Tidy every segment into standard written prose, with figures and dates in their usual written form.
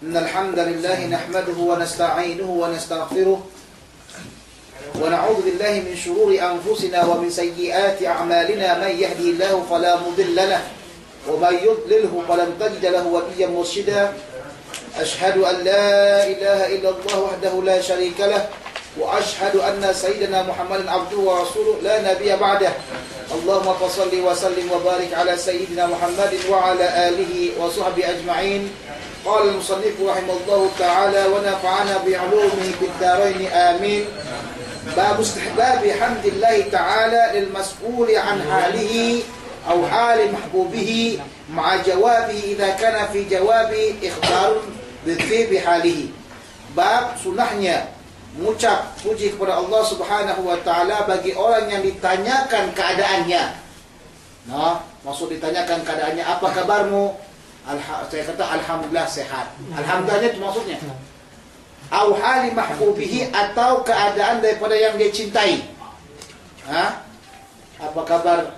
إن الحمد لله نحمده ونستعينه ونستغفره ونعوذ بالله من شرور أنفسنا ومن سيئات أعمالنا. من يهدي الله فلا مضل له ومن يضلله فلن تجد له وليا مرشدا. أشهد أن لا إله إلا الله وحده لا شريك له وأشهد أن سيدنا محمدا عبده ورسوله لا نبي بعده. اللهم صل وسلم وبارك على سيدنا محمد وعلى آله وصحبه أجمعين. قال المصنف رحمه الله تعالى ونفعنا بعلومه في الدارين آمين. باب استحباب حمد الله تعالى للمسؤول عن حاله أو حال محبوبه مع جوابه إذا كان في جواب إخبار بحاله. Bab sunnahnya mengucap puji kepada Allah Subhanahu wa taala bagi orang yang ditanyakan keadaannya. Nah, maksud ditanyakan keadaannya, apa kabarmu? Saya kata alhamdulillah sehat. Alhamdulillah itu maksudnya. Au hali mahbubihi, atau keadaan daripada yang dia cintai. Apa kabar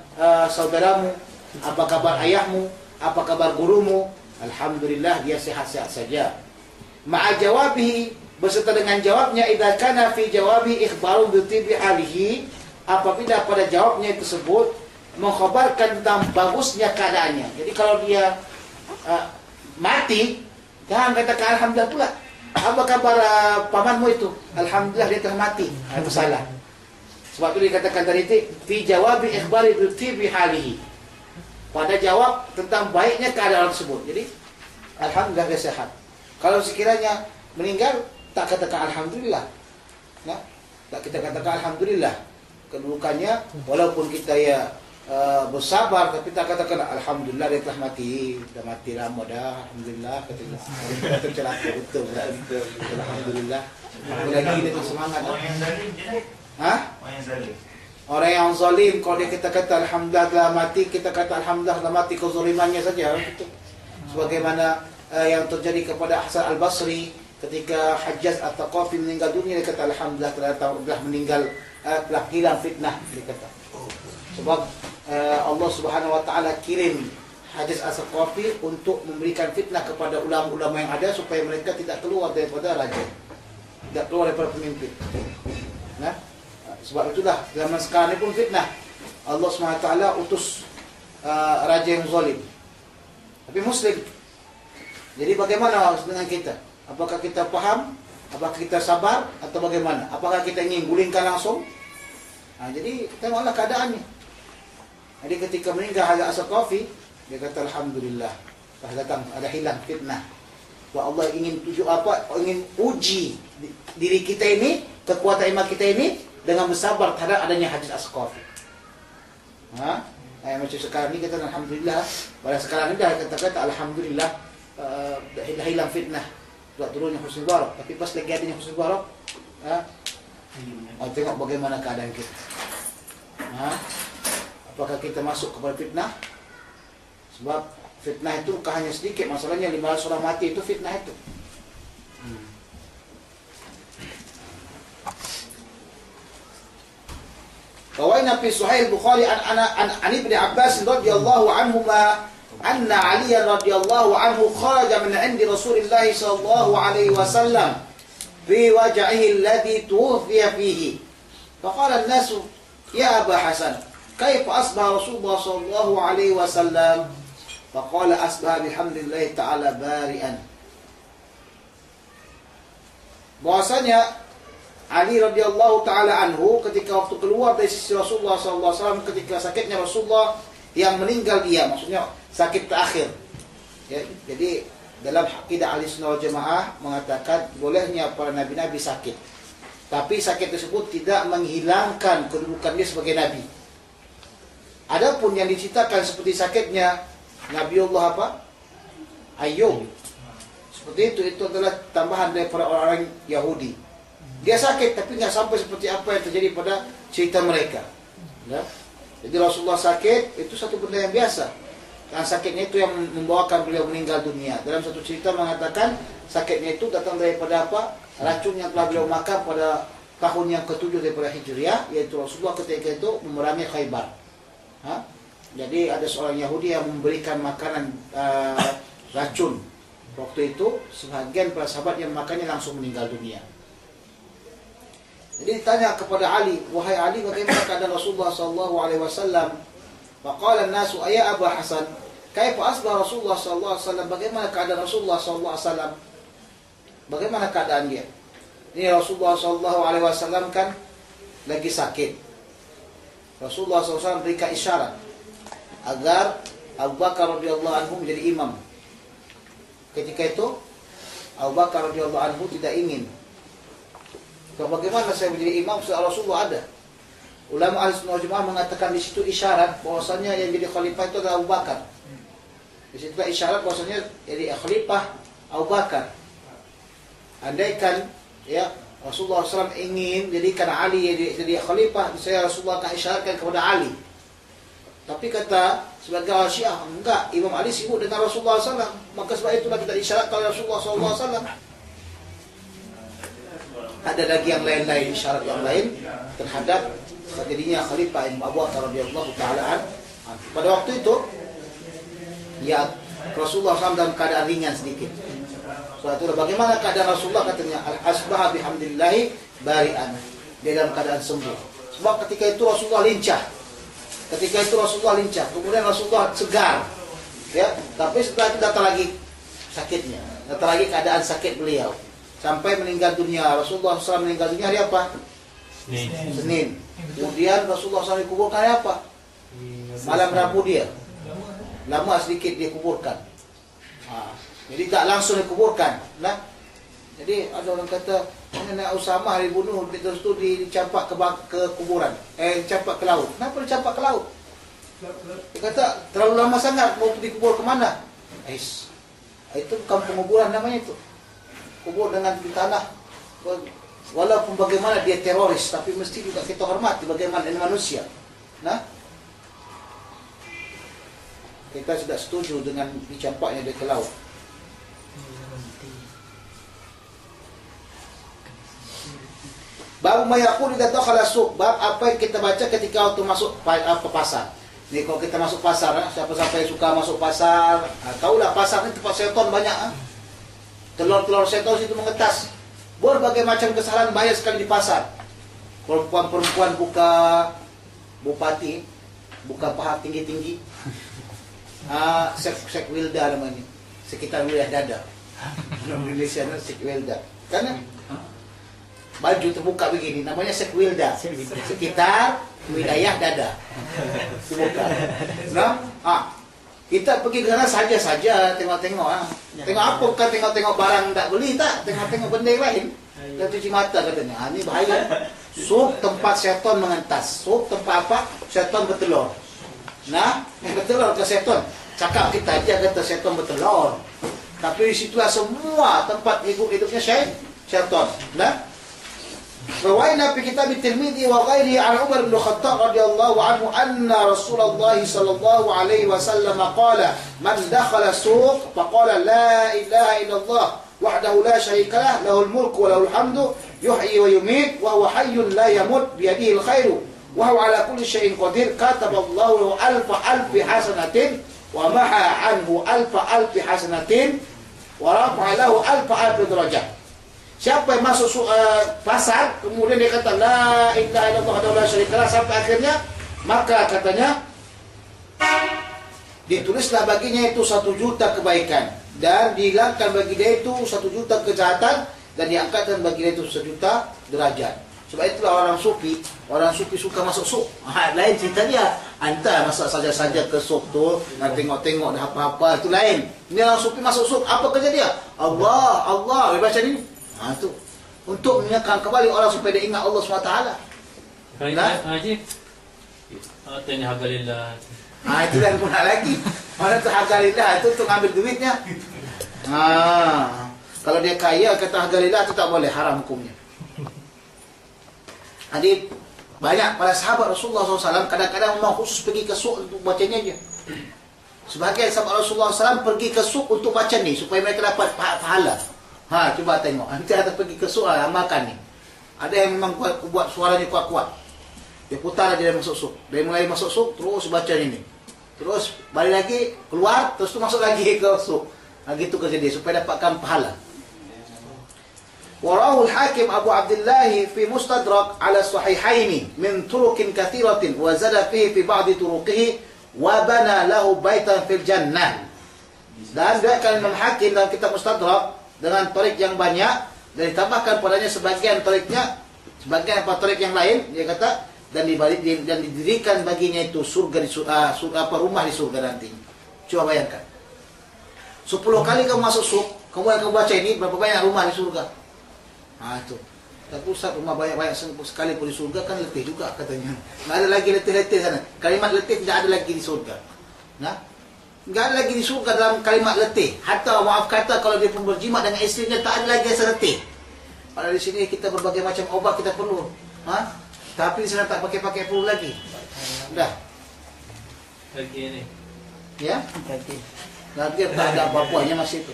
saudaramu? Apa kabar ayahmu? Apa kabar gurumu? Alhamdulillah dia sehat-sehat saja. Ma'a jawabihi, beserta dengan jawabnya, idza kana fi jawabi ikhbaru bi tibi halihi, apabila pada jawabnya tersebut mengkhabarkan tentang bagusnya keadaannya. Jadi kalau dia mati, jangan katakan alhamdulillah pula. Apa kabar pamanmu itu? Alhamdulillah dia telah mati. Itu salah. Sebab itu dikatakan tadi fi jawabi ikhbari bi tibi halihi, pada jawab tentang baiknya keadaan tersebut. Jadi alhamdulillah dia sehat. Kalau sekiranya meninggal, tak katakan alhamdulillah. Nah, tak kita katakan alhamdulillah. Kedudukannya walaupun kita bersabar, tapi tak katakan alhamdulillah dia telah mati. Dah mati lama dah, alhamdulillah katanya. Kita celaka betul. Alhamdulillah. Lagi dia semangat. Orang yang zalim je. Orang yang zalim. Orang yang zalim, kalau dia kita kata alhamdulillah telah mati, kita kata alhamdulillah telah mati kezalimannya saja. Sebagaimana yang terjadi kepada Hasan Al-Basri ketika Hajjaj At-Thaqafi meninggal dunia, dia kata alhamdulillah telah meninggal, telah hilang fitnah, dia kata. Sebab Allah Subhanahu wa taala kirim Hajjaj At-Thaqafi untuk memberikan fitnah kepada ulama-ulama yang ada supaya mereka tidak keluar daripada raja, tidak keluar daripada pemimpin. Nah, sebab itulah zaman sekarang ini pun fitnah. Allah Subhanahu wa taala utus raja yang zalim, tapi muslim. Jadi bagaimana dengan kita? Apakah kita faham? Apakah kita sabar? Atau bagaimana? Apakah kita ingin gulingkan langsung? Jadi tengoklah keadaannya. Jadi ketika meninggal Hajjaj At-Thaqafi, dia kata alhamdulillah, telah datang, ada hilang fitnah. Bahwa Allah ingin ingin uji diri kita ini, kekuatan iman kita ini dengan bersabar terhadap adanya Hajjaj At-Thaqafi. Macam sekarang ni kita alhamdulillah, pada sekarang ni dah kata alhamdulillah, dah hilang fitnah, dah turunnya Husni Mubarak. Tapi pas lagi adanya Husni Mubarak, tengok bagaimana keadaan kita. Apakah kita masuk kepada fitnah? Sebab fitnah itu bukan hanya sedikit, masalahnya 500 orang mati itu fitnah itu. Rawaina fi Sahih Bukhari an Ibn Abbas radhiyallahu anhuma anna Ali radhiyallahu anhu kharaja min 'indi Rasulillah sallallahu alaihi wasallam fi waj'ihi alladhi tuwfiya fihi. Faqala an-nas ya Aba Hasan, kaifa asbaha Rasulullah sallallahu alaihi wasallam? Faqala asbaha bihamdillah ta'ala bari'an. Bahwasanya Ali radhiyallahu taala anhu ketika waktu keluar dari sisi Rasulullah sallallahu alaihi wasallam, ketika sakitnya Rasulullah yang meninggal dia, maksudnya sakit terakhir. Ya, jadi dalam akidah Ahlussunnah wal Jamaah mengatakan bolehnya para nabi-nabi sakit, tapi sakit tersebut tidak menghilangkan kedudukan dia sebagai nabi. Adapun yang diceritakan seperti sakitnya Nabiullah Ayyub, seperti itu adalah tambahan daripada orang-orang Yahudi. Dia sakit tapi nggak sampai seperti apa yang terjadi pada cerita mereka. Ya? Jadi Rasulullah sakit itu satu benda yang biasa. Dan sakitnya itu yang membawakan beliau meninggal dunia. Dalam satu cerita mengatakan sakitnya itu datang daripada racun yang telah beliau makan pada tahun yang ke-7 daripada Hijriah, yaitu Rasulullah ketika itu memerangi Khaybar. Jadi ada seorang Yahudi yang memberikan makanan racun Waktu itu sebagian para sahabat yang makannya langsung meninggal dunia. Jadi ditanya kepada Ali, wahai Ali, bagaimana keadaan Rasulullah sallallahu alaihi wasallam? Faqala an-nasu ayya Abu Hasan, kaifa asbah Rasulullah sallallahu alaihi wasallam? Bagaimana keadaan Rasulullah sallallahu alaihi wasallam? Bagaimana keadaan dia? Ini Rasulullah sallallahu alaihi wasallam kan lagi sakit. Rasulullah SAW berikan isyarat agar Abu Bakar radhiyallahu anhu menjadi imam. Ketika itu Abu Bakar radhiyallahu anhu tidak ingin. Bagaimana saya menjadi imam setelah Rasulullah ada? Ulama Ahlussunnah wal Jamaah mengatakan di situ isyarat bahwasanya yang jadi khalifah itu adalah Abu Bakar. Di situ isyarat bahwasanya jadi khalifah Abu Bakar. Andaikan ya Rasulullah SAW ingin jadikan Ali jadi khalifah, saya Rasulullah akan isyaratkan kepada Ali. Tapi kata sebagai orang Syiah, enggak, Imam Ali sibuk dengan Rasulullah SAW, maka sebab itulah kita isyaratkan Rasulullah SAW. Ada lagi yang lain-lain, syarat yang lain terhadap terjadinya khalifah Imam Abu Bakar radhiyallahu taala anhu. Pada waktu itu, ya Rasulullah SAW dalam keadaan ringan sedikit. Suatu bagaimana keadaan Rasulullah, katanya al-asbah bihamdillahi bari'an, dia dalam keadaan sembuh. Sebab ketika itu Rasulullah lincah. Kemudian Rasulullah segar. Ya, tapi setelah itu datang lagi sakitnya. Datang lagi keadaan sakit beliau sampai meninggal dunia. Rasulullah SAW meninggal dunia hari apa? Senin. Kemudian Rasulullah SAW dikuburkan hari apa? Malam Rabu dia. Lama sedikit dia kuburkan. Jadi tak langsung dikuburkan. Nah, jadi ada orang kata Nenek Usamah dibunuh terus tu dicampak ke kuburan. Dicampak ke laut. Kenapa dicampak ke laut? Dia kata terlalu lama sangat, mau dikubur ke mana? Itu bukan penguburan namanya itu. Kubur dengan di tanah. Walaupun bagaimana dia teroris, tapi mesti juga kita hormati bagaimana dia manusia. Nah, kita sudah setuju dengan dicampaknya dia ke laut. Bab mayaqul idza dakhala suq, bab apa yang kita baca ketika waktu masuk ke pasar. Ni kalau kita masuk pasar, siapa-siapa yang suka masuk pasar, tahulah pasar ni tempat setan banyak. Telur-telur setan situ mengetas. Berbagai macam kesalahan banyak sekali di pasar. Perempuan-perempuan buka bupati, buka paha tinggi-tinggi. Sek wilda namanya. Sekitar wilayah dada. Dalam Malaysia sek wilda. Karena baju terbuka begini, namanya sekwilda, sekitar wilayah dada. Terbuka. Nah, kita pergi ke sana saja-saja, tengok-tengok. Tengok apa? Bukan tengok-tengok barang tak beli, tak. Tengok-tengok benda yang lain. Dan cuci mata katanya. Ini bahaya. Sup tempat setan mengentas. Sup tempat apa? Setan bertelur. Nah, bertelur ke setan. Cakap kita aja kata setan bertelur. Tapi di situlah semua tempat hidup-hidupnya syaitan. Nah, Rawaina fi kitab at-Tirmidzi wa ghairihi an Umar bin Khattab radhiyallahu anhu anna Rasulullah sallallahu alaihi wasallam qala man dakhala suq faqala la ilaha illallah wahdahu la syarika lah lahul mulku wa lahul hamdu yuhyi wa yumiit wa huwa hayyun la yamut bi yadihi al-khairu wa huwa ala kulli syai'in qadir kataballahu lahu alfa hasanatin wa maha anhu alfa hasanatin wa rafa'a lahu alfa darajah. Siapa yang masuk pasar, kemudian dia kata la ilaha illallah wahdahu la syarika lah sampai akhirnya, maka katanya ditulislah baginya itu 1 juta kebaikan dan dihilangkan bagi dia itu 1 juta kejahatan dan diangkatkan bagi dia itu 1 juta derajat. Sebab itulah orang sufi suka masuk suq. Lain cerita dia. Anta masuk saja-saja ke suq tu, nak tengok-tengok dah apa-apa, itu lain. Ini orang sufi masuk suq, apa kerja dia? Allah, dia baca ni. Itu untuk mengingatkan kembali orang supaya dia ingat Allah SWT. Nah, Haji. Tanya harga lillah. Itu dah guna lagi. Mana tu harga lillah itu untuk ambil duitnya. Kalau dia kaya kata harga lillah itu tak boleh, haram hukumnya. Jadi banyak para sahabat Rasulullah SAW kadang-kadang memang khusus pergi ke suq untuk bacanya aja. Sebagian sahabat Rasulullah SAW pergi ke suq untuk baca ni supaya mereka dapat pahala. Cuba tengok. Nanti ada pergi ke suq amalkan ni. Ada yang memang buat suaranya kuat-kuat. Dia putar aja dia masuk suq. Dia mulai masuk suq terus baca ini. Terus balik lagi keluar terus tu masuk lagi ke suq. Gitu kerja dia supaya dapatkan pahala. Warahul Hakim Abu Abdullah fi Mustadrak ala Sahihaini min turukin katsiratin wa zada fihi fi ba'di turuqihi wa bana lahu baitan fil jannah. Dan diriwayatkan Imam Hakim dalam kitab Mustadrak dengan tarik yang banyak dan ditambahkan padanya sebagian tariknya, sebagian tarik yang lain, dia kata dan didirikan baginya itu surga di surga, rumah di surga nanti. Coba bayangkan. 10 kali kamu masuk surga, kemudian kamu baca ini berapa banyak rumah di surga. Itu. Tapi Ustaz, rumah banyak-banyak sekali pun di surga kan letih juga katanya. Nggak ada lagi letih-letih sana. Kalimat letih tidak ada lagi di surga. Nah, nggak ada lagi di surga dalam kalimat letih. Hatta maaf kata kalau dia pun berjimat dengan istrinya tak ada lagi rasa letih. Kalau di sini kita berbagai macam obat kita perlu. Tapi di sana tak pakai perlu lagi. Dah. Lagi ini. Ya? Lagi tak ada apa-apanya masih itu.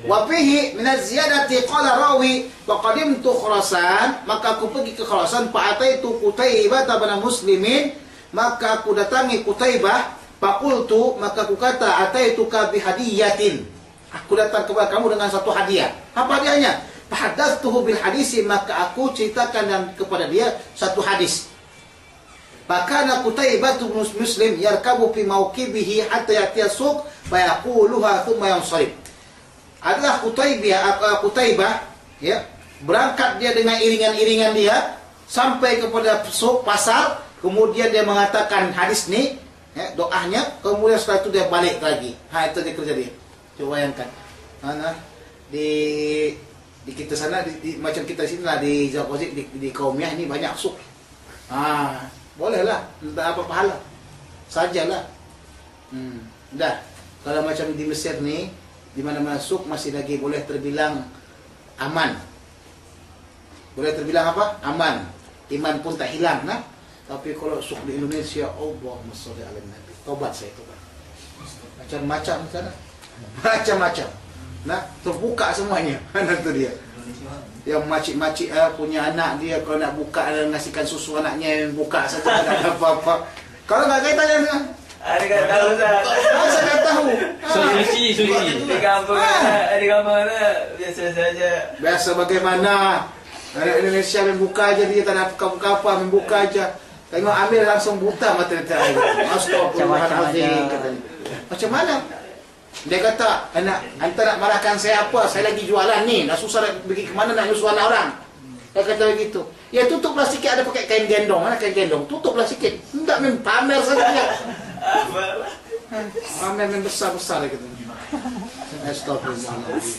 Wa fihi min az-ziyadati qala rawi wa qadimtu Khurasan, maka aku pergi ke Khurasan fa ataitu Qutaibah bin Muslimin, maka aku datangi Qutaibah, faqultu, maka aku kata ataituka bi hadiyatin, aku datang kepada kamu dengan satu hadiah. Apa hadiahnya? Fahaddatsuhu bil hadisi, maka aku ceritakan dan kepada dia satu hadis. Fakana Qutaibah bin Muslim yarkabu fi mawqibihi hatta yatiya suq fa yaquluha thumma yansarif. Adalah Qutaibah ya, berangkat dia dengan iringan-iringan dia sampai kepada pasar, kemudian dia mengatakan hadis ni ya, doanya, kemudian setelah itu dia balik lagi. Itu dia kerja dia. Coba bayangkan. Di kita sana macam kita sini lah di Zakozik di Kaumiah ini banyak suk. Bolehlah, tak apa pahala. Sajalah. Dah. Kalau macam di Mesir ni, di mana masuk masih lagi boleh terbilang aman. Boleh terbilang apa? Aman. Iman pun tak hilang, nah. Tapi kalau suk di Indonesia, Allahumma shalli ala nabi. Tobat saya tobat. Macam-macam sana. Macam-macam. Nah, terbuka semuanya. Itu dia. Yang makcik-makcik punya anak dia kalau nak buka dan ngasihkan susu anaknya, yang buka saja tak ada apa-apa. Kalau enggak kaitan dengan Ada kan tahu Ustaz. saya tak tahu. Suci. Di kampung di kampung biasa saja. Biasa bagaimana? Anak Indonesia membuka aja, dia tak nak buka apa, membuka aja. Tengok Amir langsung buta mata dia. Astagfirullahaladzim. Macam mana? Dia kata, anda nak marahkan saya apa? Saya lagi jualan ni. Dah susah nak pergi ke mana nak nyusuh anak orang. Dia kata begitu. Ya tutuplah sikit, ada pakai kain gendong. Mana kain gendong? Tutuplah sikit. Tidak main pamer saja. Pamer main besar-besar dia kata. Astagfirullahaladzim.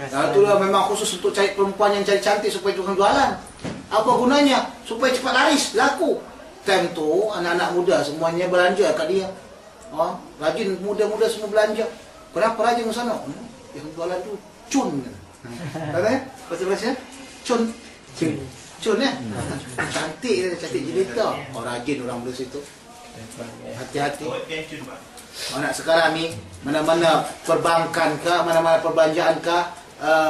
Itulah memang khusus untuk cari perempuan yang cari cantik supaya tukang jualan. Apa gunanya? Supaya cepat laris, laku. Time tu anak-anak muda semuanya belanja kat dia. Rajin muda-muda semua belanja. Kenapa rajin ke sana? Yang jualan tu cun. Tahu tak? Bahasa-bahasa cun. Cun ya? Cantik jelita. Rajin orang beli situ. Hati-hati. Anak sekarang ni mana-mana perbankan ke, mana-mana perbelanjaan ke,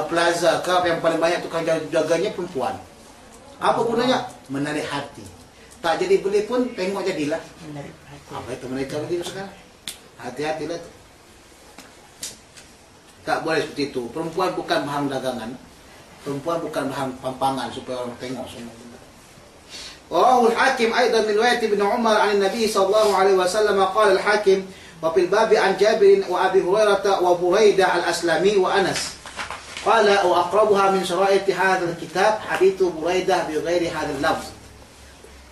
plaza ke, yang paling banyak tukang jaganya perempuan. Apa gunanya? Menarik hati. Tak jadi beli pun tengok jadilah. Apa itu mereka begitu sekarang? Hati-hatilah tu. Tak boleh seperti itu. Perempuan bukan bahan dagangan. Perempuan bukan bahan pampangan supaya orang tengok semua. Rawahul Hakim aidan min riwayat Ibnu Umar 'an Nabi sallallahu alaihi wasallam qala al-Hakim wa fil bab an Jabir wa Abi Hurairah wa Buraidah al-Aslami wa Anas. Qala wa aqrabuha min syara'it hadzal kitab hadithu Buraidah bi ghairi hadzal lafz.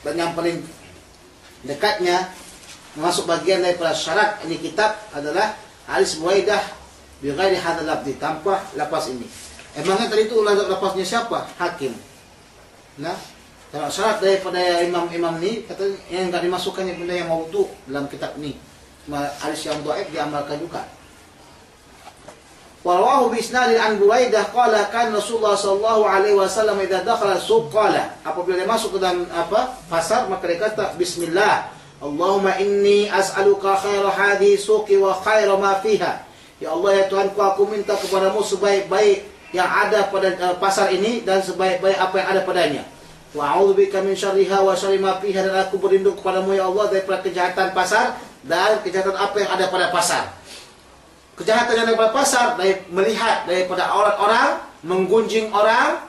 Dan yang paling dekatnya masuk bagian daripada syarat ini kitab adalah hadis Buraidah bi ghairi hadzal lafz, tanpa lafaz ini. Emangnya tadi itu lafaznya siapa? Hakim. Nah, kalau syarat daripada imam-imam ni kata yang enggak dimasukkannya benda yang maudhu dalam kitab ni. Hadis yang dhaif diamalkan juga. Wa rawahu bi isnadin an Buraidah qala kan Rasulullah sallallahu alaihi wasallam idza dakhala suq qala, apabila dia masuk ke dalam pasar maka dia kata bismillah Allahumma inni as'aluka khaira hadhihi suqi wa khaira ma fiha. Ya Allah ya Tuhanku, aku minta kepadamu sebaik-baik yang ada pada pasar ini dan sebaik-baik apa yang ada padanya. Wa a'udzubika min syarriha wa syarri ma fiha, dan aku berlindung kepadamu ya Allah daripada kejahatan pasar dan kejahatan apa yang ada pada pasar. Kejahatan yang ada pada pasar, dari melihat daripada orang-orang, menggunjing orang,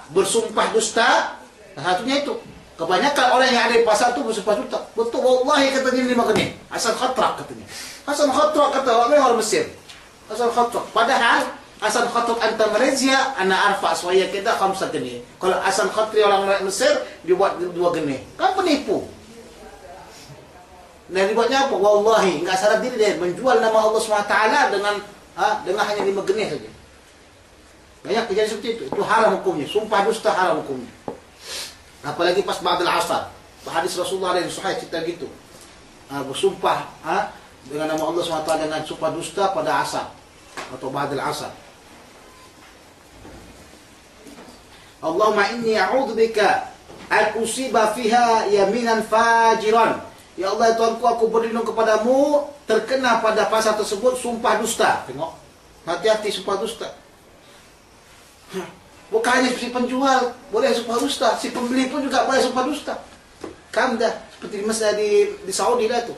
bersumpah dusta. Satunya itu. Kebanyakan orang yang ada di pasar itu bersumpah dusta. Betul, wallahi katanya ini makanya. Hasan Khatrak katanya. Hasan Khatrak kata orang Mesir. Hasan Khatrak. Padahal Hasan Khatrak anta Malaysia, ana arfa suaya kita khamsa geni. Kalau Hasan Khatri orang Mesir dibuat 2 geni. Kan penipu. Nah, dibuatnya apa? Wallahi, enggak sadar diri dia menjual nama Allah SWT dengan hanya 5 geni saja. Banyak kejadian seperti itu. Itu haram hukumnya. Sumpah dusta haram hukumnya. Apalagi pas ba'dal asar. Hadis Rasulullah yang sahih cerita gitu. Bersumpah dengan nama Allah SWT dengan sumpah dusta pada asar atau ba'dal asar. Allahumma inni a'udzubika an usiba fiha yaminan fajiran. Ya Allah Tuhanku, aku berlindung kepadamu terkena pada pasar tersebut sumpah dusta. Tengok, hati-hati sumpah dusta. Bukan hanya si penjual boleh sumpah dusta, si pembeli pun juga boleh sumpah dusta. Kamdah, seperti di Mesir di Saudi lah tu.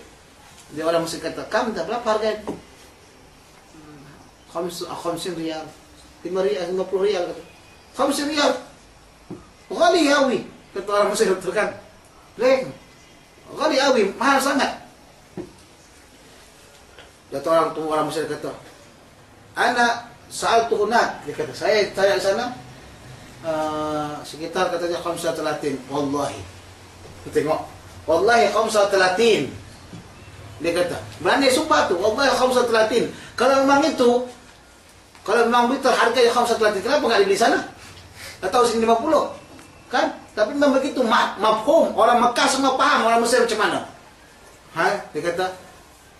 Dia orang Mesir kata, kamdah berapa harganya? 50 riyal, 50 riyal kata. 50 riyal. Ghali awi, kata orang Mesir itu kan. Leh, ghali awi, mahal sangat. Kata orang Mesir kata, ana sa'altu hunak, dia kata, saya tanya di sana sekitar katanya 35, wallahi. Tengok, wallahi 35. Dia kata, berani sumpah tu, wallahi 35. Kalau memang itu, kalau memang betul harganya 35, kenapa enggak dibeli sana? Atau sini 50? Kan? Tapi memang begitu mafhum. Orang Mekah semua paham, orang Mesir macam mana. Dia kata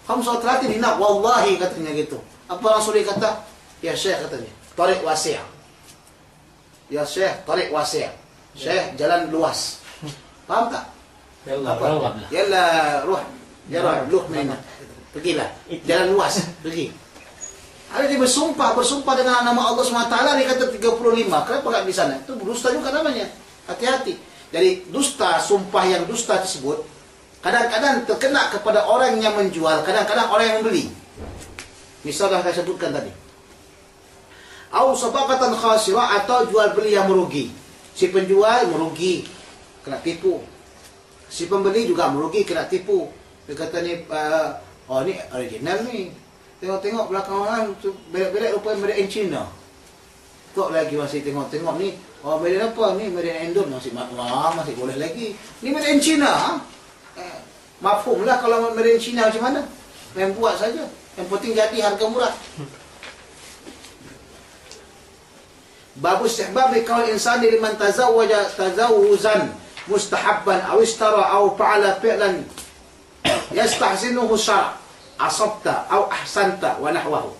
35 dinar, wallahi katanya gitu. Apa Rasul dia kata? Ya Syekh katanya, tariq wasi'. Ya Syekh, tariq wasi'. Syekh, jalan luas. Paham tak? Apa? Yalla ruh. Jalan luh mana? Pergilah. Jalan luas, pergi. Ada dia bersumpah dengan nama Allah SWT, dia kata 35. Kenapa enggak di sana? Itu dusta juga namanya. Hati-hati. Jadi dusta, sumpah yang dusta tersebut kadang-kadang terkena kepada orang yang menjual, kadang-kadang orang yang membeli. Misalnya saya sebutkan tadi. Au sabaqatan khasirah, atau jual beli yang merugi. Si penjual merugi, kena tipu. Si pembeli juga merugi, kena tipu. Dia kata ni, oh ni original ni. Tengok-tengok belakang orang tu berat-berat rupanya made in China. Tok lagi masih tengok-tengok ni. Oh, made in apa ni? Made in Indon masih masih boleh lagi. Ni made in China. Mafhumlah kalau made in China macam mana? Yang buat saja. Yang penting jadi harga murah. Babu istihbab qaul insani liman tazawwaja tazawuzan mustahabban aw ishtara aw fa'ala fi'lan yastahsinuhu syara' asabta aw ahsanta wa nahwahu.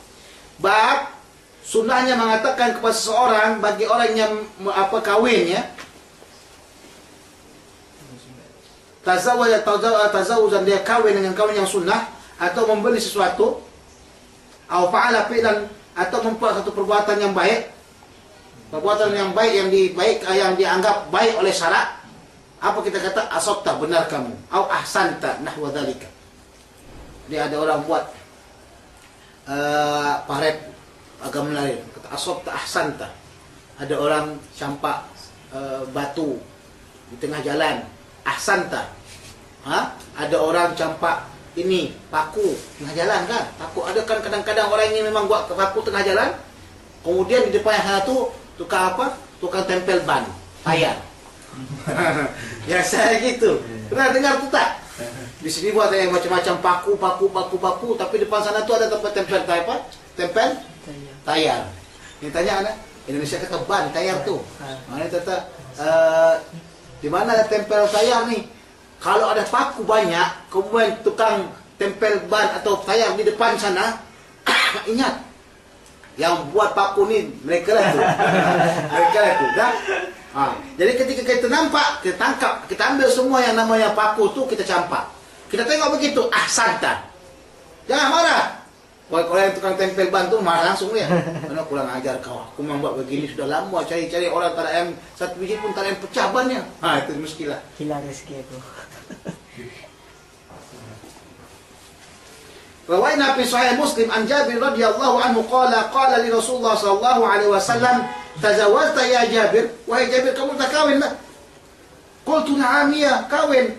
Bab sunnahnya mengatakan kepada seseorang, bagi orang yang kawin ya, tazawuzan, dia kawin dengan kawin yang sunnah, atau membeli sesuatu, aw fa'ala fi'lan, atau membuat satu perbuatan yang baik, perbuatan yang baik yang dianggap baik oleh syarak. Apa kita kata? Asabta, benar kamu, aw ahsanta nahwa dzalika. Dia ada orang buat paret agama lain, kata asabta ahsanta. Ada orang campak batu di tengah jalan, ahsanta. Ada orang campak ini paku tengah jalan kan? Paku ada kan, kadang-kadang orang ini memang buat paku tengah jalan. Kemudian di depan sana tu tukang apa? Tukang tempel ban, tayar. Ya saya gitu. Pernah dengar tu tak? Di sini buat macam-macam paku, tapi depan sana tu ada tempat tempel apa? Tempel tayar. Ini tanya anak Indonesia kata ban tayar tu. Mana kata di mana ada tempel tayar ni? Kalau ada paku banyak, kemudian tukang tempel ban atau tayar di depan sana, ingat yang buat paku ni mereka lah tu. Mereka lah tu, dah. Jadi ketika kita nampak, kita tangkap, kita ambil semua yang namanya paku tu, kita campak. Kita tengok begitu, ahsanta. Jangan marah. Kalau yang tukang tempel ban tu marah langsung dia. Mana kurang ajar kau. Aku memang buat begini sudah lama cari-cari orang tak ada yang satu biji pun tak ada yang pecah bannya. Itu muskilah. Hilang rezeki aku. Rawaina fi sahih Muslim an Jabir radhiyallahu anhu qala li Rasulullah sallallahu alaihi wasallam tazawwajta ya Jabir, wahai Jabir kamu tak kawin tak? Qultu na'am ya, kawin.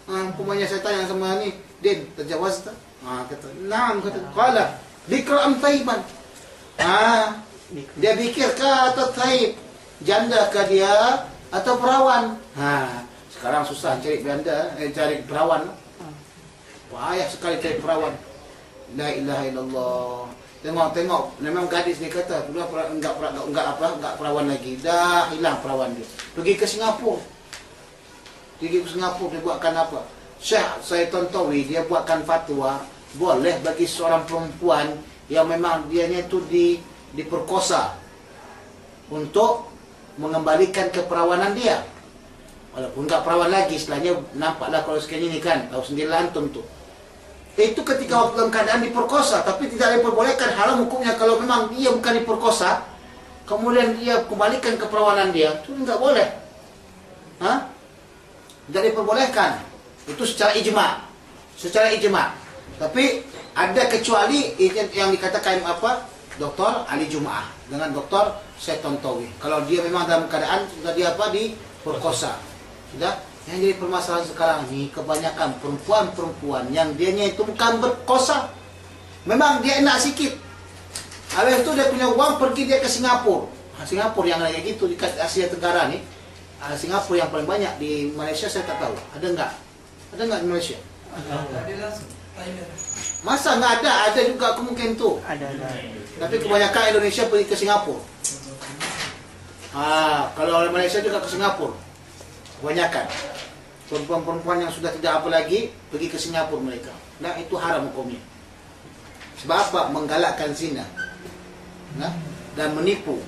Umpamanya saya tanya sama ni, Din, tazawwajta? Kata, na'am, kata, qala bikra am thayyiban. Dia fikir kata thayyib, janda ke dia atau perawan. Sekarang susah cari janda, cari perawan. Payah sekali cari perawan. La ilaha illallah. Tengok, memang gadis dia kata, sudah enggak perawan lagi. Dah hilang perawan dia. Pergi ke Singapura. Dia buatkan apa? Syekh Said Tontowi dia buatkan fatwa, boleh bagi seorang perempuan yang memang dianya itu diperkosa untuk mengembalikan keperawanan dia. Walaupun enggak perawan lagi, setelahnya nampaklah kalau sekian ini kan, tahu sendirilah antum tu. Itu ketika waktu dalam keadaan diperkosa, tapi tidak diperbolehkan. Haram hukumnya kalau memang dia bukan diperkosa, kemudian dia kembalikan keperawanan dia, itu enggak boleh. Tidak diperbolehkan. Itu secara ijma'. Tapi ada kecuali yang dikatakan apa? Dr. Ali Jumaah dengan Dr. Syed Tontowi. Kalau dia memang dalam keadaan sudah dia apa? Diperkosa. Sudah? Yang jadi permasalahan sekarang ni kebanyakan perempuan-perempuan yang dianya itu bukan berkosa. Memang dia enak sikit. Habis itu dia punya uang pergi dia ke Singapura. Singapura yang kayak gitu di Asia Tenggara ni. Singapura yang paling banyak, di Malaysia saya tak tahu. Ada enggak? Ada enggak di Malaysia? Masa enggak ada? Ada juga kemungkinan tu. Ada. Tapi kebanyakan Indonesia pergi ke Singapura. Kalau orang Malaysia juga ke Singapura. Kebanyakan perempuan-perempuan yang sudah tidak apa lagi pergi ke Singapura mereka. Nah, itu haram hukumnya. Sebab apa? Menggalakkan zina. Dan menipu.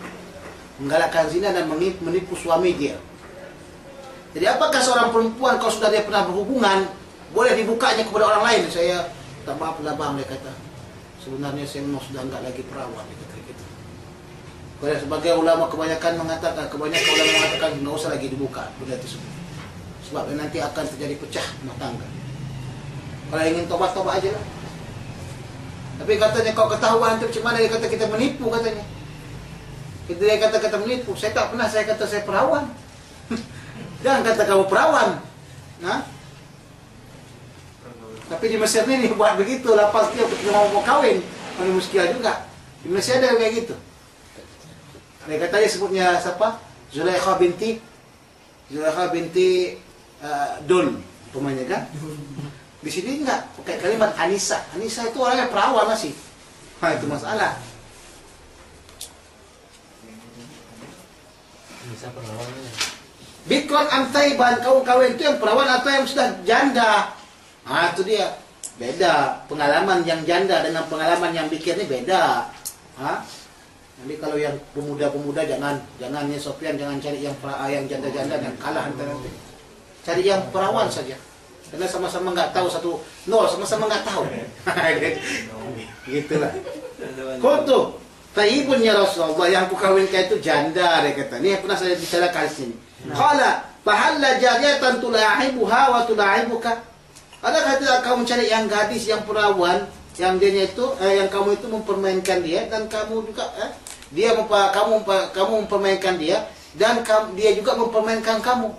Menggalakkan zina dan menipu suami dia. Jadi apakah seorang perempuan kalau sudah dia pernah berhubungan boleh dibukanya kepada orang lain? Saya tak maaf lah bang, dia kata. Sebenarnya saya memang sudah enggak lagi perawan, dia kata gitu. Kalau sebagai ulama kebanyakan mengatakan enggak usah lagi dibuka benda tersebut. Sebab nanti akan terjadi pecah rumah tangga. Kalau ingin tobat aja lah. Tapi katanya kalau ketahuan nanti macam mana, dia kata kita menipu katanya. Dia kata menipu. Saya tak pernah, saya kata saya perawan. Jangan kata kamu perawan. Tapi di Mesir ni buat begitu, lepas dia mau kawin, orang muskilah juga. Di Malaysia ada kayak gitu. Dia katanya sebutnya siapa? Zulaikha binti Dul, umpamanya kan? Di sini enggak pakai kalimat Anissa. Anissa itu orangnya perawan masih. Itu masalah. Bisa perawan. Bikron am thayyiban, kau kawin itu yang perawan atau yang sudah janda? Itu dia. Beda. Pengalaman yang janda dengan pengalaman yang bikir ini beda. Jadi kalau yang pemuda-pemuda jangan ya Sofyan, jangan cari yang janda-janda dan kalah nanti. Cari yang perawan saja. Karena sama-sama enggak tahu sama-sama enggak tahu. Gitulah. Kuntu tayyibun ya Rasulullah, yang aku kawinkan itu janda, dia kata. Ini pernah saya bicarakan di sini. Qala fahalla jariyatan tula'ibuha wa tula'ibuka. Adakah tidak kamu mencari yang gadis, yang perawan, yang dia itu yang kamu itu mempermainkan dia dan kamu juga kamu mempermainkan dia dan dia juga mempermainkan kamu.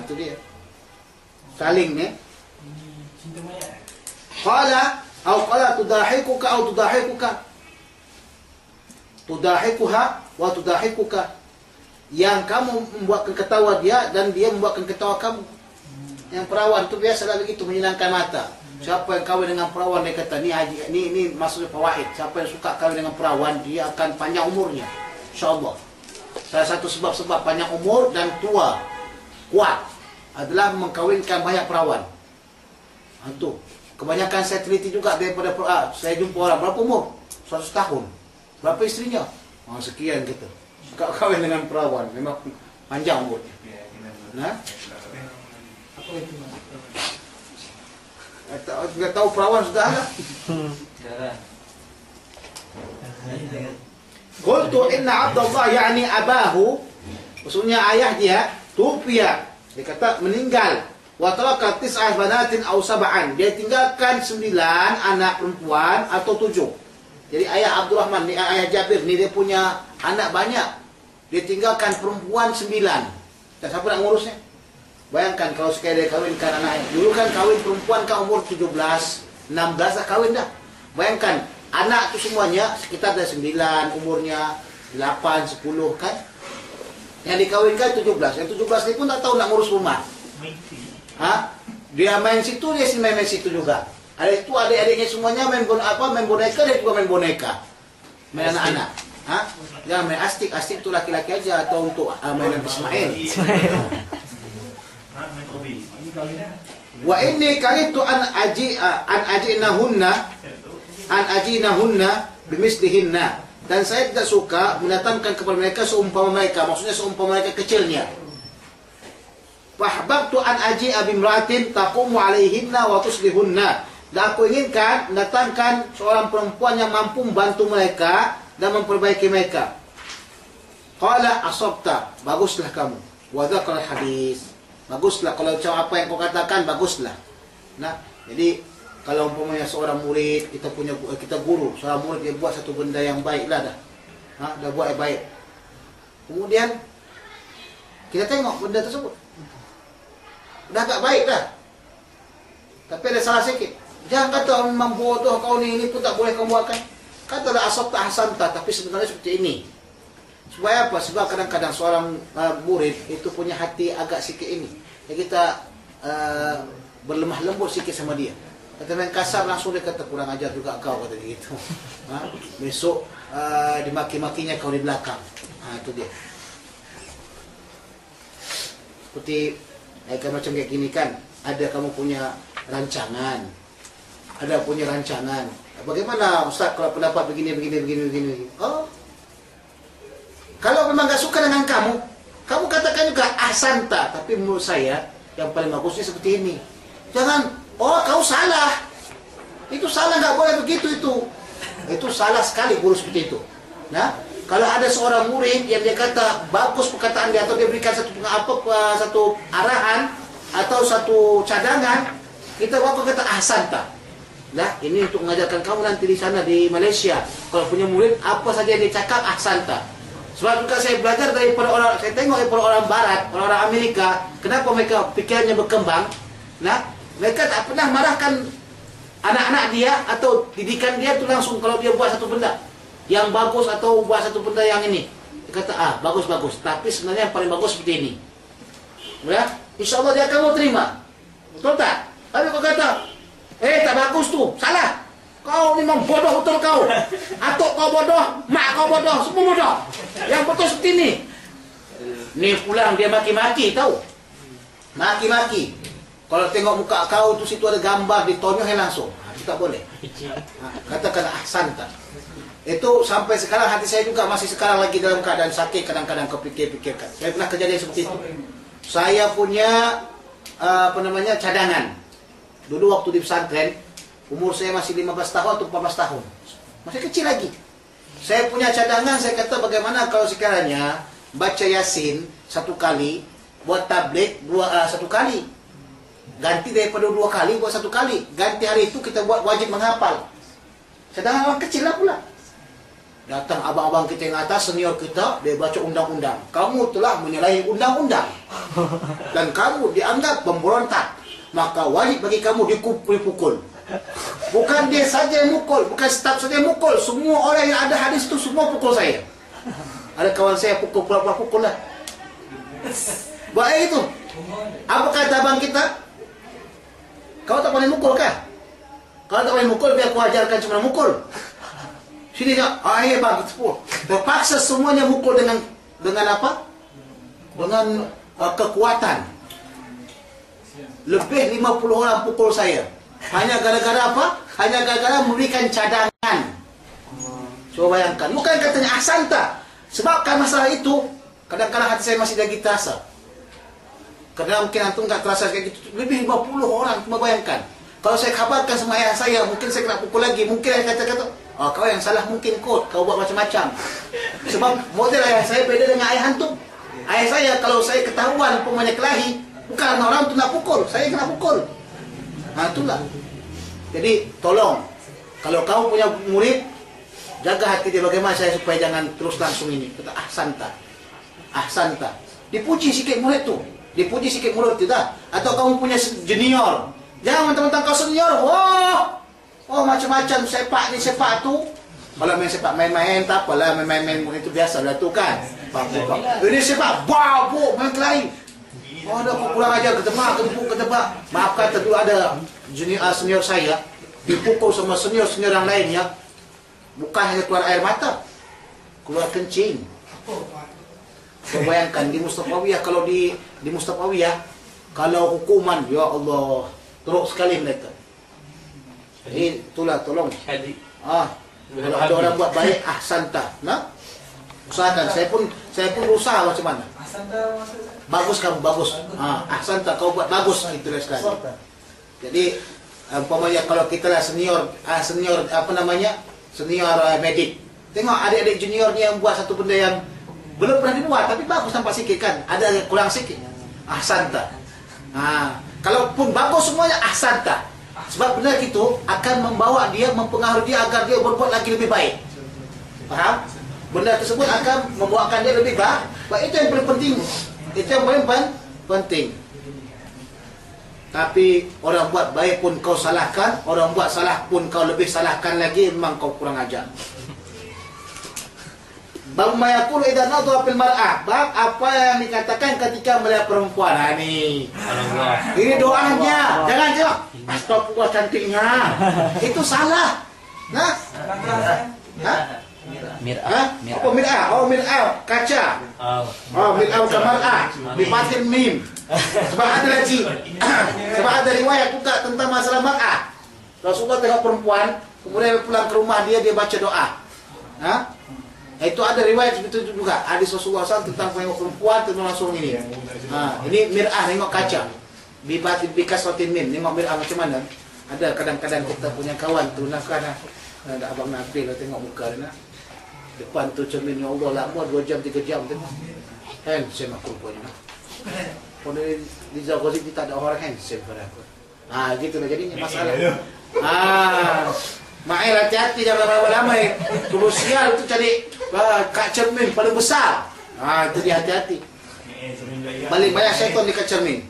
Itu dia. Saling nih. Qala tudahikuka atau tudahikuka. Tudahikuha wa tudahikuka. Yang kamu membuatkan ketawa dia dan dia membuatkan ketawa kamu. Yang perawan itu biasalah begitu, menyenangkan mata. Siapa yang kawin dengan perawan, dia kata ini maksudnya fawaid. Siapa yang suka kawin dengan perawan, dia akan panjang umurnya, insyaallah. Salah satu sebab-sebab panjang umur dan tua kuat adalah mengkawinkan banyak perawan. Itu kebanyakan saya teliti juga daripada saya jumpa orang berapa umur 100 tahun, berapa istrinya sekian gitu. Kau kawin dengan perawan memang panjang umurnya. Enggak tahu perawan sudah ada. Jarang. Qultu inna Abdullah yani abahu, maksudnya ayah dia, tufiya, dia kata meninggal. Wa taraka tis'ah banatin aw sab'an, dia tinggalkan 9 anak perempuan atau 7. Jadi ayah Abdurrahman ni, ayah Jabir ni, dia punya anak banyak. Dia tinggalkan perempuan 9. Dan siapa nak ngurusnya? Bayangkan kalau sekali dia kahwinkan anaknya. Dulu kan kahwin perempuan kan umur 17, 16 dah kahwin dah. Bayangkan anak tu semuanya sekitar dah 9 umurnya, 8, 10 kan. Yang dikahwinkan 17. Yang 17 ni pun tak tahu nak ngurus rumah. Dia main situ, dia main situ juga. Ada itu adik-adiknya semuanya main boneka, dia juga main boneka. Main anak-anak. Jangan main astik tu laki-laki aja atau untuk mainan Ismail. Wa inni karitu an ajinahunna bimislihinna, dan saya tidak suka mendatangkan kepada mereka seumpama mereka, maksudnya seumpama mereka kecilnya. Fahbabtu an aji'a bimra'atin taqumu 'alaihinna wa tuslihunna, dan aku inginkan mendatangkan seorang perempuan yang mampu membantu mereka dan memperbaiki mereka. Qala asabta, baguslah kamu. Wa dzakara hadis, baguslah kalau macam apa yang kau katakan, baguslah. Nah, jadi kalau umpamanya seorang murid, kita guru, seorang murid dia buat satu benda yang baiklah dah. Dah buat yang baik. Kemudian kita tengok benda tersebut dah agak baik dah, tapi ada salah sikit. Jangan kata memang bodoh kau ni, ini pun tak boleh kau buatkan. Katalah asab tak hasanta, tapi sebenarnya seperti ini. Supaya apa? Sebab kadang-kadang seorang murid itu punya hati agak sikit ini. Jadi kita berlemah lembut sikit sama dia. Kata main kasar, langsung dia kata kurang ajar juga kau, kata dia gitu. Besok dimaki-makinya kau di belakang. Itu dia. Seperti macam kayak gini kan, ada kamu punya rancangan, bagaimana Ustaz kalau pendapat begini. Oh, kalau memang gak suka dengan kamu katakan juga ahsanta, tapi menurut saya yang paling bagusnya seperti ini. Jangan, oh kau salah, itu salah, gak boleh begitu, itu salah sekali guru seperti itu. Nah, kalau ada seorang murid yang dia kata bagus perkataan dia, atau dia berikan satu arahan atau satu cadangan, kita kata ahsanta. Nah, ini untuk mengajarkan kamu nanti di sana di Malaysia. Kalau punya murid apa saja yang dia cakap ahsanta. Sebab juga saya belajar daripada orang, saya tengok daripada orang Barat, orang Amerika, kenapa mereka pikirannya berkembang. Nah, mereka tak pernah marahkan anak-anak dia atau didikan dia tu langsung kalau dia buat satu benda yang bagus atau buat satu benda yang ini. Dia kata, bagus. Tapi sebenarnya yang paling bagus seperti ini. Ya, insyaAllah dia akan mau terima. Betul tak? Tapi kau kata, tak bagus tu, salah. Kau memang bodoh betul kau. Atuk kau bodoh, mak kau bodoh, semua bodoh. Yang betul seperti ini. Ni pulang dia maki-maki, tahu? Maki-maki. Kalau tengok muka kau tu situ ada gambar, ditonyohin langsung. Itu tak boleh. Katakan ahsanta. Itu sampai sekarang hati saya juga masih sekarang lagi dalam keadaan sakit, kadang-kadang kepikir-pikirkan. Saya pernah kejadian seperti itu. Saya punya cadangan. Dulu waktu di pesantren, umur saya masih 15 tahun atau 14 tahun. Masih kecil lagi. Saya punya cadangan, saya kata bagaimana kalau sekiranya baca Yasin 1 kali, buat tablet 1 kali. Ganti daripada 2 kali buat 1 kali. Ganti hari itu kita buat wajib menghafal. Cadangan orang kecil lah pula. Datang abang-abang kita yang atas, senior kita, dia baca undang-undang. Kamu telah menyalahi undang-undang. Dan kamu dianggap pemberontak. Maka wajib bagi kamu dipukul. Bukan dia saja yang mukul, bukan staf saja yang mukul. Semua orang yang ada hadis itu semua pukul saya. Ada kawan saya pukul, pura-pura pukul lah. Baik itu. Apa kata abang kita? Kau tak boleh mukul kah? Kalau tak boleh mukul, biar aku ajarkan cuma mukul. Sini tak, bang, terpaksa semuanya mukul dengan apa? Dengan kekuatan. Lebih 50 orang pukul saya. Hanya gara-gara apa? Hanya gara-gara memberikan cadangan. Coba bayangkan. Bukan katanya ahsanta. Sebabkan masalah itu, kadang-kadang hati saya masih lagi terasa. Karena mungkin antum tak terasa kayak gitu. Lebih 50 orang, cuma bayangkan. Kalau saya kabarkan sama ayah saya, mungkin saya kena pukul lagi. Mungkin ayah kata-kata, Kau yang salah mungkin kot, kau buat macam-macam. Sebab model ayah saya beda dengan ayah antum. Ayah saya kalau saya ketahuan umpamanya kelahi, bukan orang tu nak pukul, saya kena pukul. Itulah. Jadi tolong, kalau kau punya murid, jaga hati dia bagaimana saya supaya jangan terus langsung ini. Kata ahsanta. Ahsanta. Dipuji sikit murid tu. Dipuji sikit murid tu dah. Atau kamu punya junior. Jangan mentang-mentang kau senior. Oh macam-macam sepak ni sepak tu. Kalau main sepak main-main tak apalah, main-main itu biasa lah tu kan. Ini sepak babuk main kelahi. Ada aku kurang ajar ketebak. Maafkan tentu ada junior senior saya dipukul sama senior yang lainnya. Bukan hanya keluar air mata, keluar kencing. Kau bayangkan di Mustafawiyah, kalau di Mustafawiyah, kalau hukuman, ya Allah, teruk sekali mereka. Jadi itulah tolong. Kalau ada orang buat baik, ahsanta. Nah, usahakan. Saya pun berusaha macam mana. Bagus kamu, bagus. Ahsanta, kau buat bagus itulah sekali. Jadi umpamanya kalau kita lah senior apa namanya? Senior medik. Tengok adik-adik juniornya yang buat satu benda yang belum pernah dibuat tapi bagus nampak sikit kan. Ada kurang sikit. Ahsanta. Kalaupun bagus semuanya ahsanta. Sebab benda itu akan membawa dia, mempengaruhi dia agar dia berbuat lagi lebih baik. Faham? Benda tersebut akan membuatkan dia lebih baik. Itu yang paling penting. Itu yang paling penting. Tapi orang buat baik pun kau salahkan, orang buat salah pun kau lebih salahkan lagi, memang kau kurang ajar. Bab mayakul idza nadhara fil mar'ah. Bab apa yang dikatakan ketika melihat perempuan. Ini doanya. Jangan tengok. Astagfirullah cantiknya. Itu salah. Nah. Mir'ah. Apa mir'ah? Mir'ah kaca. Mir'ah bukan mar'ah. Bifatil mim. Sebab ada riwayat juga tentang masalah mar'ah. Rasulullah tengok perempuan, kemudian pulang ke rumah dia baca doa. Itu ada riwayat seperti itu juga. Hadis Rasulullah SAW tentang tengok perempuan itu langsung ini. Ini mir'ah, tengok kaca. Bikas rotin mim, tengok mir'ah macam mana. Ada kadang-kadang kita punya kawan tu nak ada abang Nabil lah tengok muka dia nak. Depan tu cermin, ya Allah lama 2 jam 3 jam tengok. Handsome aku rupanya nak. Pada di Zagozik kita ada orang handsome pada aku. Gitu lah jadinya masalah. Main hati-hati jangan lama-lama. Krusial itu cari kak cermin paling besar. Itu dia hati-hati. Balik banyak syaitan di kak cermin.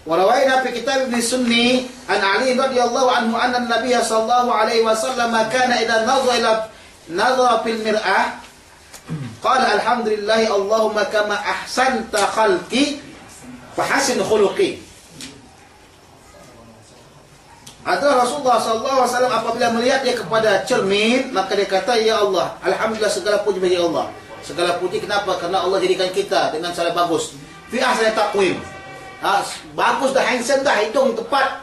Warawaina fi kitab Ibn Sunni an Ali radhiyallahu anhu anna an-nabiy sallallahu alaihi wasallam kana idza nadhara fil mir'ah qala alhamdulillah Allahumma kama ahsanta khalqi fa hasin khuluqi. Ada Rasulullah sallallahu alaihi wasallam apabila melihat dia kepada cermin, maka dia kata, ya Allah, alhamdulillah segala puji bagi Allah. Segala puji kenapa? Karena Allah jadikan kita dengan cara bagus. Fi ahsani taqwim. Bagus dah, handsome dah, hitung tepat.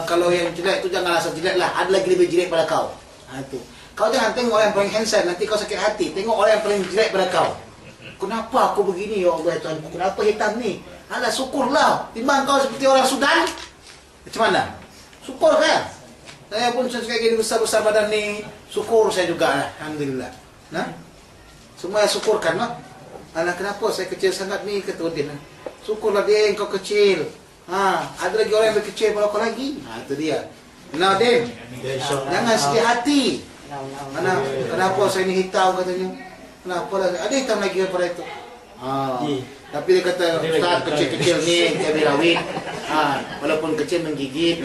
Kalau yang jelek tu jangan rasa jelek lah, ada lagi lebih jelek pada kau. Itu. Kau jangan tengok orang yang paling handsome, nanti kau sakit hati. Tengok orang yang paling jelek pada kau. Kenapa aku begini ya Allah Tuhan? Kenapa hitam ni? Alah syukurlah. Timbang kau seperti orang Sudan. Macam mana? Syukur kan? Saya pun sekali gini besar-besar badan ni, syukur saya juga. Alhamdulillah. Semua syukurkan lah. Alah kenapa saya kecil sangat ni, kata Udin. Syukurlah dia yang kau kecil. Ada lagi orang yang lebih kecil pada kau lagi. Itu dia. Nah, Din. Jangan sedih hati. Kenapa saya ni hitam katanya? Kenapa lah? Ada hitam lagi daripada itu. Tapi dia kata, Ustaz kecil-kecil ni cabai rawit. Walaupun kecil menggigit.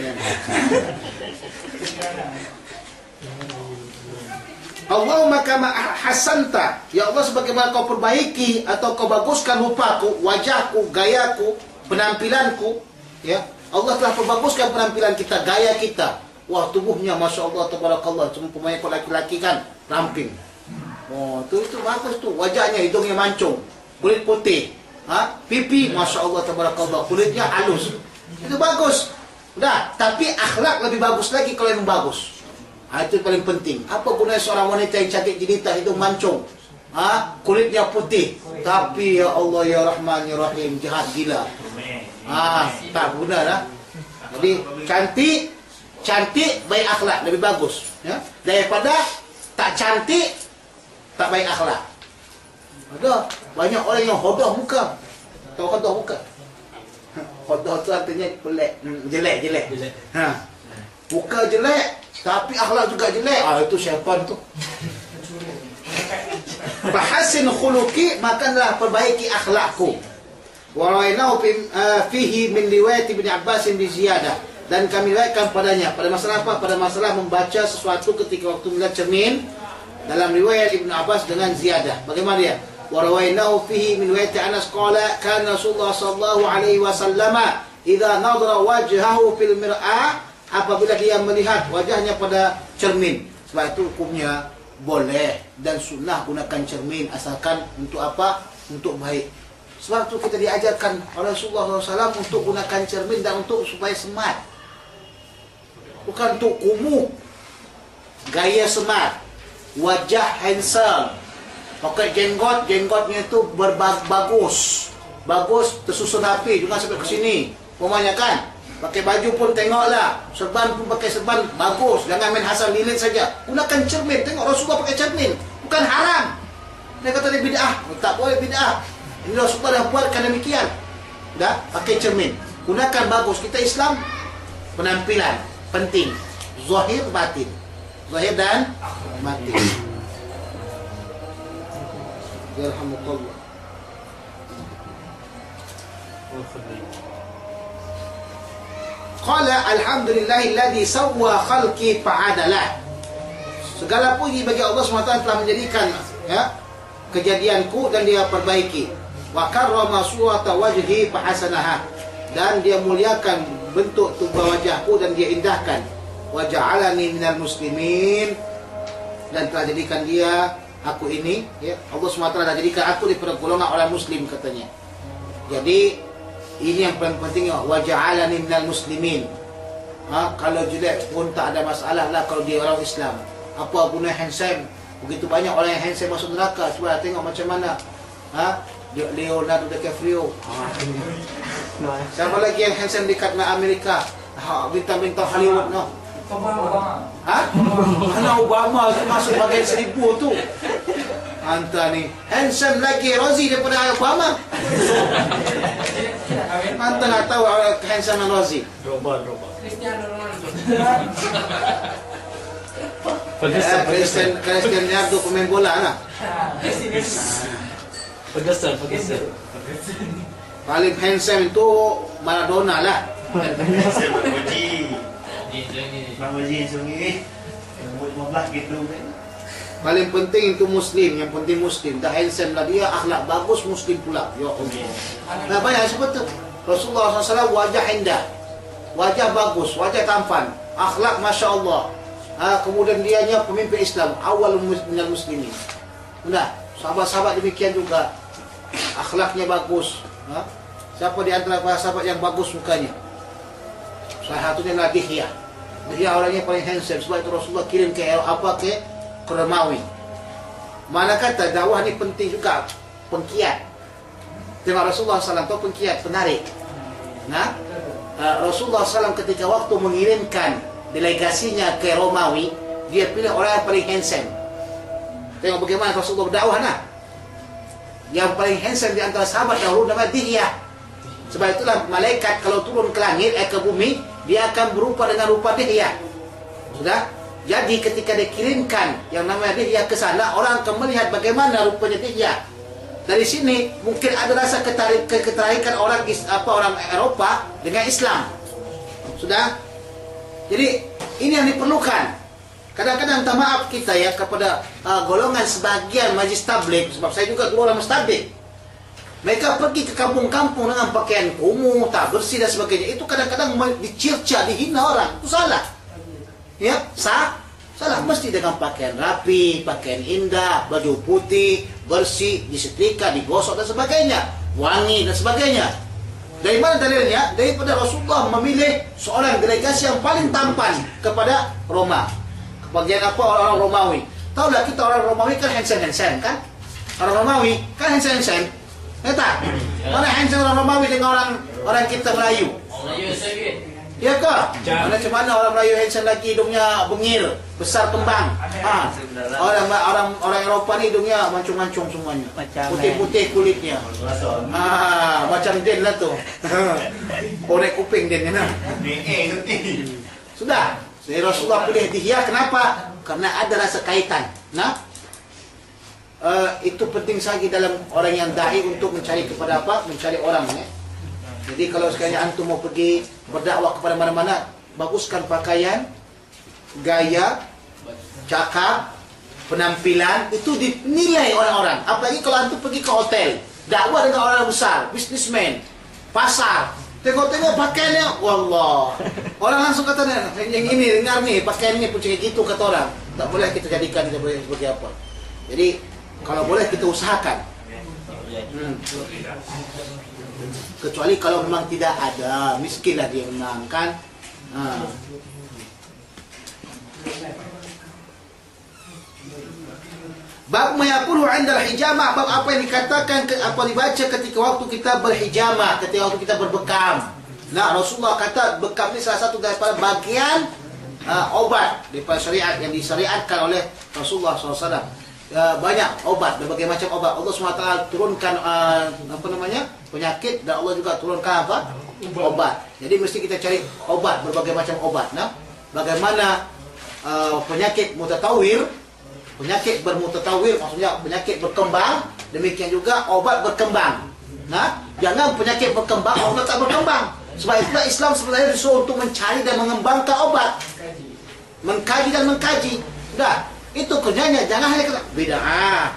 Allahumma kama hasanta, ya Allah sebagaimana kau perbaiki atau kau baguskan rupaku, wajahku, gayaku, penampilanku, ya Allah telah perbaguskan penampilan kita, gaya kita. Wah, tubuhnya Masya Allah tabarakallah, cuma pemain kau laki-laki kan ramping. Itu bagus tu, wajahnya, hidungnya mancung, kulit putih, pipi Masya Allah tabarakallah, kulitnya halus. Itu bagus. Udah, tapi akhlak lebih bagus lagi kalau yang bagus. Itu paling penting. Apa gunanya seorang wanita yang cantik jelita, hidung mancung, kulitnya putih, tapi ya Allah ya Rahman ya Rahim, jahat gila. Tak guna lah. Jadi cantik, cantik baik akhlak lebih bagus, ya, daripada tak cantik tak baik akhlak. Ada banyak orang yang hodoh muka. Tahu hodoh muka? Hodoh tu artinya pelik, jelek. Muka jelek tapi akhlak juga jelek. Itu syaitan tu. Fahasin khuluqi, makanlah perbaiki akhlakku. Wa rawainahu fihi min riwayat Ibnu Abbas bi ziyadah. Dan kami riwayatkan padanya pada masalah apa? Pada masalah membaca sesuatu ketika waktu melihat cermin dalam riwayat Ibnu Abbas dengan ziyadah. Bagaimana dia? Wa rawainahu fihi min riwayat Anas qala kana Rasulullah sallallahu alaihi wasallam idza nadara wajhahu fil mir'ah, apabila dia melihat wajahnya pada cermin. Sebab itu hukumnya boleh dan sunnah gunakan cermin asalkan untuk apa? Untuk baik. Sebab itu kita diajarkan oleh Rasulullah SAW untuk gunakan cermin dan untuk supaya smart. Bukan untuk kumuh, gaya smart, wajah handsome, pakai jenggotnya itu bagus, tersusun rapi, jangan sampai ke sini. Pemanya kan, pakai baju pun tengoklah, serban pun pakai serban bagus, jangan main hasal lilit saja. Gunakan cermin, tengok Rasulullah pakai cermin, bukan haram. Dia kata dia bid'ah, tak boleh bid'ah. Ini Rasulullah dah buatkan demikian. Dah pakai cermin, gunakan bagus. Kita Islam penampilan penting, zahir batin, zahir dan batin. Yarhamukallah. Qala alhamdulillahilladzi sawwa khalqi fa'adalah. Segala puji bagi Allah SWT telah menjadikan, ya, kejadianku dan dia perbaiki. Wa karrama surata wajhi fahasanaha, dan dia muliakan bentuk tubuh wajahku dan dia indahkan. Wa ja'alani minal muslimin, dan telah jadikan dia aku ini, ya, Allah SWT telah jadikan aku daripada golongan orang muslim katanya. Jadi ini yang paling penting, wa ja'alani minal muslimin. Kalau jelek pun tak ada masalah lah kalau dia orang Islam. Apa guna handsome? Begitu banyak orang yang handsome masuk neraka. Cuba tengok macam mana Leonardo DiCaprio. Siapa lagi yang handsome dekat Amerika? Bintang-bintang Hollywood no. Obama. Mana Obama masuk bagian 1000 tu. Anta ni handsome lagi Rozi daripada Obama. Anta nak tahu handsome Rozi? Robot. Cristiano Ronaldo. Cristiano Ronaldo pemain bola lah. Pegesan. Paling handsome itu Maradona lah. Bang Haji sungi umur 15 gitu kan. Paling penting itu muslim, yang penting muslim. Dah handsome lah dia, akhlak bagus, muslim pula. Ya Allah. Nah banyak sebut tu. Rasulullah SAW wajah indah, wajah bagus, wajah tampan, akhlak Masya Allah. Kemudian dianya pemimpin Islam, awal minal muslimin. Sudah, sahabat-sahabat demikian juga, akhlaknya bagus. Siapa di antara para sahabat yang bagus mukanya? Salah satunya adalah Dihya. Dihya orangnya paling handsome. Sebab itu Rasulullah kirim ke Romawi. Mana kata dakwah ni penting juga, pengkiat. Tengok Rasulullah SAW tu pengkiat, penarik. Rasulullah SAW ketika waktu mengirimkan delegasinya ke Romawi, dia pilih orang yang paling handsome. Tengok bagaimana Rasulullah berdakwah nah. Yang paling handsome di antara sahabat dahulu nama Dihya. Sebab itulah malaikat kalau turun ke langit, ke bumi, dia akan berupa dengan rupa Dihya. Sudah? Jadi ketika dikirimkan yang namanya Dihya ke sana, orang akan melihat bagaimana rupanya Dihya. Dari sini mungkin ada rasa ketertarikan orang Eropa dengan Islam. Sudah? Jadi ini yang diperlukan. Kadang-kadang minta maaf kita ya kepada golongan sebagian majlis tabligh, sebab saya juga dulu orang tabligh. Mereka pergi ke kampung-kampung dengan pakaian kumuh, tak bersih dan sebagainya. Itu kadang-kadang dicirca, dihina orang. Itu salah. Ya, salah. Mesti dengan pakaian rapi, pakaian indah, baju putih, bersih, disetrika, digosok dan sebagainya, wangi dan sebagainya. Dari mana dalilnya? Daripada Rasulullah memilih seorang delegasi yang paling tampan kepada Roma. Kebagian apa orang Romawi? Tahulah kita orang Romawi kan handsome kan? Orang Romawi kan handsome. Ya tak? Mana handsome orang Romawi dengan orang kita Melayu? Melayu sakit. Ya kah? Macam mana orang Melayu handsome lagi hidungnya bengil, besar kembang. Orang Eropah ni hidungnya mancung-mancung semuanya. Putih-putih kulitnya. Macam Den lah tu. Korek kuping Den kan. Sudah. Jadi Rasulullah pilih Dihya kenapa? Karena ada rasa kaitan. Nah, itu penting sekali dalam orang yang dai untuk mencari kepada apa? Mencari orang ya. Jadi kalau sekiranya antum mau pergi berdakwah kepada mana-mana, baguskan pakaian, gaya, cakap, penampilan, itu dinilai orang-orang. Apalagi kalau antum pergi ke hotel, dakwah dengan orang besar, businessman, pasar, tengok-tengok pakaiannya, wallah. Orang langsung kata, yang ini dengar nih, pakaiannya pun kayak gitu kata orang. Tak boleh kita jadikan sebagai apa. Jadi kalau boleh kita usahakan. Kecuali kalau memang tidak ada, miskinlah dia memang kan. Bab mayaqulu 'inda al-hijamah, bab apa yang dikatakan, apa dibaca ketika waktu kita berhijamah, ketika waktu kita berbekam. Nah, Rasulullah kata bekam ini salah satu daripada bagian obat daripada syariat yang disyariatkan oleh Rasulullah SAW. Banyak obat, berbagai macam obat. Allah SWT turunkan penyakit, dan Allah juga turunkan apa? Obat. Jadi mesti kita cari obat, berbagai macam obat. Nah, bagaimana penyakit mutatawir, penyakit bermutatawir, maksudnya penyakit berkembang, demikian juga obat berkembang. Nah, jangan penyakit berkembang, obat tak berkembang. Sebab itulah Islam sebenarnya disuruh untuk mencari dan mengembangkan obat, mengkaji dan mengkaji. Sudah. Itu kerjanya, jangan hanya kata bid'ah,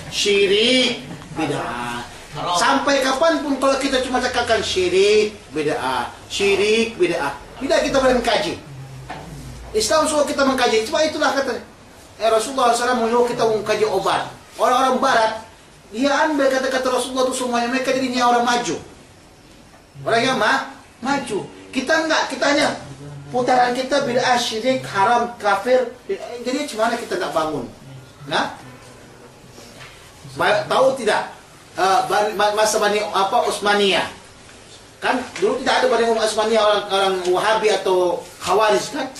syirik, bid'ah. Sampai kapanpun kalau kita cuma cakapkan syirik, bid'ah, syirik, bid'ah, tidak kita boleh mengkaji. Islam suruh kita mengkaji. Sebab itulah kata Rasulullah SAW menyuruh kita mengkaji obat. Orang-orang Barat, dia ambil kata-kata Rasulullah itu semuanya, mereka jadinya orang maju. Orang yang maju. Kita enggak, kita hanya putaran kita bid'ah, syirik, haram, kafir. Jadi macam mana kita nak bangun? Nah, tahu tidak masa Bani Utsmaniyah? Kan dulu tidak ada Bani Utsmaniyah, orang Wahabi atau Khawarij kan?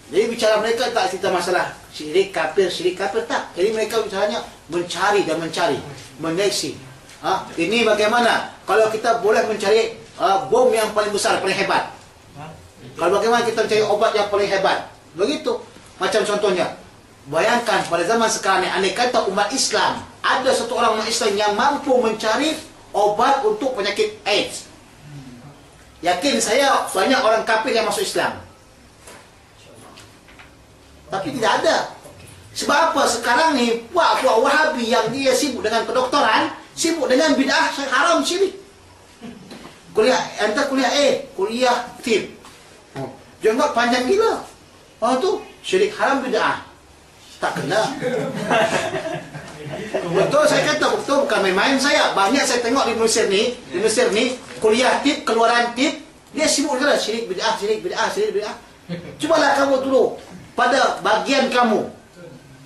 Jadi bicara mereka tak cerita masalah syirik kafir tak. Jadi mereka bicaranya mencari dan mencari, menyeleksi. Ini bagaimana kalau kita boleh mencari bom yang paling besar, paling hebat? Kalau bagaimana kita mencari obat yang paling hebat? Begitu. Macam contohnya, bayangkan pada zaman sekarang ini, andai kata umat Islam, ada satu orang umat Islam yang mampu mencari obat untuk penyakit AIDS. Yakin saya banyak orang kafir yang masuk Islam. Tapi tidak ada. Sebab apa? Sekarang ni puak Wahabi yang dia sibuk dengan kedoktoran, sibuk dengan bid'ah, haram, syirik. Kuliah, entah kuliah kuliah tib. Jenggot panjang gila. Tu syirik, haram, bid'ah. Tak kena. Betul saya kata, betul bukan main-main saya. Banyak saya tengok di Mesir ni, kuliah tib, keluaran tib, dia sibuk dengan syirik, bid'ah, syirik, bid'ah, syirik, bid'ah. Cubalah kamu dulu pada bagian kamu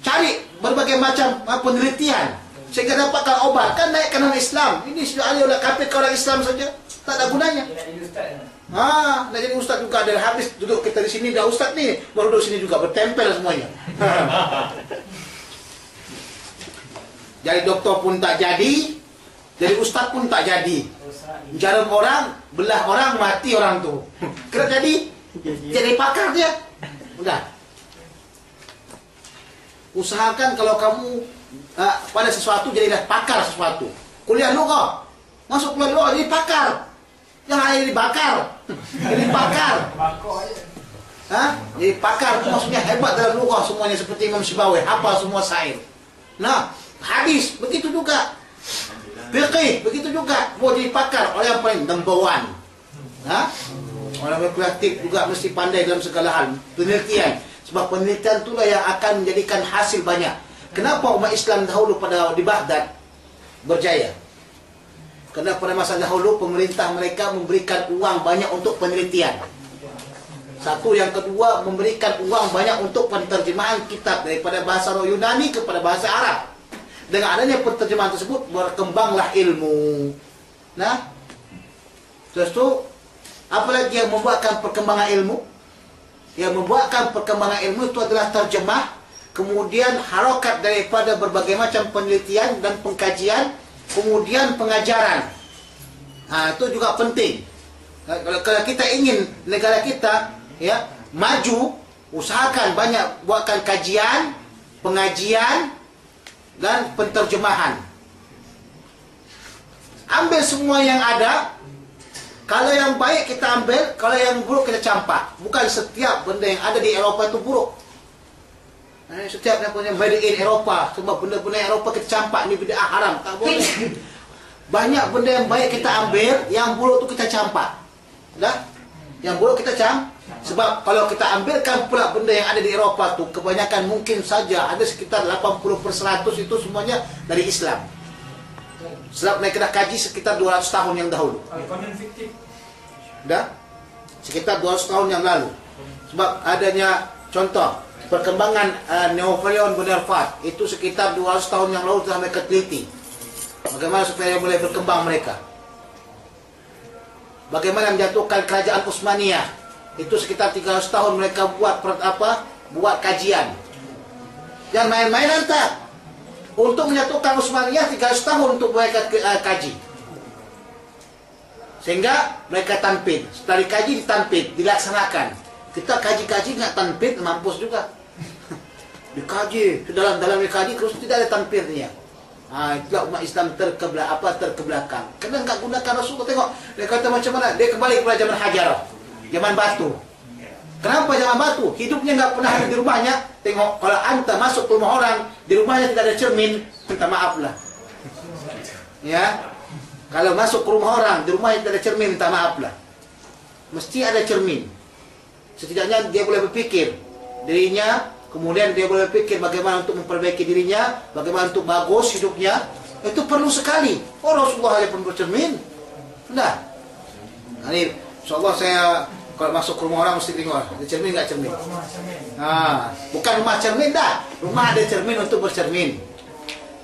cari berbagai macam penelitian sehingga dapatkan obat. Kan naikkan orang Islam. Ini sudah ada kafir ke orang Islam saja. Tak ada gunanya. Nak jadi ustaz juga. Dari habis duduk kita di sini, dah ustaz ni baru duduk sini juga, bertempel semuanya. Jadi doktor pun tak jadi, jadi ustaz pun tak jadi. Jarum orang, belah orang, mati orang tu. Kena jadi pakar dia. Udah. Usahakan kalau kamu pada sesuatu jadilah pakar sesuatu. Kuliah lughah, masuk kuliah lughah jadi pakar. Jangan jadi bakar. Jadi pakar. Jadi pakar itu maksudnya hebat dalam lughah semuanya, seperti Imam Syibawi, hafal semua syair. Nah, hadis begitu juga. Fiqih begitu juga. Mau jadi pakar, orang yang paling number one. Orang berkreatif juga mesti pandai dalam segala hal. Penelitian. Sebab penelitian itulah yang akan menjadikan hasil banyak. Kenapa umat Islam dahulu di Baghdad berjaya? Kerana pada masa dahulu pemerintah mereka memberikan uang banyak untuk penelitian. Satu, yang kedua memberikan uang banyak untuk penterjemahan kitab daripada bahasa Yunani kepada bahasa Arab. Dengan adanya penterjemahan tersebut berkembanglah ilmu. Nah, terus tu Apalagi yang membuatkan perkembangan ilmu. Yang membuatkan perkembangan ilmu itu adalah terjemah, kemudian harokat daripada berbagai macam penelitian dan pengkajian, kemudian pengajaran. Itu juga penting. Kalau kita ingin negara kita ya maju, usahakan banyak buatkan kajian, pengajian dan penterjemahan. Ambil semua yang ada. Kalau yang baik kita ambil, kalau yang buruk kita campak. Bukan setiap benda yang ada di Eropah itu buruk. Setiap yang punya made in Eropah, semua benda-benda Eropah kita campak, ini bid'ah haram, tak boleh. Banyak benda yang baik kita ambil, yang buruk itu kita campak. Dah? Yang buruk kita campak. Sebab kalau kita ambilkan pula benda yang ada di Eropah tu, kebanyakan mungkin saja ada sekitar 80% itu semuanya dari Islam. Sebab mereka dah kaji sekitar 200 tahun yang dahulu. Dah? Sekitar 200 tahun yang lalu. Sebab adanya contoh perkembangan Napoleon Bonaparte itu sekitar 200 tahun yang lalu telah mereka teliti. Bagaimana supaya mulai berkembang mereka. Bagaimana menjatuhkan kerajaan Utsmaniyah. Itu sekitar 300 tahun mereka buat kajian. Jangan main-main hantar. Untuk menyatukan Utsmaniyah 300 tahun untuk mereka kaji. Sehingga mereka tanpid. Setelah dikaji ditanpid, dilaksanakan. Kita kaji-kaji nggak tanpid, mampus juga. Dikaji, dalam dikaji terus tidak ada tanpidnya. Itulah umat Islam terkebelakang. Karena nggak gunakan Rasulullah. Tengok, dia kata macam mana? Dia kembali kepada zaman Hajar, zaman batu. Kenapa zaman batu? Hidupnya nggak pernah ada di rumahnya. Tengok, kalau anta masuk ke rumah orang, di rumahnya tidak ada cermin, minta maaf lah. Ya, kalau masuk ke rumah orang, di rumahnya tidak ada cermin, minta maaf lah. Mesti ada cermin. Setidaknya dia boleh berpikir dirinya, kemudian dia boleh berpikir bagaimana untuk memperbaiki dirinya, bagaimana untuk bagus hidupnya. Itu perlu sekali. Rasulullah pun bercermin. Nah, ini insyaAllah saya kalau masuk ke rumah orang mesti tengok ada cermin nggak cermin. Bukan rumah cermin dah. Rumah ada cermin untuk bercermin.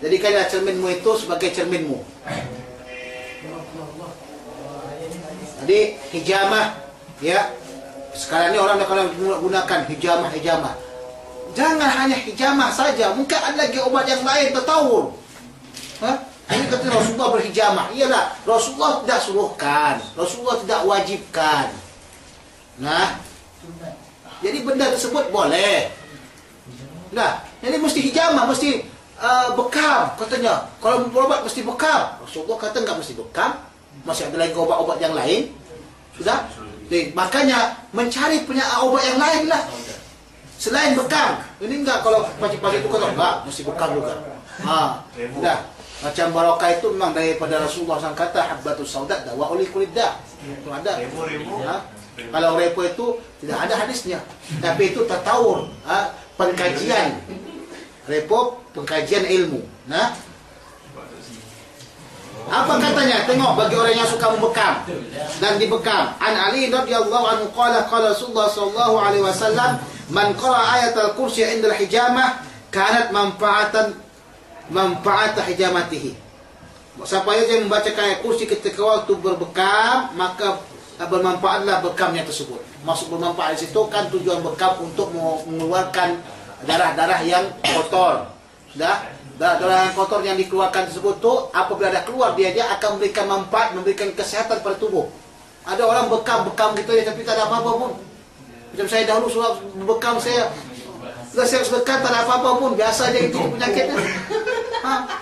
Jadikanlah cerminmu itu sebagai cerminmu. Jadi hijamah, ya. Sekarang ini orang akan gunakan hijamah. Jangan hanya hijamah saja. Mungkin ada lagi obat yang lain tertawur. Ini kata Rasulullah berhijamah. Iyalah, Rasulullah tidak suruhkan, Rasulullah tidak wajibkan. Nah, jadi benda tersebut boleh. Nah, jadi mesti hijamah, mesti bekam katanya. Kalau berobat mesti bekam. Rasulullah kata enggak mesti bekam. Masih ada lagi obat-obat yang lain. Sudah? Jadi, makanya mencari punya obat yang lain lah. Selain bekam. Ini enggak, kalau pagi-pagi itu kata enggak, mesti bekam juga. Sudah. Macam barokah itu memang daripada Rasulullah SAW kata habbatus saudat dawa uli kulidda. Itu ada. Kalau repo itu tidak ada hadisnya, tapi itu tertawur pengkajian repo, pengkajian ilmu. Nah, apa katanya? Tengok bagi orang yang suka membekam dan dibekam. An Ali radhiyallahu anhu qala qala Rasulullah sallallahu alaihi wasallam man qara ayatul kursi inda al-hijamah kanat manfaat hijamatihi. Siapa yang membacakan ayat kursi ketika waktu berbekam, maka bermanfaatlah bekamnya tersebut. Maksud bermanfaat di situ kan tujuan bekam untuk mengeluarkan darah-darah yang kotor. Sudah? Darah yang kotor yang dikeluarkan tersebut tu apabila dah keluar dia akan memberikan manfaat, memberikan kesehatan pada tubuh. Ada orang bekam gitu ya tapi tak ada apa-apa pun. Macam saya dahulu sudah bekam saya. Sudah saya bekam tak ada apa-apa pun, biasa aja itu penyakitnya.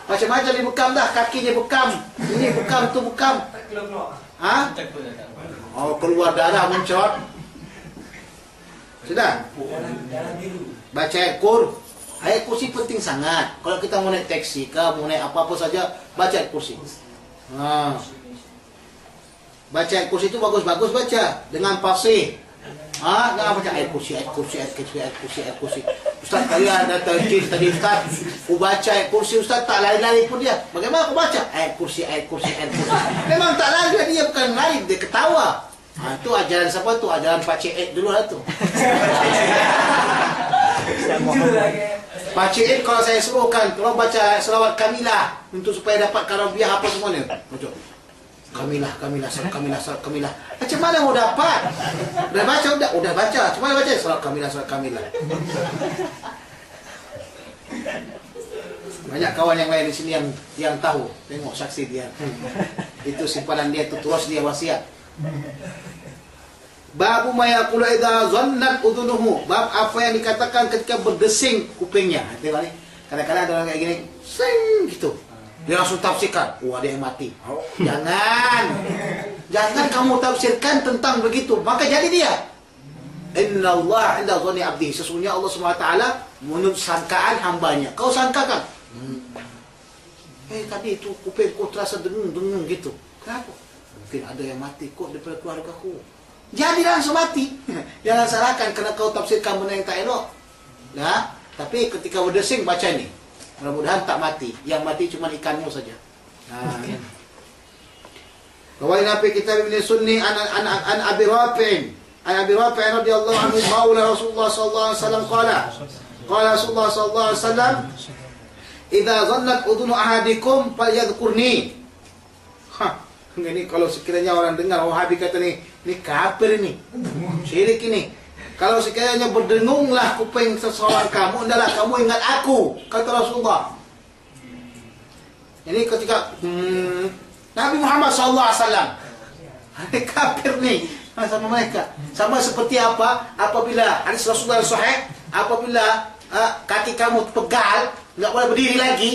Macam-macam dia bekam dah, kakinya bekam. Ini bekam tu bekam. Keluar darah mencot. Sudah? Baca ayat kursi penting sangat. Kalau kita mau naik taksi ke, mau naik apa-apa saja, baca ayat kursi. Baca ayat kursi itu bagus-bagus baca dengan fasih. Jangan baca ayat kursi. Ustaz kalian ada tajwid tadi Ustaz. Aku baca ayat kursi Ustaz tak lari-lari pun dia. Bagaimana aku baca? Ayat kursi. Memang tak lari dia, bukan lari, dia ketawa. Itu ajaran siapa tu? Ajaran Pak Cik Ed dulu lah tu. Pak Cik Ed kalau saya suruhkan, tolong baca selawat kamilah untuk supaya dapat karabiah apa semuanya. Baca. Kamilah, surat Kamilah. Macam mana mau dapat? Udah baca, udah baca. Macam mana baca? Surat Kamilah. Banyak kawan yang lain di sini yang tahu. Tengok saksi dia. Itu simpanan dia, itu terus dia wasiat. Babu ma yaqulu idza zannat udhunuhu. Bab apa yang dikatakan ketika berdesing kupingnya. Tengok ni. Kadang-kadang ada orang kayak gini, sing gitu. Dia langsung tafsirkan, wah dia yang mati. Jangan kamu tafsirkan tentang begitu, maka jadi dia. Inna Allah inda dhanni abdi. Sesungguhnya Allah SWT menurut sangkaan hambanya. Kau sangkakan, tadi itu kupingku terasa dengung gitu. Kenapa? Mungkin ada yang mati kok daripada keluargaku. Jadi langsung mati. Jangan salahkan kerana kau tafsirkan benda yang tak elok. Nah, tapi ketika berdesing baca ni. Mudah-mudahan tak mati. Yang mati cuma ikannya saja. Rawi Nabi kitab Ibn Sunni an Abi Rafi'in. An Abi Rafi'in radhiyallahu anhu maula Rasulullah sallallahu alaihi wasallam qala Rasulullah sallallahu alaihi wasallam idza dhannat udhunu ahadikum falyadhkurni. Ini kalau sekiranya orang dengar Wahabi kata ni kafir ni. Syirik ini. Kalau sekiranya berdengunglah kuping seseorang kamu, hendaklah kamu ingat aku, kata Rasulullah. Ini ketika Nabi Muhammad SAW kafir ni sama mereka. Sama seperti apa? Apabila hadis Rasulullah sahih, apabila kaki kamu pegal, enggak boleh berdiri lagi.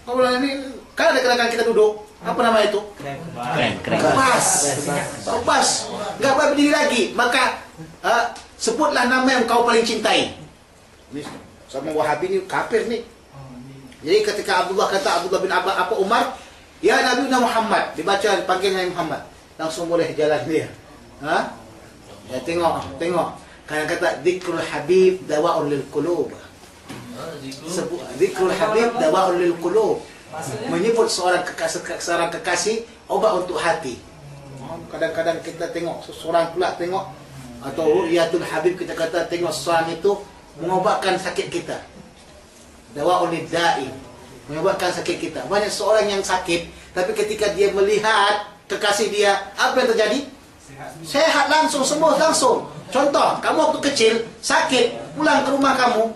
Kalau ini kan ada kadang kita duduk, apa nama itu? Kebas. Enggak boleh berdiri lagi. Maka sebutlah nama yang kau paling cintai. Ini sama Wahabi ni kafir ni. Jadi ketika Abdullah bin Umar, ya Nabi Muhammad, dibaca dipanggil Nabi Muhammad, langsung boleh jalan dia. Ya tengok. Kadang kata dzikrul habib dawa'ul lil qulub. Dzikrul habib dawa'ul lil qulub. Menyebut seorang kekasih obat untuk hati. Kadang-kadang kita tengok seseorang pula tengok, atau ru'yatul habib kita kata tengok seseorang itu mengobatkan sakit kita. Dawa'ul lidda'i, mengobatkan sakit kita. Banyak seorang yang sakit, tapi ketika dia melihat kekasih dia, apa yang terjadi? Sehat langsung, sembuh langsung. Contoh, kamu waktu kecil sakit, pulang ke rumah kamu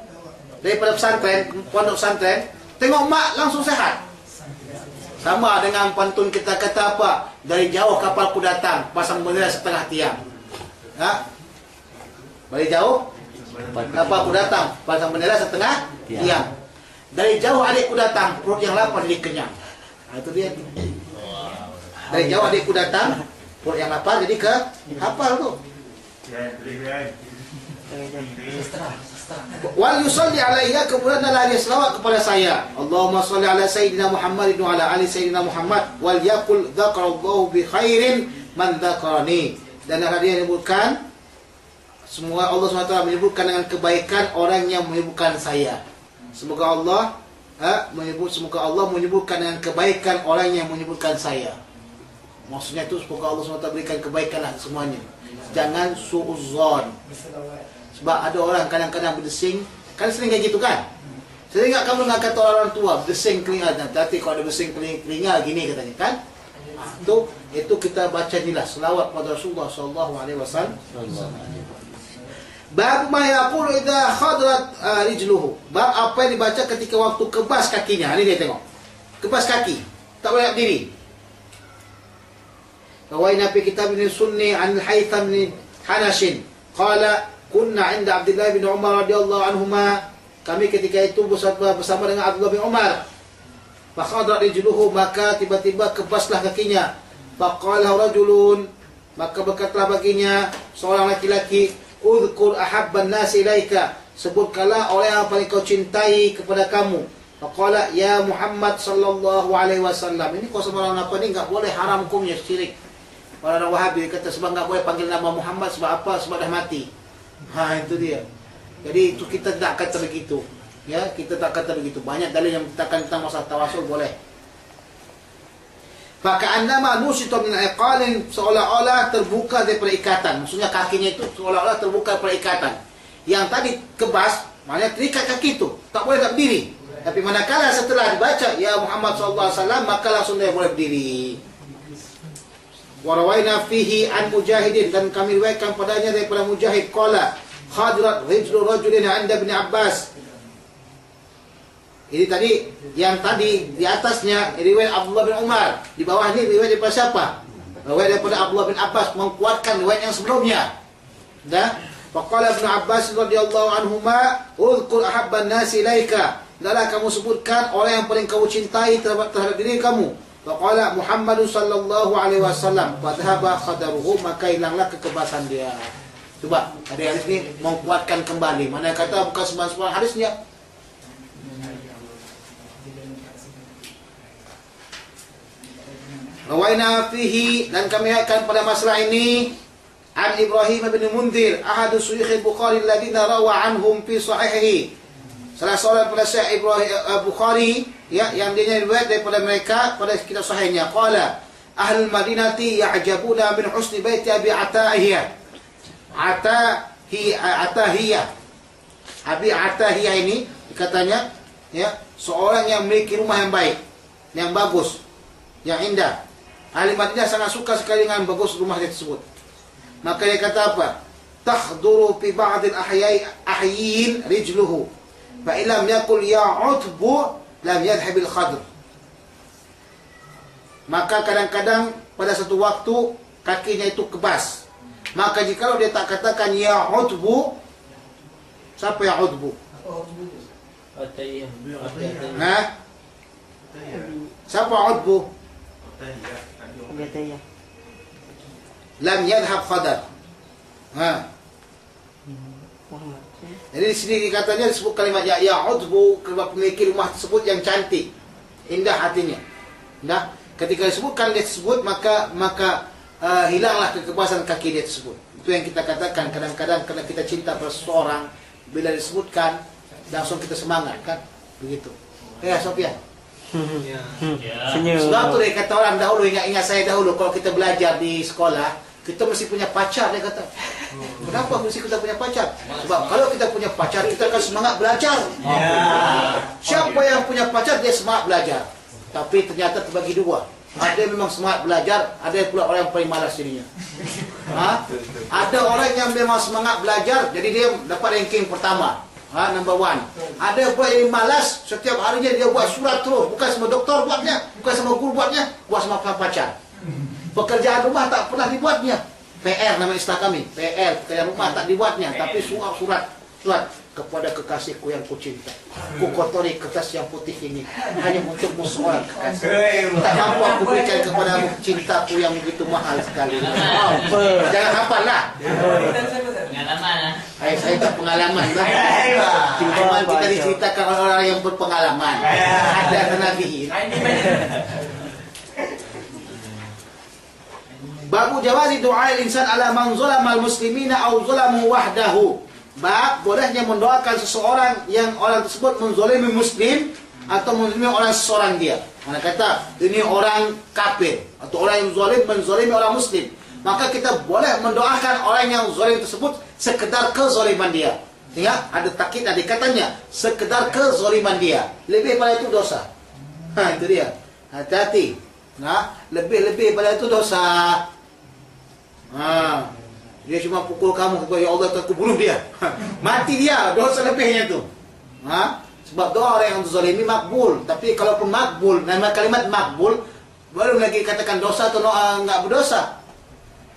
daripada pesantren, pondok pesantren, tengok mak langsung sehat. Sama dengan pantun kita kata apa? Dari jauh kapalku datang, pasang bendera setengah tiang. Dari jauh kapalku datang, pasang bendera setengah tiang. Dari jauh adikku datang, perut yang lapar jadi kenyang. Itu dia. Dari jauh adikku datang, perut yang lapar jadi hafal tu. Wal yusalli alaiya, kemudian adalah dia selawat kepada saya. Allahumma salli ala sayyidina Muhammad wa ala ali sayyidina Muhammad wal yaqul dzakarallahu bi khairin man dzakarani. Dan adalah dia menyebutkan, semua Allah SWT menyebutkan dengan kebaikan orang yang menyebutkan saya. Semoga Allah menyebutkan dengan kebaikan orang yang menyebutkan saya. Maksudnya itu semoga Allah SWT berikan kebaikanlah semuanya. Jangan su'uzzon. Sebab ada orang kadang-kadang berdesing, kan sering kayak gitu kan? Sering tak kamu dengar kata orang tua berdesing telinga, nanti kalau ada berdesing telinga gini katanya kan? Itu kita baca nilah selawat pada Rasulullah SAW. Bab ma yaqulu idza khadrat rijluhu. Bab apa yang dibaca ketika waktu kebas kakinya. Ini dia tengok. Kebas kaki, tak boleh berdiri. Rawaina fi kitab Ibn Sunni an al-Haytham bin Hanashin qala kunna 'inda Abdullah bin Umar radhiyallahu anhuma. Kami ketika itu bersama dengan Abdullah bin Umar. Fa khadrat rijluhu, maka tiba-tiba kebaslah kakinya. Fa qala rajulun, maka berkatalah baginya seorang laki-laki, udhkur ahabban nasi ilaika, sebutkanlah orang yang paling kau cintai kepada kamu. Faqala ya Muhammad sallallahu alaihi wasallam. Ini kau sama orang apa ni enggak boleh, haram hukumnya syirik. Orang Wahabi kata sebab enggak boleh panggil nama Muhammad sebab apa? Sebab dah mati. Itu dia. Jadi itu kita tak kata begitu. Ya, kita tak kata begitu. Banyak dalil yang menceritakan tentang masalah tawasul boleh. Faka'annama nusita min iqalin, seolah-olah terbuka daripada ikatan. Maksudnya kakinya itu seolah-olah terbuka daripada ikatan. Yang tadi kebas, maknanya terikat kaki itu, tak boleh tak berdiri. Tapi manakala setelah dibaca ya Muhammad SAW, maka langsung dia boleh berdiri. Warawaina fihi an Mujahidin, dan kami riwayatkan padanya daripada Mujahid qala khadrat rijlu rajulin 'inda Ibn Abbas. Ini tadi, yang tadi di atasnya riwayat Abdullah bin Umar, di bawah ini riwayat daripada siapa? Riwayat daripada Abdullah bin Abbas, menguatkan riwayat yang sebelumnya. Dah? Faqala Ibn Abbas radhiyallahu anhuma, "Uzkur ahabban nasi ilaika." Adalah kamu sebutkan orang yang paling kamu cintai terhadap diri kamu. Faqala Muhammad sallallahu alaihi wasallam, "Fadhaba khadaruhu," maka hilanglah kekebasan dia. Coba, hadis ini menguatkan kembali. Mana kata bukan sembarang hadisnya. Rawaina fihi, dan kami akan pada masalah ini an Ibrahim bin Munzir ahadu suyukh al-Bukhari alladziina rawa anhum fi sahihihi. Salah seorang pada Syekh Ibrahim Bukhari, ya, yang dia riwayat daripada mereka pada kitab sahihnya, qala ahlul madinati ya'jabuna min husni baiti Abi Atahiyah. Atahiyah Abi Atahiyah ini katanya, ya, seorang yang memiliki rumah yang baik, yang bagus, yang indah. Ahli Madinah sangat suka sekali dengan bagus rumah dia tersebut. Maka dia kata apa? Tahduru fi ba'dil ahyin rijluhu fa illam yakul ya'utbu lam yadhhabil khadr. Maka kadang-kadang pada satu waktu kakinya itu kebas. Maka jikalau dia tak katakan ya'utbu, siapa ya'utbu? Nah, siapa utbu? Lam yadhhab khadar. Jadi di sini katanya disebut kalimat ya'udbu, pemilik rumah tersebut yang cantik, indah hatinya. Nah, ketika disebutkan dia tersebut, maka hilanglah kekebasan kaki dia tersebut. Itu yang kita katakan kadang-kadang karena kita cinta pada seseorang, bila disebutkan langsung kita semangat, kan? Begitu. Ya, Sofian. Sebab tu dia kata orang dahulu, ingat saya dahulu kalau kita belajar di sekolah, kita mesti punya pacar, dia kata. Kenapa mesti kita punya pacar? Sebab kalau kita punya pacar, kita akan semangat belajar. Siapa yang punya pacar, dia semangat belajar. Tapi ternyata terbagi dua. Ada yang memang semangat belajar, ada pula orang yang paling malas jadinya. Ada orang yang memang semangat belajar, jadi dia dapat ranking pertama. Number one. Ada pula yang malas, setiap harinya dia buat surat terus. Bukan sama doktor buatnya, bukan sama guru buatnya, buat sama pacar. Pekerjaan rumah tak pernah dibuatnya. PR nama istilah kami. PR, pekerjaan rumah tak dibuatnya. Tapi surat kepada kekasihku yang kucinta. Ku kotori kertas yang putih ini hanya untukmu seorang kekasih. Tak mampu aku berikan kepadamu cintaku yang begitu mahal sekali. Jangan hafal lah. Pengalaman lah. Saya tak pengalaman lah. Cuma kita diceritakan oleh orang yang berpengalaman. Ada nabihin. Babu jawazi du'a al-insan ala man zalama al-muslimina aw zalamu wahdahu. Bab bolehnya mendoakan seseorang yang orang tersebut menzalimi muslim atau menzalimi orang seseorang dia. Mana kata ini orang kafir atau orang yang menzalimi orang muslim, maka kita boleh mendoakan orang yang zalim tersebut sekedar kezaliman dia. Ingat, ada takkid ada katanya sekedar kezaliman dia. Lebih pada itu dosa. Itu dia. Hati-hati. Nah, lebih pada itu dosa. Dia cuma pukul kamu, ya Allah, aku bunuh dia. Mati dia, dosa lebihnya tu. Sebab doa orang yang zalimi makbul. Tapi kalaupun makbul, nama kalimat makbul, belum lagi katakan dosa atau enggak berdosa.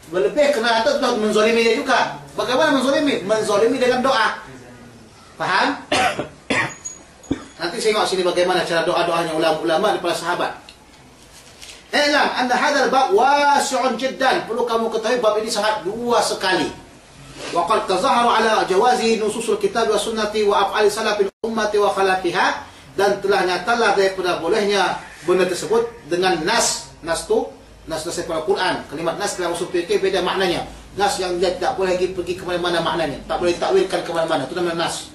Berlebih kena atau menzalimi dia juga. Bagaimana menzalimi? Menzalimi dengan doa. Faham? Nanti tengok sini bagaimana cara doa-doanya ulama-ulama daripada sahabat. I'lam anna hadzal bab wasi'un jiddan. Perlu kamu ketahui bab ini sangat luas sekali. Wa qad tazahharu ala jawazi nususul kitab wa sunnati wa af'ali salafil ummati wa khalafiha, dan telah nyatalah daripada bolehnya benda tersebut dengan nas daripada Quran. Kalimat nas dalam usul fikih beda maknanya. Nas yang dia tak boleh pergi ke mana-mana maknanya. Tak boleh takwilkan ke mana-mana. Itu namanya nas.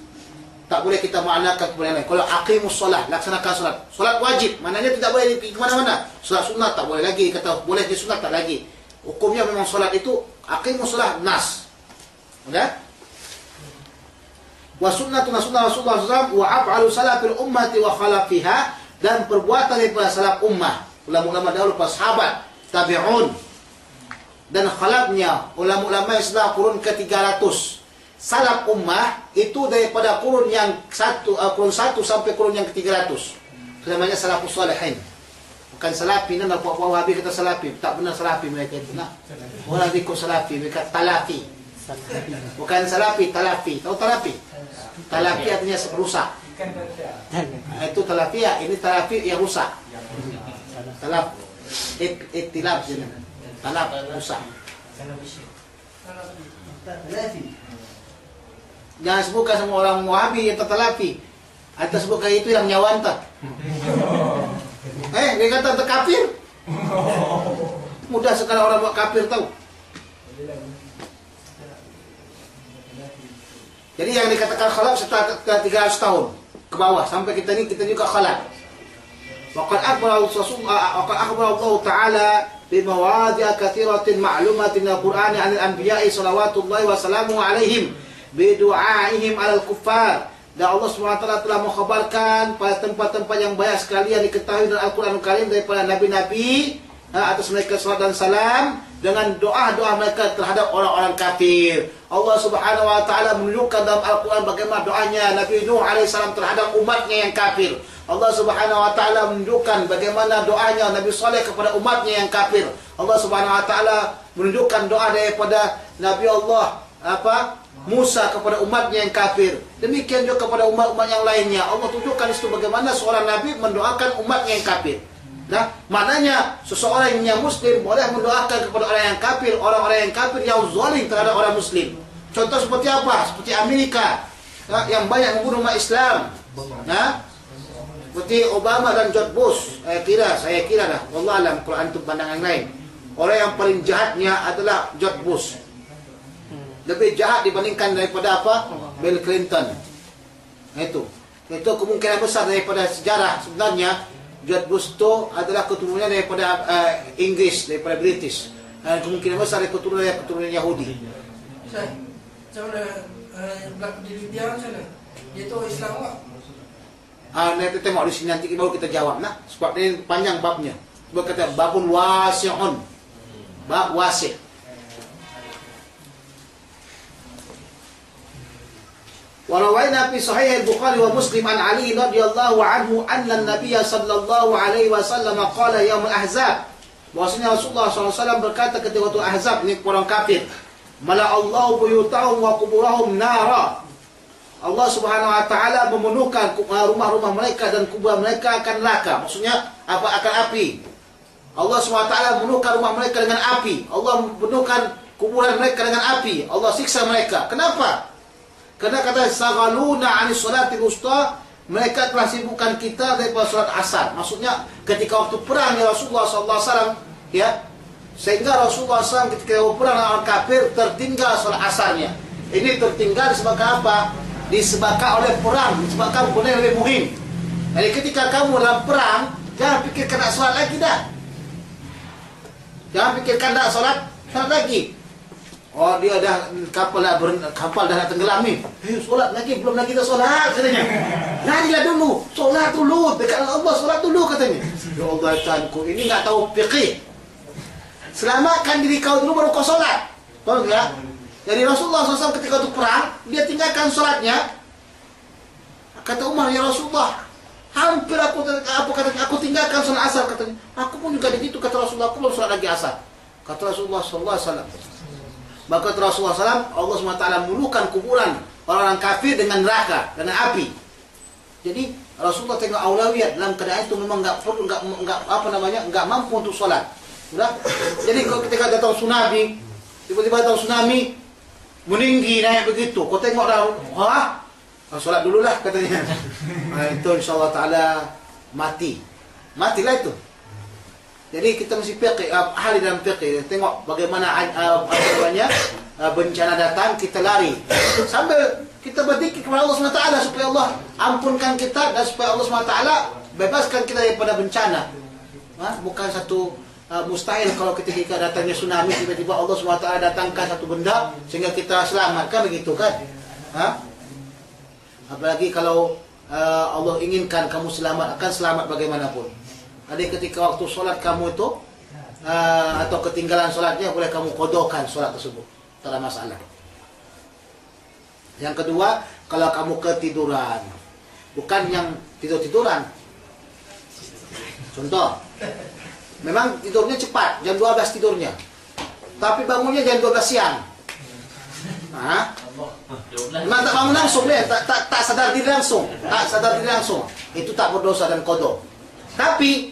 Tak boleh kita maknakan kepada lain. Kalau aqimus solat, laksanakan solat. Solat wajib, maknanya tidak boleh pergi ke mana-mana. Solat sunat tak boleh lagi. Kata boleh di sunat tak lagi. Hukumnya memang solat itu aqimus solat nas. Sudah? Wa sunnatuna sunnah Rasulullah SAW wa af'alu salafil ummati wa khalafiha, dan perbuatan daripada salaf ummah, ulama-ulama dahulu, para sahabat, tabi'un, dan khalafnya ulama-ulama Islam kurun ke-300. Salaf ummah itu daripada kurun yang kurun 1 sampai kurun yang ke-300. Itu namanya salafus salihin. Bukan salafi, nak buat Wahabi kata salafi. Tak benar salafi mereka itu. Nah, orang ikut salafi, mereka talafi. Bukan salafi, talafi. Tahu talafi? Talafi artinya rusak. Itu talafi ya, ini talafi yang rusak. Talaf, itilaf je. Talaf rusak. Jangan sebutkan semua orang Wahabi yang tertalafi. Atau sebutkan itu yang nyawa tak. Dia kata terkafir. Mudah sekali orang buat kafir tahu. Jadi yang dikatakan khalaf setelah 300 tahun ke bawah sampai kita juga khalaf. Waqad akhbara Allah Ta'ala bi mawadhi'a katsiratin ma'lumatin al-Qur'ani 'anil anbiya'i shalawatullahi wa salamuhu 'alaihim bi du'aihim 'alal kuffar. Dan Allah SWT telah mengkhabarkan pada tempat-tempat yang banyak sekali yang diketahui dalam Al-Quran Al-Karim daripada Nabi-Nabi atas mereka salat dan salam dengan doa-doa mereka terhadap orang-orang kafir. Allah Subhanahu Wa Taala menunjukkan dalam Al-Quran bagaimana doanya Nabi Nuh AS terhadap umatnya yang kafir. Allah Subhanahu Wa Taala menunjukkan bagaimana doanya Nabi Saleh kepada umatnya yang kafir. Allah Subhanahu Wa Taala menunjukkan doa daripada Nabi Allah Musa kepada umatnya yang kafir. Demikian juga kepada umat-umat yang lainnya. Allah tunjukkan itu bagaimana seorang Nabi mendoakan umatnya yang kafir. Nah, maknanya seseorang yang Muslim boleh mendoakan kepada orang yang kafir, orang-orang yang kafir yang zalim terhadap orang Muslim. Contoh seperti apa? Seperti Amerika, yang banyak membunuh umat Islam. Nah, seperti Obama dan George Bush. Saya kira lah. Wallah alam, Quran itu pandangan lain. Orang yang paling jahatnya adalah George Bush. Lebih jahat dibandingkan daripada Bill Clinton. Itu kemungkinan besar daripada sejarah. Sebenarnya George Bush itu adalah keturunannya daripada Inggris, daripada British. Dan kemungkinan besar keturunan Yahudi. Macam mana berlaku di Libya macam mana? Dia tu Islam tak? Nanti tengok di sini, nanti baru kita jawab. Sebab ini panjang babnya. Sebab kata babun wasi'un. Bab wasi'. وروينا في صحيح البخاري ومسلم عن علي رضي الله عنه أن النبي صلى الله عليه وسلم قال يوم الأحزاب. Bahwasanya Rasulullah SAW berkata ketika waktu Ahzab, ini orang kafir, mala Allah buyutahum wa kuburahum nara. Allah Subhanahu Wa Taala memenuhkan rumah-rumah mereka dan kuburan mereka akan neraka. Maksudnya akan api. Allah Subhanahu Wa Taala memenuhkan rumah mereka dengan api. Allah memenuhkan kuburan mereka dengan api. Allah siksa mereka. Kenapa? Karena kata sagaluna 'anis salatil wusta, mereka telah sibukkan kita daripada salat asar. Maksudnya ketika waktu perang ya Rasulullah SAW, ya, sehingga Rasulullah SAW ketika perang orang kafir tertinggal salat asarnya. Ini tertinggal disebabkan apa? Disebabkan oleh perang, disebabkan benda yang lebih muhim. Jadi ketika kamu dalam perang, jangan fikirkan nak salat lagi dah. Jangan fikirkan nak salat lagi. Oh, dia dah kapal dah nak tenggelam ni. Solat lagi, belum lagi dah solat katanya. Larilah dulu, solat dulu dekat Allah, solat dulu katanya. Ya Allah Tuhanku, ini enggak tahu fikih. Selamatkan diri kau dulu baru kau solat. Tahu enggak? Jadi Rasulullah SAW ketika itu perang, dia tinggalkan solatnya. Kata Umar, ya Rasulullah, hampir aku tinggalkan solat asar katanya. Aku pun juga begitu kata Rasulullah, aku belum solat lagi asar. Kata Rasulullah SAW. Maka Rasulullah SAW, Allah SWT mulukan kuburan orang-orang kafir dengan neraka, dengan api. Jadi Rasulullah tengok aulawiyat dalam keadaan itu memang enggak mampu untuk solat. Sudah? Jadi kalau ketika datang tsunami, tiba-tiba datang tsunami meninggi naik begitu, kau tengok dah, solat dululah katanya. Itu insyaAllah Ta'ala matilah itu. Jadi kita mesti fiqh, ahli dalam fiqh, tengok bagaimana bencana datang, kita lari. Sambil kita berzikir kepada Allah SWT supaya Allah ampunkan kita dan supaya Allah SWT bebaskan kita daripada bencana. Bukan satu mustahil kalau ketika datangnya tsunami, tiba-tiba Allah SWT datangkan satu benda sehingga kita selamat, kan begitu kan? Apalagi kalau Allah inginkan kamu selamat, akan selamat bagaimanapun. Ada ketika waktu solat kamu itu atau ketinggalan sholatnya, boleh kamu kodokan sholat tersebut, tak ada masalah. Yang kedua, kalau kamu ketiduran, bukan yang tidur-tiduran. Contoh, memang tidurnya cepat, jam 12 tidurnya, tapi bangunnya jam 12 siang. Memang tak bangun langsung deh, tak sadar diri langsung, itu tak berdosa dan kodok. Tapi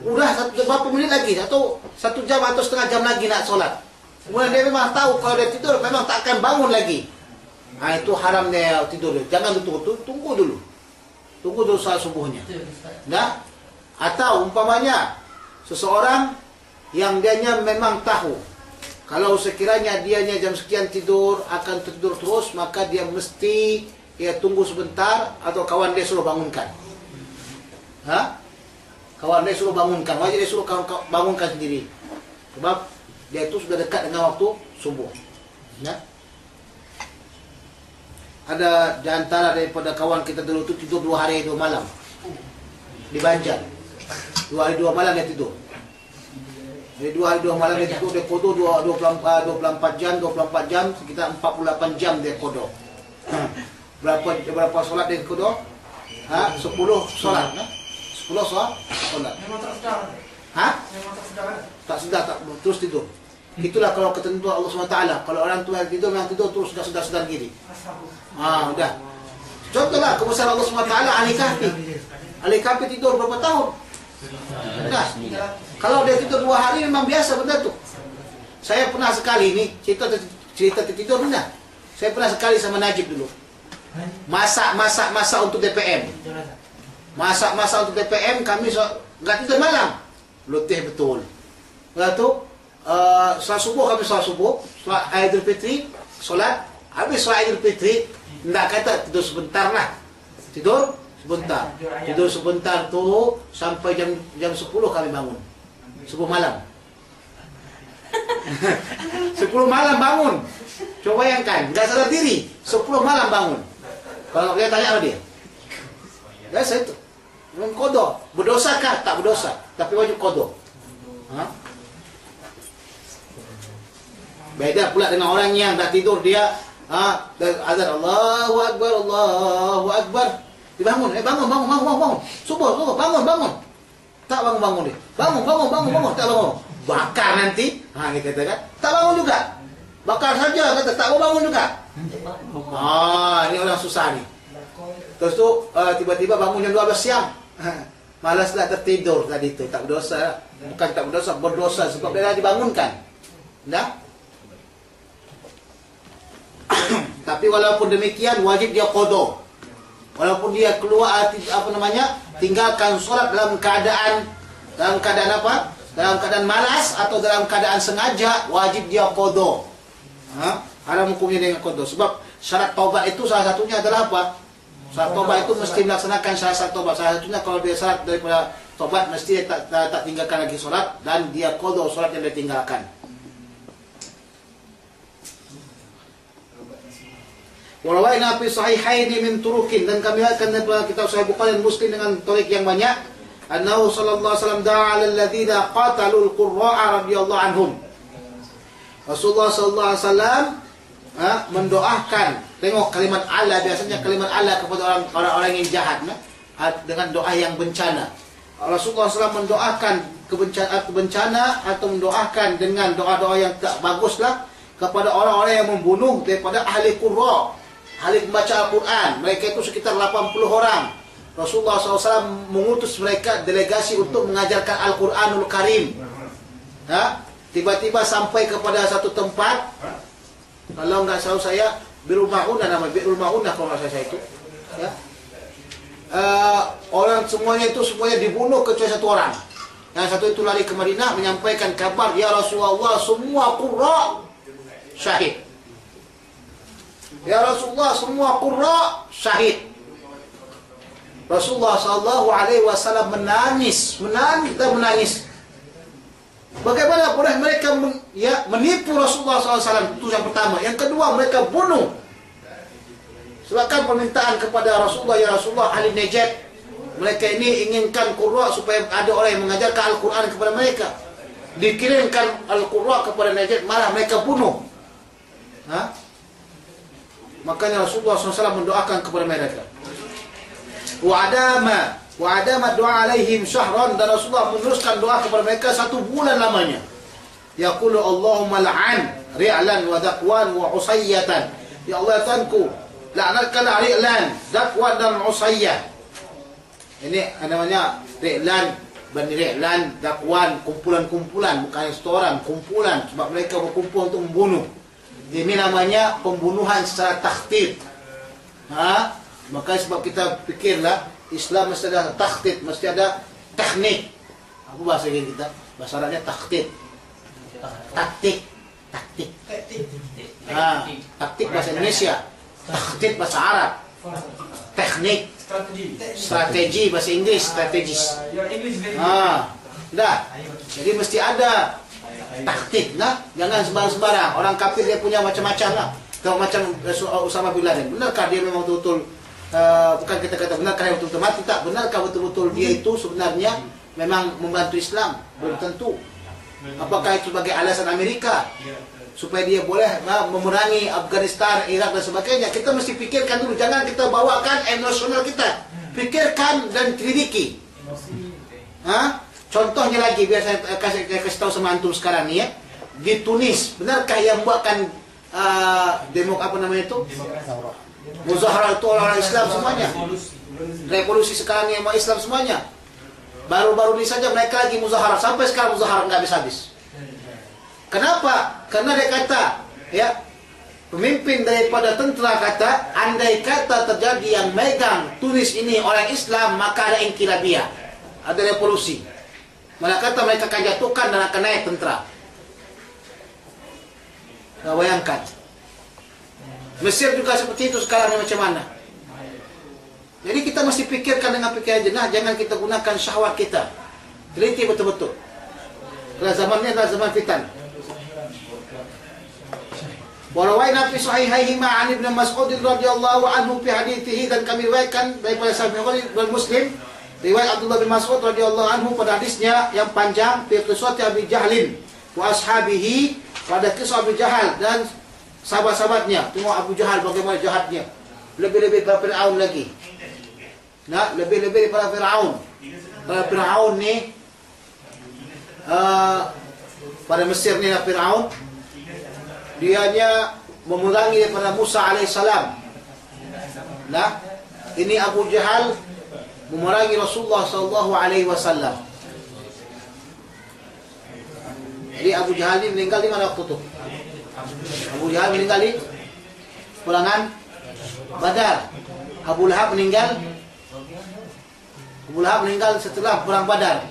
udah beberapa menit lagi, atau 1 jam atau setengah jam lagi nak sholat, kemudian dia memang tahu kalau dia tidur memang tak akan bangun lagi. Itu haramnya tidur. Jangan tunggu dulu saat subuhnya. Nah, atau umpamanya seseorang yang dianya memang tahu kalau sekiranya dianya jam sekian tidur akan tidur terus, maka dia mesti tunggu sebentar atau kawan dia suruh bangunkan. Kawan dia suruh bangunkan, wajib dia suruh bangunkan sendiri. Sebab dia itu sudah dekat dengan waktu subuh. Ya. Ada di antara daripada kawan kita dulu itu tidur 2 hari 2 malam di Banjar. 2 hari 2 malam dia tidur. Jadi 2 hari 2 malam dia tidur, dia kodo 24 jam, sekitar 48 jam dia kodo. Berapa solat dia kodo? 10 solat. 10 solat. Memang tak sedar. Memang tak sedar. Tak sedar, terus tidur. Itulah kalau ketentuan Allah SWT. Kalau orang tua yang tidur, memang tidur terus sudah sedar diri. Udah. Contohlah kebesaran Allah SWT, Ali Kahfi tidur berapa tahun? Nah, kalau dia tidur 2 hari memang biasa benda tu. Saya pernah sekali ni cerita tidur benar. Saya pernah sekali sama Najib dulu. Masak untuk DPM. Masak untuk DPM, kami enggak tidur malam. Letih betul. Lepas tu salat subuh, kami salat subuh, salat Aidil Fitri, solat, habis salat Aidil Fitri, enggak kata tidur sebentar lah. Tidur sebentar tu sampai jam 10 kami bangun. 10 malam. 10 malam bangun. Coba bayangkan, enggak sadar diri, 10 malam bangun. Kalau dia tanya sama dia. Biasa itu. Kodok. Berdosakah? Tak berdosa, tapi wajib kodok. Beda pula dengan orang yang dah tidur dia azan Allahu Akbar. Dia bangun, bangun. Subuh, bangun. Tak bangun dia. Bangun, tak bangun. Bakar nanti. Dia katakan, tak bangun juga. Bakar saja, kata tak bangun juga. Ini orang susah ni. Terus tu tiba-tiba bangun jam 12 siang. Malaslah tertidur tadi tu, tak berdosa. Bukan tak berdosa sebab dia dah dibangunkan. Dah? Tapi walaupun demikian wajib dia qada. Walaupun dia keluar tinggalkan solat dalam keadaan apa? Dalam keadaan malas atau dalam keadaan sengaja, wajib dia qada. Haram hukumnya dengan qada. Sebab syarat taubat itu salah satunya adalah apa? Syarat taubat itu mesti melaksanakan syarat taubat. Salah satunya kalau dia syarat daripada taubat mesti dia tak tinggalkan lagi solat dan dia qada solat yang dia tinggalkan. Walawaina fi sahihaini min turukin, dan kami akan dalam kitab Sahih Bukhari dan Muslim dengan tarik yang banyak. Annahu sallallahu alaihi wasallam da'a 'alal ladzina qatalul qurra'a radhiyallahu anhum. Rasulullah sallallahu alaihi wasallam mendoakan, tengok kalimat Allah, biasanya kalimat Allah kepada orang-orang yang jahat dengan doa yang bencana. Rasulullah SAW mendoakan bencana atau mendoakan dengan doa-doa yang tak baguslah kepada orang-orang yang membunuh daripada ahli qurra, ahli membaca Al-Quran. Mereka itu sekitar 80 orang. Rasulullah SAW mengutus mereka delegasi untuk mengajarkan Al-Quranul Karim. Tiba-tiba sampai kepada satu tempat, kalau nggak tahu saya, Birul Ma'unah, nama Birul Ma'unah kalau nggak saya itu. Orang semuanya dibunuh kecuali satu orang. Yang satu itu lari ke Madinah menyampaikan kabar, ya Rasulullah, semua qurra syahid. Ya Rasulullah, semua qurra syahid. Rasulullah SAW menangis. Bagaimana boleh mereka menipu Rasulullah SAW? Itu yang pertama. Yang kedua, mereka bunuh. Silakan permintaan kepada Rasulullah, ya Rasulullah, ahli Najd, mereka ini inginkan qurra supaya ada orang yang mengajarkan Al-Quran kepada mereka. dikirimkan Al-Qurra kepada Najd, malah mereka bunuh. Makanya Rasulullah SAW mendoakan kepada mereka. Wa adama doa alaihim syahran, dan Rasulullah meneruskan doa kepada mereka 1 bulan lamanya. Yaqulu Allahumma la'an Ri'lan wa Dhakwan wa Usayyatan. Ya Allah Tuhanku, laknatkanlah Ri'lan, Dhakwan dan Usayyah. Ini namanya Ri'lan, Bani Ri'lan, Dhakwan, kumpulan-kumpulan, bukan restoran, kumpulan, sebab mereka berkumpul untuk membunuh. Ini namanya pembunuhan secara takhtit. Maka sebab kita fikirlah Islam mesti ada takhtit, mesti ada teknik. Apa bahasa kita? Bahasa Arabnya takhtit. Taktik. Taktik bahasa Indonesia, takhtit bahasa Arab, teknik, strategi bahasa Inggris, strategis. Dah. Jadi mesti ada taktik, jangan sembarang-sembarang. Orang kafir dia punya macam-macam lah. Kalau macam Usama bin Laden, benarkah dia memang betul-betul bukan kita kata benarkah dia betul-betul mati? Tak. Benarkah betul-betul dia itu sebenarnya memang membantu Islam? Belum tentu. Apakah itu sebagai alasan Amerika supaya dia boleh memerangi Afghanistan, Iraq dan sebagainya? Kita mesti fikirkan dulu, jangan kita bawakan emosional kita. Pikirkan dan selidiki. Contohnya lagi, biar saya kasih tahu sama antum sekarang ni ya. Di Tunis, benarkah yang buatkan apa namanya itu? Muzaharah itu orang Islam semuanya. Revolusi sekarang ni orang Islam semuanya. Baru-baru ini saja mereka lagi muzaharah. Sampai sekarang muzaharah nggak habis-habis. Kenapa? Karena dia kata, ya, pemimpin daripada tentera kata, andai kata terjadi yang megang Tunis ini orang Islam, maka ada inkilabiyah, ada revolusi. Malah kata mereka akan jatuhkan dan akan naik tentera. Nah, bayangkan. Mesir juga seperti itu sekarang macam mana? Jadi kita mesti pikirkan dengan pikiran jenah, jangan kita gunakan syahwat kita. Teliti betul-betul. Kerana zamannya adalah zaman fitan. Warawaina fi sahihaihima 'an Ibnu Mas'ud radhiyallahu anhu fi hadithihi, dan kami riwayatkan daripada Sahih Bukhari dan Muslim riwayat Abdullah bin Mas'ud radhiyallahu anhu pada hadisnya yang panjang fi qissati Abi Jahlin wa ashabihi, pada kisah Abu Jahal dan sahabat-sahabatnya. Tengok Abu Jahal bagaimana jahatnya. Lebih-lebih daripada Fir'aun lagi. Lebih-lebih daripada Fir'aun. Fir'aun ni pada Mesir ni lah Fir'aun. Dianya memerangi daripada Musa alaihissalam. Ini Abu Jahal memerangi Rasulullah sallallahu alaihi wasallam. Jadi Abu Jahal ini meninggal di mana waktu itu? Abu Jahal meninggal di peperangan Badar. Abu Lahab meninggal setelah perang Badar.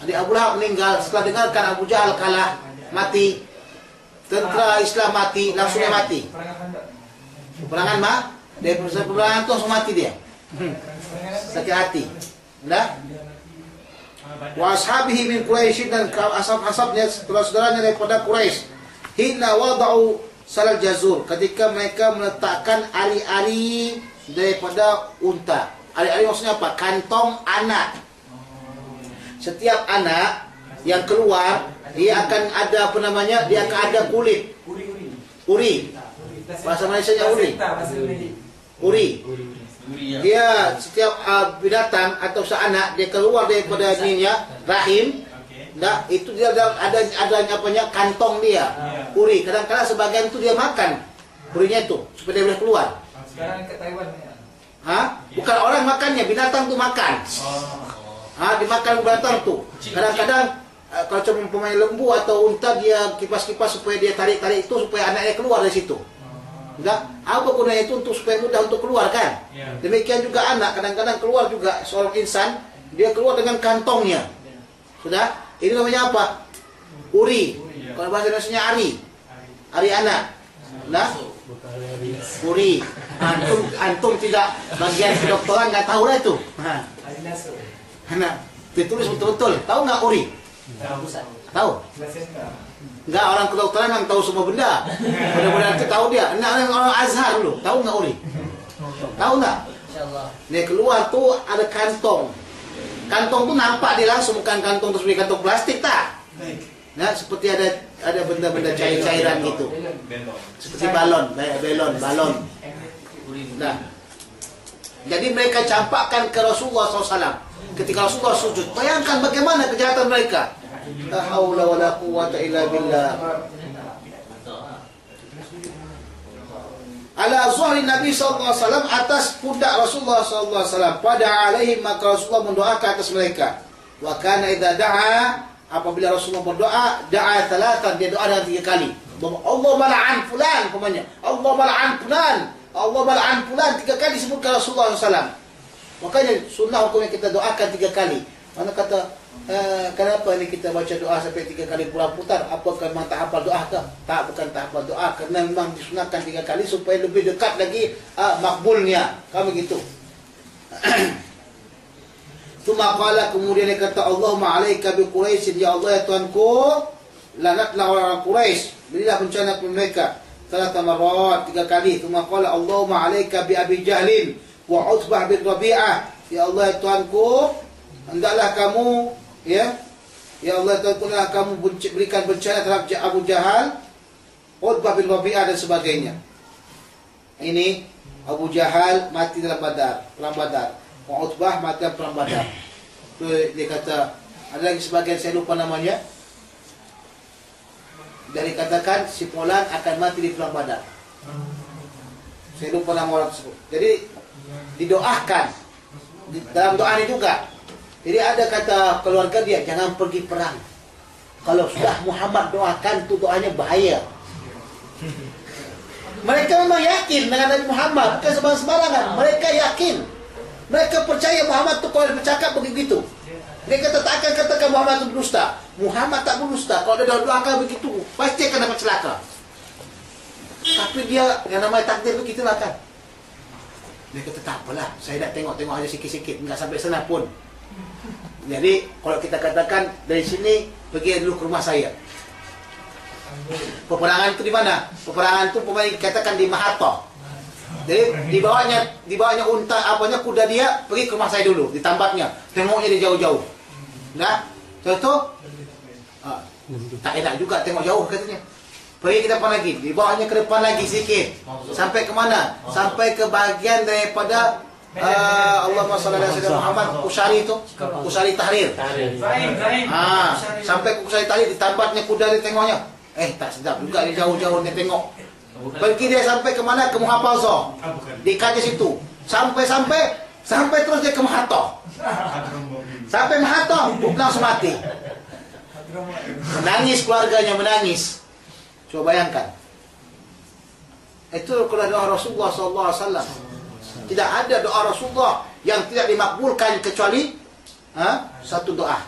Jadi Abu Lahab meninggal setelah dengarkan Abu Jahal kalah, mati. Tentera Islam mati, langsung dia mati. Peperangan dari peperangan itu langsung mati dia. Sakit hati. Wa ashabihi min Quraisy, dan ashab-ashabnya, saudara-saudaranya daripada Quraisy. Hina wada'u salal jazur, ketika mereka meletakkan ari-ari daripada unta. Ari-ari maksudnya apa? Kantong anak. Setiap anak yang keluar, dia akan ada apa namanya? Dia akan ada kulit. Uri. Bahasa Malaysianya uri. Uri. Dia setiap binatang atau seanak dia keluar daripada dirinya rahim, itu dia ada apanya, kantong dia, uri. Kadang-kadang sebagian itu dia makan urinya itu supaya dia boleh keluar. Sekarang ke Taiwan. Bukan orang makannya, binatang tu makan. Dimakan binatang tu. Kadang-kadang kalau cuma pemain lembu atau unta, dia kipas-kipas supaya dia tarik-tarik itu supaya anaknya keluar dari situ. Apa gunanya itu? Untuk supaya mudah untuk keluar kan? Demikian juga anak kadang-kadang keluar juga, seorang insan dia keluar dengan kantongnya. Sudah? Ini namanya apa? Uri. Kalau bahasa Indonesia ari. Ari anak. Uri. Antum tidak bagian kedokteran nggak tahu lah itu. Ditulis betul-betul. Tahu nggak uri? Tahu? Enggak, orang kedokteran yang tahu semua benda. Mudah-mudahan kita tahu dia. Orang Azhar dulu, tahu nggak uri? Tahu nggak? Nih keluar tuh ada kantong. Kantong tuh nampak dia langsung, bukan kantong terus beli kantong plastik tak? Nah, seperti ada benda-benda cairan gitu. Seperti balon. Nah, jadi mereka campakkan ke Rasulullah SAW ketika Rasulullah sujud. Bayangkan bagaimana kejahatan mereka. La haula wala quwwata illa billah. Ala zuhri Nabi SAW, atas pundak Rasulullah SAW. Pada alaihim, maka Rasulullah mendoakan atas mereka. Wa kana idza da'a, apabila Rasulullah berdoa, da'a thalathan, dia doa dengan 3 kali. Allah mal'an fulan, umpamanya. Allah mal'an fulan. Allah mal'an fulan, 3 kali disebutkan Rasulullah SAW. Makanya sunnah hukumnya kita doakan 3 kali. Mana kata, kenapa ini kita baca doa sampai 3 kali putar-putar? Apakah memang tak hafal doa ke? Tak, bukan tak hafal doa. Kerana memang disunahkan 3 kali supaya lebih dekat lagi makbulnya. Kami gitu. Tuma qala, kemudian dia kata, Allahumma alaika bi Quraisy, ya Allah ya Tuhanku, lanatlah orang Quraisy, berilah bencana kepada mereka. Salata marrat, 3 kali. Tuma qala, Allahumma alaika bi Abi Jahlin wa Utbah bin Rabi'ah, ya Allah ya Tuhanku, hendaklah kamu, ya Allah Tuhanku, hendaklah kamu berikan bencana terhadap Abu Jahal, Utbah bin Rabi'ah dan sebagainya. Ini Abu Jahal mati dalam perang Badar. Utbah mati dalam perang Badar. Tu dia kata, ada lagi sebagian saya lupa namanya. Dari katakan si Fulan akan mati di perang Badar. Saya lupa nama orang tersebut. Jadi didoakan dalam doa ini juga. Jadi ada kata keluarga dia, jangan pergi perang. Kalau sudah Muhammad doakan, tu doanya bahaya. Mereka memang yakin dengan Nabi Muhammad, bukan sembarangan. Mereka yakin. Mereka percaya Muhammad tu kalau bercakap begitu. Mereka tak akan katakan Muhammad tu berdusta. Muhammad tak berdusta. Kalau dia doakan begitu, pasti akan dapat celaka. Tapi dia yang namanya takdir begitulah kan. Dia kata tak apalah, saya dah tengok-tengok aja sikit-sikit, enggak sampai sana pun. Jadi kalau kita katakan dari sini pergi dulu ke rumah saya. Peperangan itu di mana? Peperangan itu pemain katakan di Mahathir. Jadi dibawanya unta apanya kuda dia pergi ke rumah saya dulu, ditambatnya, tengoknya dia jauh-jauh. Nah, contoh tak enak juga tengok jauh katanya. Pergi ke depan lagi, dibawanya ke depan lagi sedikit. Sampai ke mana? Sampai ke bagian daripada Allahumma shalli ala sayyidina Muhammad, Usari itu, Usari Tahrir. Sampai ke Usari Tahrir, ditambatnya kuda dia tengoknya. Tak sedap juga dia jauh-jauh dia tengok. Pergi dia sampai ke mana? Ke Muhafazah. Dekat di situ. Sampai terus dia ke Mahathir. Sampai Mahathir, langsung mati. Menangis keluarganya, menangis. Coba bayangkan. Itu kalau doa Rasulullah SAW. Tidak ada doa Rasulullah yang tidak dimakbulkan kecuali satu doa.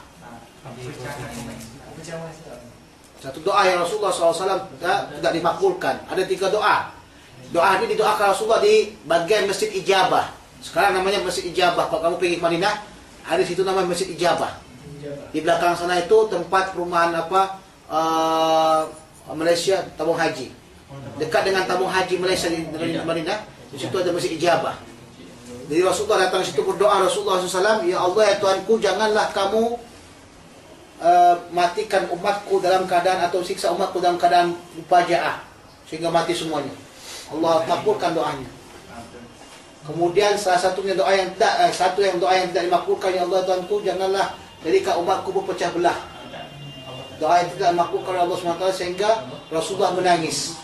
Satu doa yang Rasulullah SAW tidak dimakbulkan. Ada 3 doa. Doa ini didoakan Rasulullah di bagian Masjid Ijabah. Sekarang namanya Masjid Ijabah. Kalau kamu pergi ke Madinah, ada situ namanya Masjid Ijabah. Di belakang sana itu tempat perumahan Malaysia tabung haji. Dekat dengan tabung haji Malaysia di Madinah, di situ ada Masjid Ijabah. Jadi Rasulullah datang situ berdoa, Rasulullah SAW, ya Allah ya Tuhanku, janganlah kamu matikan umatku dalam keadaan atau siksa umatku dalam keadaan mufajaah sehingga mati semuanya. Allah makbulkan doanya. Kemudian salah satunya doa yang tidak dimakbulkan, ya Allah Tuhanku, janganlah jadikan umatku berpecah belah. Doa yang tidak dimakbulkan oleh Allah SWT sehingga Rasulullah menangis.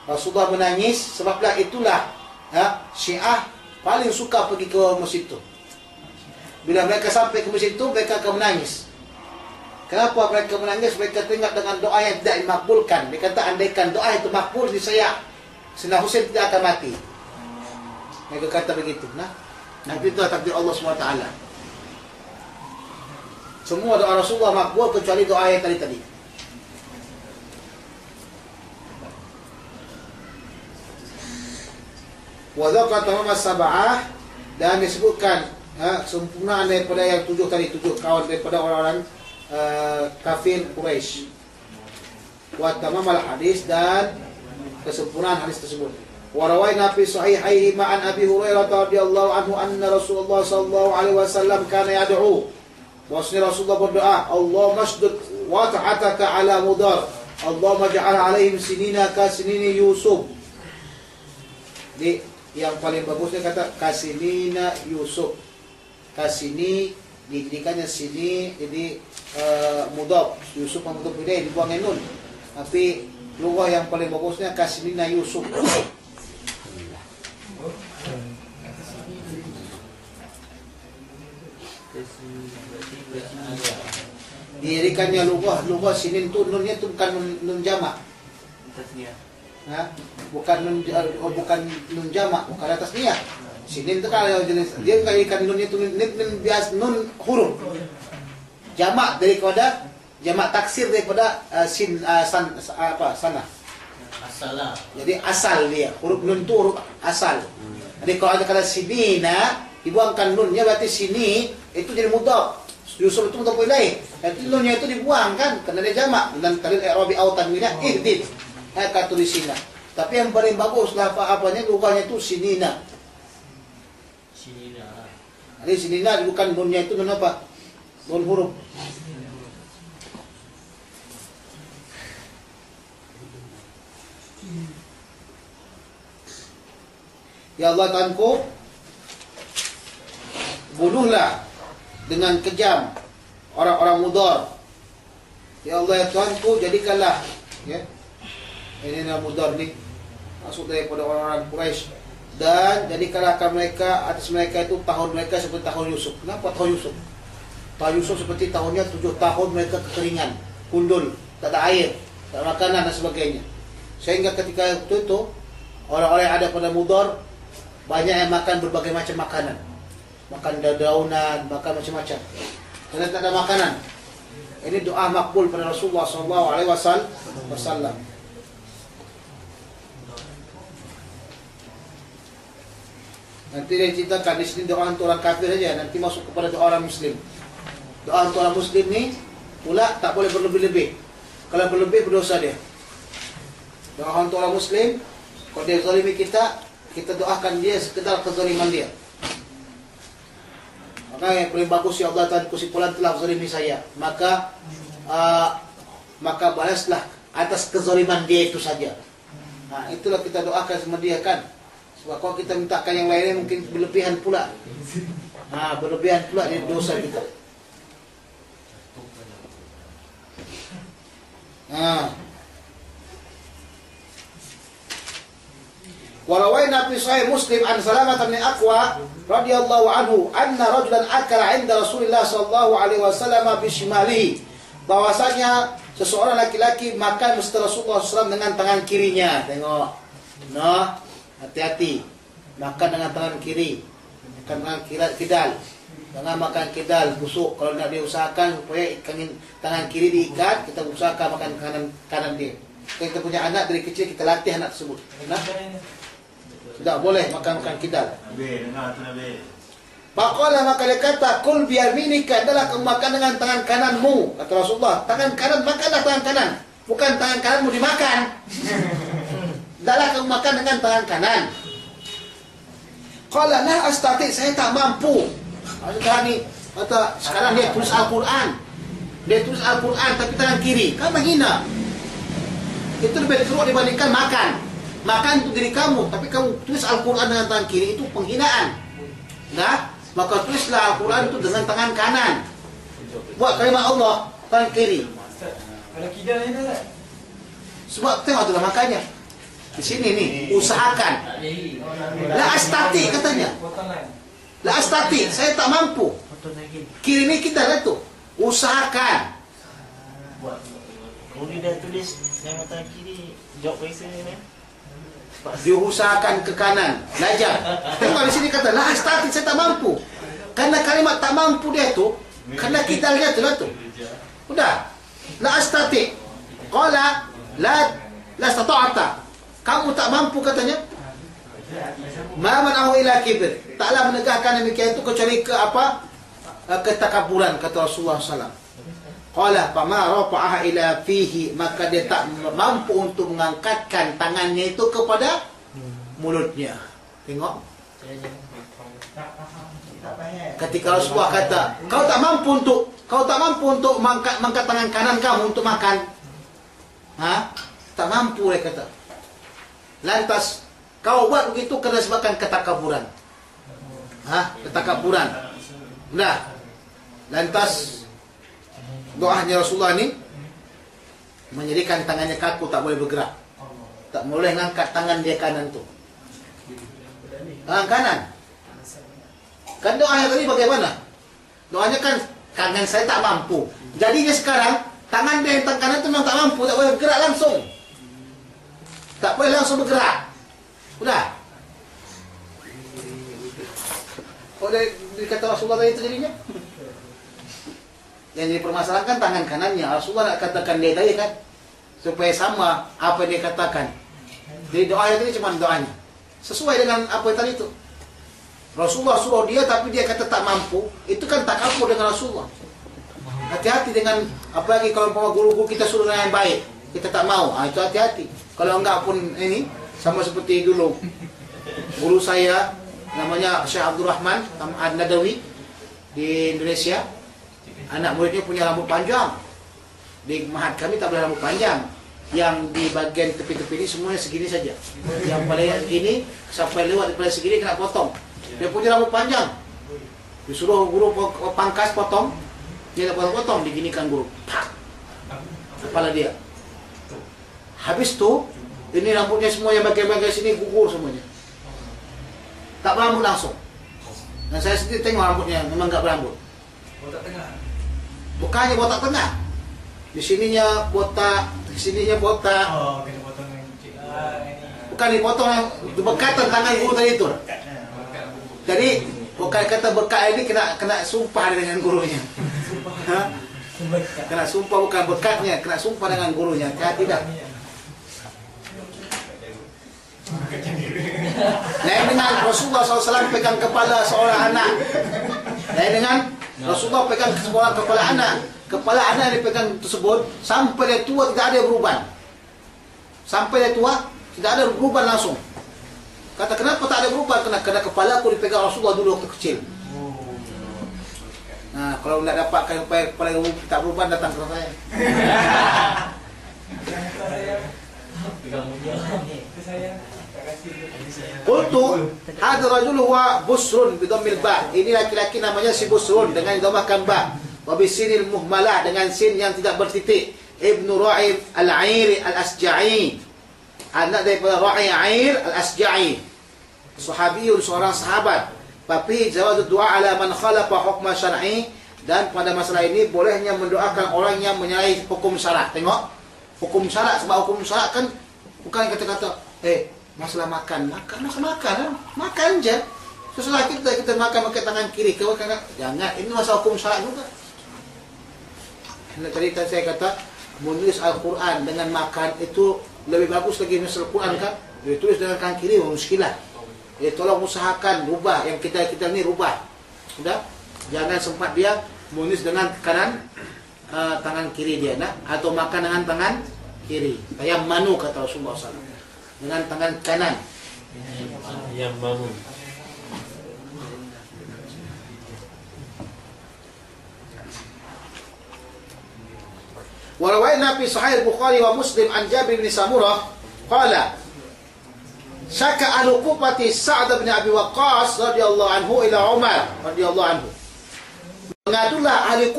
Rasulullah menangis sebablah itulah Syiah paling suka pergi ke masjid itu. Bila mereka sampai ke masjid itu, mereka akan menangis. Kenapa mereka menangis? Mereka teringat dengan doa yang tidak dimakbulkan. Mereka kata, andaikan doa itu makbul di saya, Sayyidina Husain tidak akan mati. Mereka kata begitu. Nanti itu takdir Allah SWT. Semua doa Rasulullah makbul kecuali doa yang tadi. Wa dzakara tamam as-sab'ah, dan disebutkan sempurnaan daripada yang 7 tadi, 7 kawan daripada orang-orang kafir Quraisy. Wa tamam al-hadis, dan kesempurnaan hadis tersebut. Wa rawaina fi sahihaihi ma'an Abi Hurairah radhiyallahu anhu anna Rasulullah sallallahu alaihi wasallam kana yad'u Bahwasanya Rasulullah berdoa, Allah masdud wa ta'ataka ala mudar, Allah maj'al alaihim sinina ka sinini Yusuf. Jadi yang paling bagusnya kata kasinina Yusuf. Kasini dijadikannya sini, jadi mudhaf. Yusuf yang mudhaf ilaih dibuangin nun. Tapi lughah yang paling bagusnya kasinina Yusuf. Dijadikannya lughah sinin tu nunnya tu bukan nun jamak. Bukan nun jamak, bukan atas niat. Sinin itu kalau jenis dia jadikan nunnya itu nun bias nun huruf. Jamak daripada jamak taksir daripada sana. Assalam. Jadi asal dia, huruf nun itu huruf asal. Jadi kalau ada kata sinina dibuangkan nunnya berarti sini itu jadi mudhaf. Yusuf itu mudhaf ilaih. Nanti nunnya itu dibuang kan karena dia jamak dan talil i'rabi au tanwinah ihdid. Kata tulisina. Tapi yang paling bagus lah apanya lughahnya itu sinina. Sinina. Jadi sinina bukan nunnya itu nun apa? Nun huruf. Ya Allah Tuhanku, bunuhlah dengan kejam orang-orang mudar. Ya Allah ya Tuhanku, jadikanlah ya. Ini nama mudar ni masuk daripada orang-orang Quraisy, dan jadikanlah mereka atas mereka itu tahun mereka seperti tahun Yusuf. Kenapa tahun Yusuf? Tahun Yusuf seperti tahunnya 7 tahun mereka kekeringan, kundul, tak ada air, tak ada makanan dan sebagainya. Sehingga ketika itu orang-orang yang ada pada mudar banyak yang makan berbagai macam makanan, makan dedaunan, makan macam-macam. Karena tak ada makanan. Ini doa makbul pada Rasulullah SAW. Nanti dia ceritakan di sini doa untuk orang kafir saja, nanti masuk kepada doa orang Muslim. Doa untuk orang Muslim ni pula tak boleh berlebih-lebih. Kalau berlebih berdosa dia. Doa untuk orang Muslim, kalau dia zalimi kita doakan dia sekedar kezaliman dia. Maka yang paling bagus, ya Allah Tuhan kesimpulan telah zalimi saya, maka balaslah atas kezaliman dia itu saja. Nah, itulah kita doakan sama dia kan. Sebab kalau kita mintakan yang lainnya mungkin berlebihan pula. Nah, berlebihan pula dia dosa kita. Nah, warawaina fi sahih Muslim an Salamah bin Aqwa radhiyallahu anhu anna rajulan akala 'inda Rasulillah sallallahu alaihi wasallam bi shimalihi, bahwasanya seseorang laki-laki makan beserta Rasulullah SAW dengan tangan kirinya. Tengok. Nah, hati-hati. Makan dengan tangan kiri. Makan dengan kidal. Jangan makan kidal busuk. Kalau nak diusahakan supaya tangan kiri diikat, kita usahakan makan kanan dia. Kita punya anak dari kecil, kita latih anak tersebut. Nah, tidak boleh makan kidal. Faqala, maka dia kata, kul biyaminika, adalah kamu makan dengan tangan kananmu. Kata Rasulullah, tangan kanan, makanlah tangan kanan. Bukan tangan kananmu dimakan. Adalah kamu makan dengan tangan kanan. Qala la astati, saya tak mampu. Kata sekarang dia tulis Al-Quran. Dia tulis Al-Quran tapi tangan kiri. Kamu menghina. Itu lebih teruk dibandingkan makan. Makan untuk diri kamu, tapi kamu tulis Al-Quran dengan tangan kiri, itu penghinaan. Nah, maka tulislah Al-Quran itu dengan tangan kanan. Buat kalimat Allah tangan kiri. Kalau kidal ni tak? Sebab tengok itulah makanya. Di sini nih, usahakan. La astati katanya. La astati, saya tak mampu. Kiri ni kita lah tu. Usahakan. Kalau dia dah tulis nama tangan kiri, jawab periksa ni. Diusahakan ke kanan. Belajar. Tengok di sini kata la astati, saya tak mampu. Karena kalimat tak mampu dia tu, karena kita lihat tu lah tu. Udah. La astati. Qala la stata'ata. Kamu tak mampu katanya. Ma man'ahu ila kibir. Taklah menegakkan demikian itu kecuali ke apa? Ketakaburan, kata Rasulullah SAW. Qala fama rafa'aha ila fihi, maka dia tak mampu untuk mengangkatkan tangannya itu kepada mulutnya. Tengok, Ketika Rasulullah kata, kau tak mampu untuk mengangkat tangan kanan kamu untuk makan. Tak mampu, dia kata. Lantas kau buat begitu kerana sebabkan ketakaburan. Ketakaburan. Nah, lantas doanya Rasulullah ni menjadikan tangannya kaku, tak boleh bergerak. Tak boleh mengangkat tangan dia kanan tu. Tangan kanan. Kan doanya tadi bagaimana? Doanya kan tangan saya tak mampu. Jadinya sekarang tangan dia yang tangan kanan tu memang tak mampu, tak boleh bergerak langsung. Tak boleh langsung bergerak. Sudah. Kok dia kata Rasulullah tadi itu jadinya? Yang dipermasalahkan tangan kanannya. Rasulullah nak katakan dia tadi kan, supaya sama apa yang dia katakan. Jadi doanya tadi cuma doanya sesuai dengan apa yang tadi itu. Rasulullah suruh dia tapi dia kata tak mampu. Itu kan tak kabur dengan Rasulullah. Hati-hati dengan, apalagi kalau guru-guru kita suruh dengan yang baik, kita tak mau. Itu hati-hati. Kalau enggak pun ini sama seperti dulu guru saya namanya Syekh Abdul Rahman An-Nadawi di Indonesia. Anak muridnya punya rambut panjang. Di mahat kami tak boleh rambut panjang. Yang di bagian tepi-tepi ini semuanya segini saja. Yang pada gini sampai lewat daripada segini kena potong. Dia punya rambut panjang. Disuruh guru pangkas potong. Dia tak potong-potong, diginikan guru. Pak! Kepala dia. Habis tu, ini rambutnya semua yang bagian-bagian sini gugur semuanya. Tak berambut langsung. Dan saya sendiri tengok rambutnya memang tak berambut. Botak tengah. Bukannya botak tengah. Di sininya botak, di sininya botak. Oh, kena potong yang kecil. Bukan dipotong yang bekatan tangan guru tadi itu. Jadi bukan kata bekat ini kena sumpah dengan gurunya. Kena sumpah, bukan bekatnya, kena sumpah dengan gurunya. Tidak. Lain dengan Rasulullah SAW pegang kepala seorang anak. Lain dengan Rasulullah pegang kepala anak. Kepala anak yang dipegang tersebut sampai dia tua tidak ada beruban. Sampai dia tua tidak ada beruban langsung. Kata kenapa tak ada beruban? Kerana kepala aku dipegang Rasulullah dulu waktu kecil. Nah, kalau tidak dapatkan kepala tak beruban, datang ke saya. Qultu hadha rajul huwa Busrun bidhammil ba. Ini laki-laki namanya si Busrun dengan dhammakan ba. Wa bisinil muhmalah dengan sin yang tidak bertitik. Ibnu Ra'i al-Airi al-Asja'i. Anak daripada Ra'i Air al-Asja'i. Sahabiyun, seorang sahabat. Tapi jawab doa ala man khalafa hukma syar'i. Dan pada masalah ini bolehnya mendoakan orang yang menyalahi hukum syarak. Tengok hukum syarak, sebab hukum syarak kan bukan kata-kata masalah makan je. Sesudah kita makan pakai tangan kiri, jangan. Ini masalah hukum syarak juga. Tadi saya kata menulis Al-Quran dengan makan itu lebih bagus lagi menulis Al-Quran kan. Dia tulis dengan tangan kiri muskilah. Tolong usahakan rubah yang kita ni rubah. Sudah, jangan sempat dia menulis dengan kanan tangan kiri dia atau makan dengan tangan kiri. Yang manu kata Rasulullah SAW. Dengan tangan kanan. Yang manu. Warawaina fi Sahih Bukhari wa Muslim an Jabir bin Samurah qala syaka ahlu Kufah Sa'd bin Abi Waqqas radhiyallahu anhu ila Umar radhiyallahu anhu. Mengadulah ahli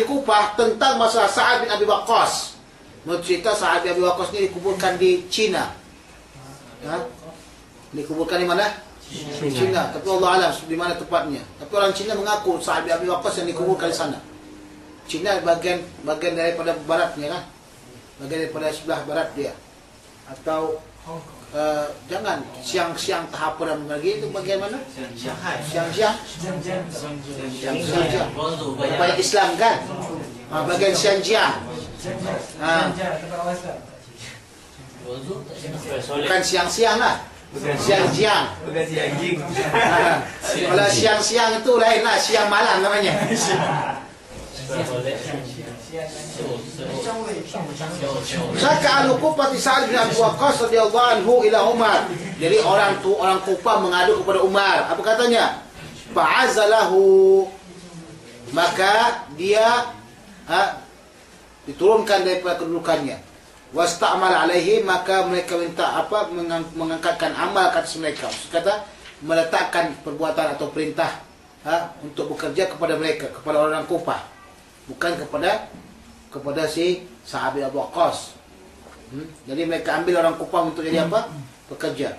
Kufah tentang masalah Sa'd bin Abi Waqqas. Mencerita Sa'd bin Abi Waqqas ni dikuburkan di China. Dikuburkan di mana? China. Tapi Allah alam di mana tepatnya. Tapi orang China mengaku Sa'd bin Abi Waqqas yang dikuburkan di sana. China bagian daripada baratnya kan, bagian daripada sebelah barat dia, atau jangan siang tahap perang lagi itu bagian mana? Siang. Banyak Islam kan, bagian Xinjiang. Bukan siang lah, Xinjiang. Kalau siang itu lain lah, siang malam namanya. Saka al-Kufah Sa'ad bin Abi Waqqas radhiyallahu anhu ila Umar. Jadi orang Kufah mengadu kepada Umar. Apa katanya? Fa'azalahu, maka dia diturunkan daripada kedudukannya. Wasta'mal alaihi, maka mereka minta mengangkatkan amal ke atas mereka. Kata meletakkan perbuatan atau perintah untuk bekerja kepada mereka, kepada orang Kufah, bukan kepada si Sa'ad bin Abi Waqqas. Jadi mereka ambil orang Kufah untuk jadi apa? Bekerja.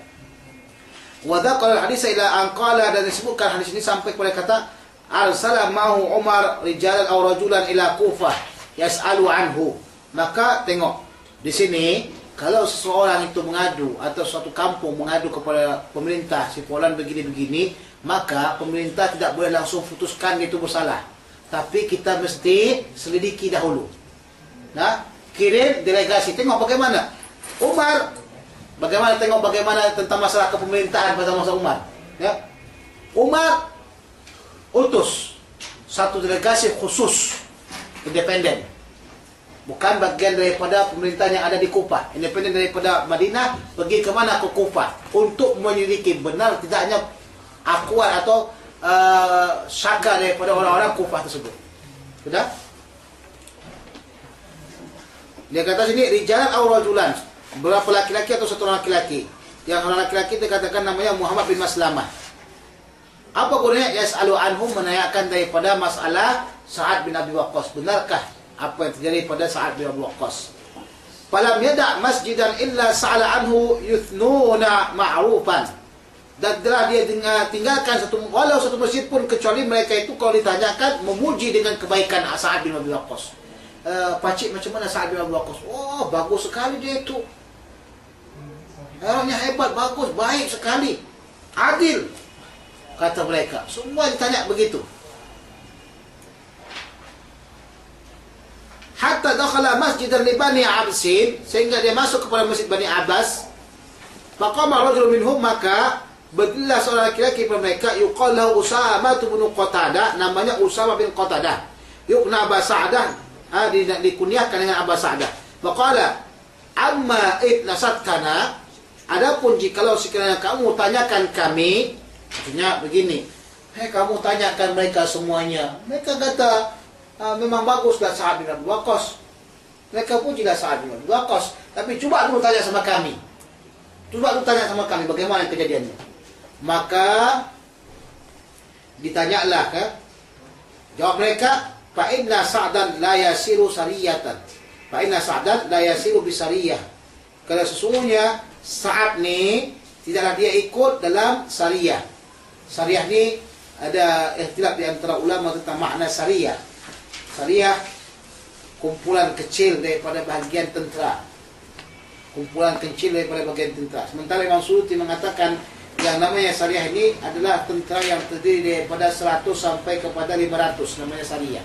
Wa dzakara hadis ila an qala, dan disebutkan hadis ini sampai kepada kata arsala ma'hu Umar rijalan aw rajulan ila Kufah yas'alu anhu. Maka tengok di sini, kalau seseorang itu mengadu atau suatu kampung mengadu kepada pemerintah, si fulan begini-begini, maka pemerintah tidak boleh langsung putuskan itu bersalah. Tapi kita mesti selidiki dahulu. Nah, kirim delegasi, tengok bagaimana Umar, tengok bagaimana tentang masalah kepemerintahan pada masa Umar. Ya. Umar utus satu delegasi khusus independen, bukan bagian daripada pemerintahan yang ada di Kufah, independen daripada Madinah, pergi ke mana? Ke Kufah, untuk menyelidiki benar tidaknya akuan atau syaga daripada orang-orang Kufah tersebut. Sudah? Dia kata sini rijalan aw rajulan, berapa laki-laki atau satu orang laki-laki. Yang orang laki-laki dikatakan namanya Muhammad bin Maslamah. Apa gunanya? Yas'alu anhum, menanyakan daripada masalah Sa'ad bin Abi Waqqas. Benarkah apa yang terjadi pada Sa'ad bin Abi Waqqas? Falam yada' masjidan illa sa'ala anhu yuthnuna ma'rufan. Dan telah dia tinggalkan walau satu masjid pun, kecuali mereka itu kalau ditanyakan memuji dengan kebaikan Sa'ad bin Abi Waqqas. Pakcik, macam mana Sa'ad bin Abi Waqqas? Oh, bagus sekali dia itu. Orangnya hebat, bagus, baik sekali, adil, kata mereka. Semua ditanya begitu. Hatta dakhala masjidan li Bani Absin, sehingga dia masuk kepada masjid Bani Abbas. Faqama rajulun minhum, maka berdirilah seorang laki-laki kepada mereka, yuqal lahu Usamah bin Qatadah, namanya Usamah bin Qatadah. Yuqna Aba Sa'dah, dikunyahkan dengan Aba Sa'dah. Faqala amma itnasatkana, adapun jikalau sekiranya kamu tanyakan kami, artinya begini, kamu tanyakan mereka semuanya, mereka kata memang baguslah Sa'ad bin Abi Waqqas, mereka pujilah Sa'ad bin Abi Waqqas, tapi cuba dulu tanya sama kami, bagaimana kejadiannya. Maka ditanyalah, jawab mereka, fa inna Sa'dan la yasiru sariyatan, fa inna Sa'dan la yasiru bisariyah, kalau sesungguhnya Sa'ad ni tidaklah dia ikut dalam sariyah. Sariyah ni ada ikhtilaf di antara ulama tentang makna sariyah. Sariyah kumpulan kecil daripada bahagian tentera. Sementara Imam Suyuti mengatakan yang namanya sariyah ini adalah tentera yang terdiri daripada 100 sampai kepada 500, namanya sariyah.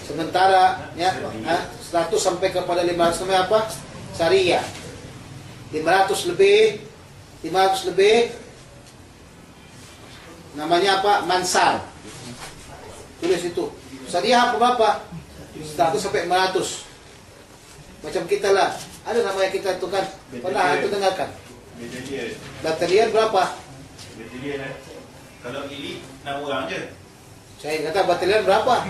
Sementara 100 sampai kepada 500 namanya apa? Sariyah. 500 lebih namanya apa? Mansar. Tulis itu. Sariyah apa berapa? 100 sampai 500. Macam kita lah. Ada namanya kita itu kan. Pernah itu dengarkan? Batalion berapa? Batalion kalau ini 6 orang je. Saya kata batalion berapa?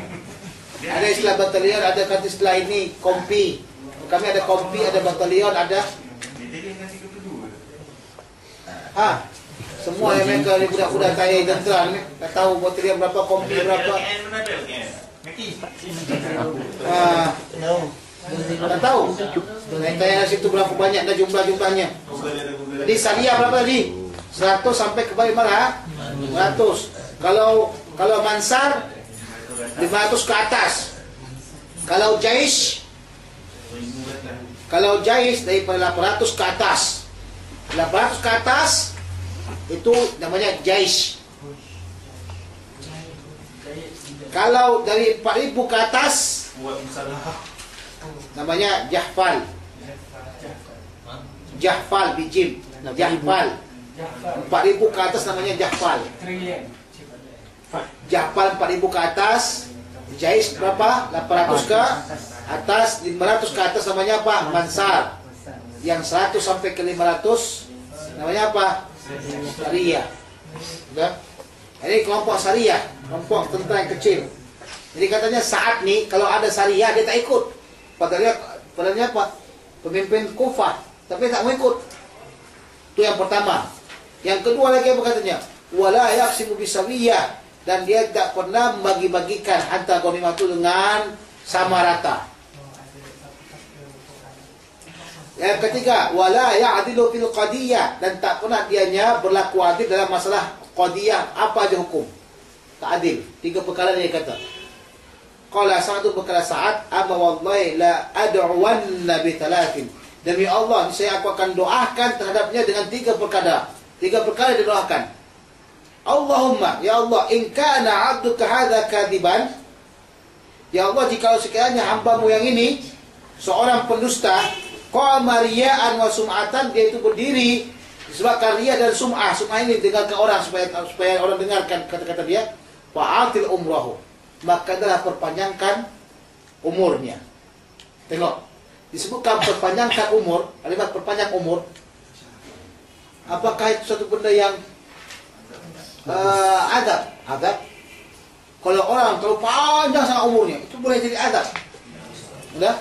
Ada istilah batalion, ada kata istilah ini kompi. Kami ada kompi, ada batalion, ada. Batalion kan 32. Semua yang mereka ni budak-budak kaya tentera ni tak tahu batalion berapa, kompi berapa. Tak tahu. Tanya situ berapa banyak dah jumlah-jumlahnya. Jadi sariyah berapa tadi? 100 sampai ke bawah 500. Kalau mansar 500 ke atas. Kalau jais daripada 800 ke atas. 800 ke atas itu namanya jais. Kalau dari 4000 ke atas namanya jahfal. Jahfal bijim. Jahfal. Jafar. 4.000 ke atas namanya jahfal. Triliun. Jahfal 4.000 ke atas. Jais berapa? 800 ke atas. 500 ke atas namanya apa? Mansar. Yang 100 sampai ke 500 namanya apa? Sariyah. Sudah? Ini kelompok Sariyah, kelompok tentara yang kecil. Jadi katanya saat nih kalau ada Sariyah dia tak ikut. Padahal apa? Pemimpin Kufah, tapi tak mau ikut. Itu yang pertama. Yang kedua lagi apa katanya? Wala yaqsimu bisawiyah, dan dia tak pernah membagi-bagikan antara ghanimah itu dengan sama rata. Yang ketiga, wala ya'dilu fil qadiyah, dan tak pernah dianya berlaku adil dalam masalah qadiyah, apa aja hukum. Tak adil. 3 perkara dia kata. Qala Sa'd berkata Sa'ad, amma wallahi la ad'uwanna bi thalathin. Demi Allah, saya aku akan doakan terhadapnya dengan 3 perkara. 3 perkara didoakan. Allahumma, ya Allah, in kana 'abduka hadza kadiban. Ya Allah, jika sekiranya hambamu yang ini seorang pendusta, qama riya'an wa sum'atan, dia itu berdiri disebabkan riya dan sum'ah. Sum'ah ini dengarkan orang supaya orang dengarkan kata-kata dia. Fa'atil umrahu, maka adalah perpanjangkan umurnya. Tengok, disebutkan perpanjangkan umur, kalimat perpanjang umur. Apakah itu satu benda yang adab? Adab. Kalau orang terlalu panjang sangat umurnya, itu boleh jadi adab. Sudah?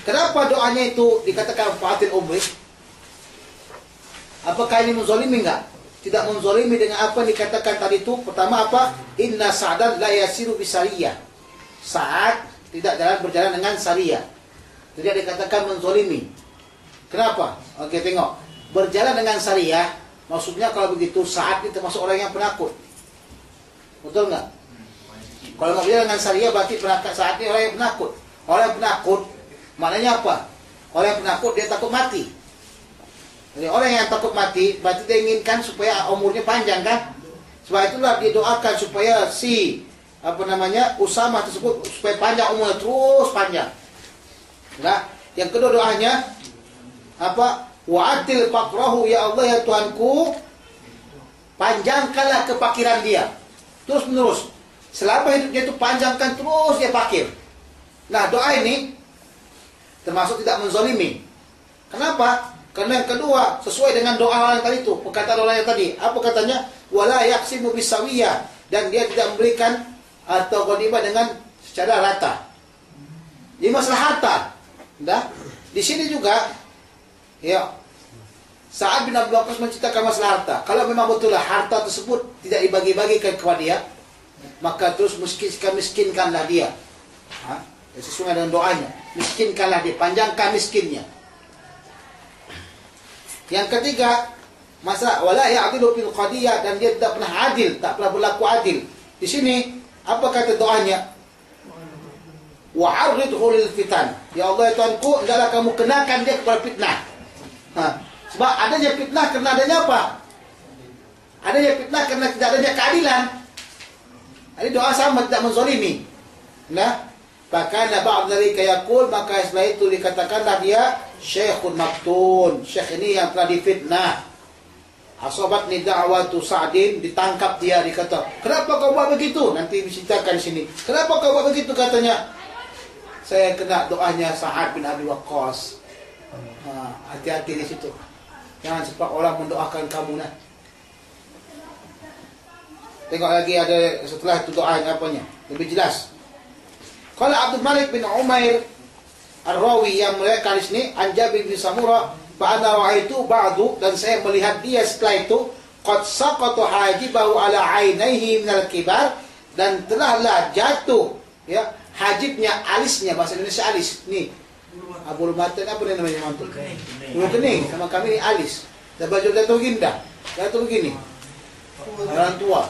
Kenapa doanya itu dikatakan fa'atil umri? Apakah ini menzalimi enggak? Tidak menzalimi dengan apa yang dikatakan tadi itu. Pertama apa? Inna Sa'dan la yasiru bisariyah. Sa'ad tidak berjalan dengan sariyah. Tidak dikatakan menzalimi. Kenapa? Oke, tengok. Berjalan dengan sariyah, maksudnya kalau begitu Sa'ad ini termasuk orang yang penakut. Betul enggak? Kalau enggak berjalan dengan sariyah berarti Sa'ad ini orang yang penakut. Orang yang penakut maknanya apa? Orang yang penakut dia takut mati. Jadi orang yang takut mati berarti dia inginkan supaya umurnya panjang kan? Sebab itulah dia doakan supaya si Usamah tersebut supaya panjang umurnya, terus panjang. Nah, yang kedua doanya apa? Wa'atil faqrahu, ya Allah ya Tuhanku, panjangkanlah kefakiran dia. Terus menerus. Selama hidupnya itu panjangkan terus dia fakir. Nah, doa ini termasuk tidak menzalimi. Kenapa? Karena yang kedua sesuai dengan doa orang tadi itu, perkataan orang yang tadi. Apa katanya? Wala yaqsimu bisawiyah, dan dia tidak memberikan atau ghanimah dengan secara rata. Ini masalah harta. Dah. Di sini juga ya Sa'ad bin Abi Waqqas menceritakan masalah harta. Kalau memang betullah harta tersebut tidak dibagi-bagikan kepada dia, maka terus miskinkanlah dia. Sesuai dengan doanya, miskinkanlah dia, panjangkan miskinnya. Yang ketiga, masalah wala ya'dilu fil qadiyah, dan dia tidak pernah adil, tak pernah berlaku adil. Di sini apa kata doanya? Wa'arridhu lil fitan. Ya Allah ya Tuhanku, hendaklah kamu kenakan dia kepada fitnah. Sebab adanya fitnah karena adanya apa? Adanya fitnah karena tidak adanya keadilan. Ini doa sama, tidak menzalimi. Nah, fakana ba'd dzalika yaqul, maka setelah itu dikatakanlah dia Syekhun Maktun, syekh ini yang telah difitnah. Asabatni da'watu Sa'din, ditangkap dia, dikata, kenapa kau buat begitu? Nanti diceritakan di sini. Kenapa kau buat begitu? Katanya, saya kena doanya Sa'ad bin Abi Waqqas. Hati-hati di situ. Jangan sempat orang mendoakan kamu nah. Tengok lagi ada setelah itu doa apanya, lebih jelas. Kalau Abdul Malik bin Umair Ar-Rawi yang meriwayatkan di sini, an Jabir bin Samurah, fa ana ra'aitu ba'du, dan saya melihat dia setelah itu qad saqata hajibahu ala 'ainaihi minal kibar, dan telahlah jatuh ya hajibnya, alisnya, bahasa Indonesia alis. Nih. Bulu mata apa namanya mantul? Bulu kening, sama kami ini alis. Dan baju jatuh gindah. Jatuh begini. Orang tua.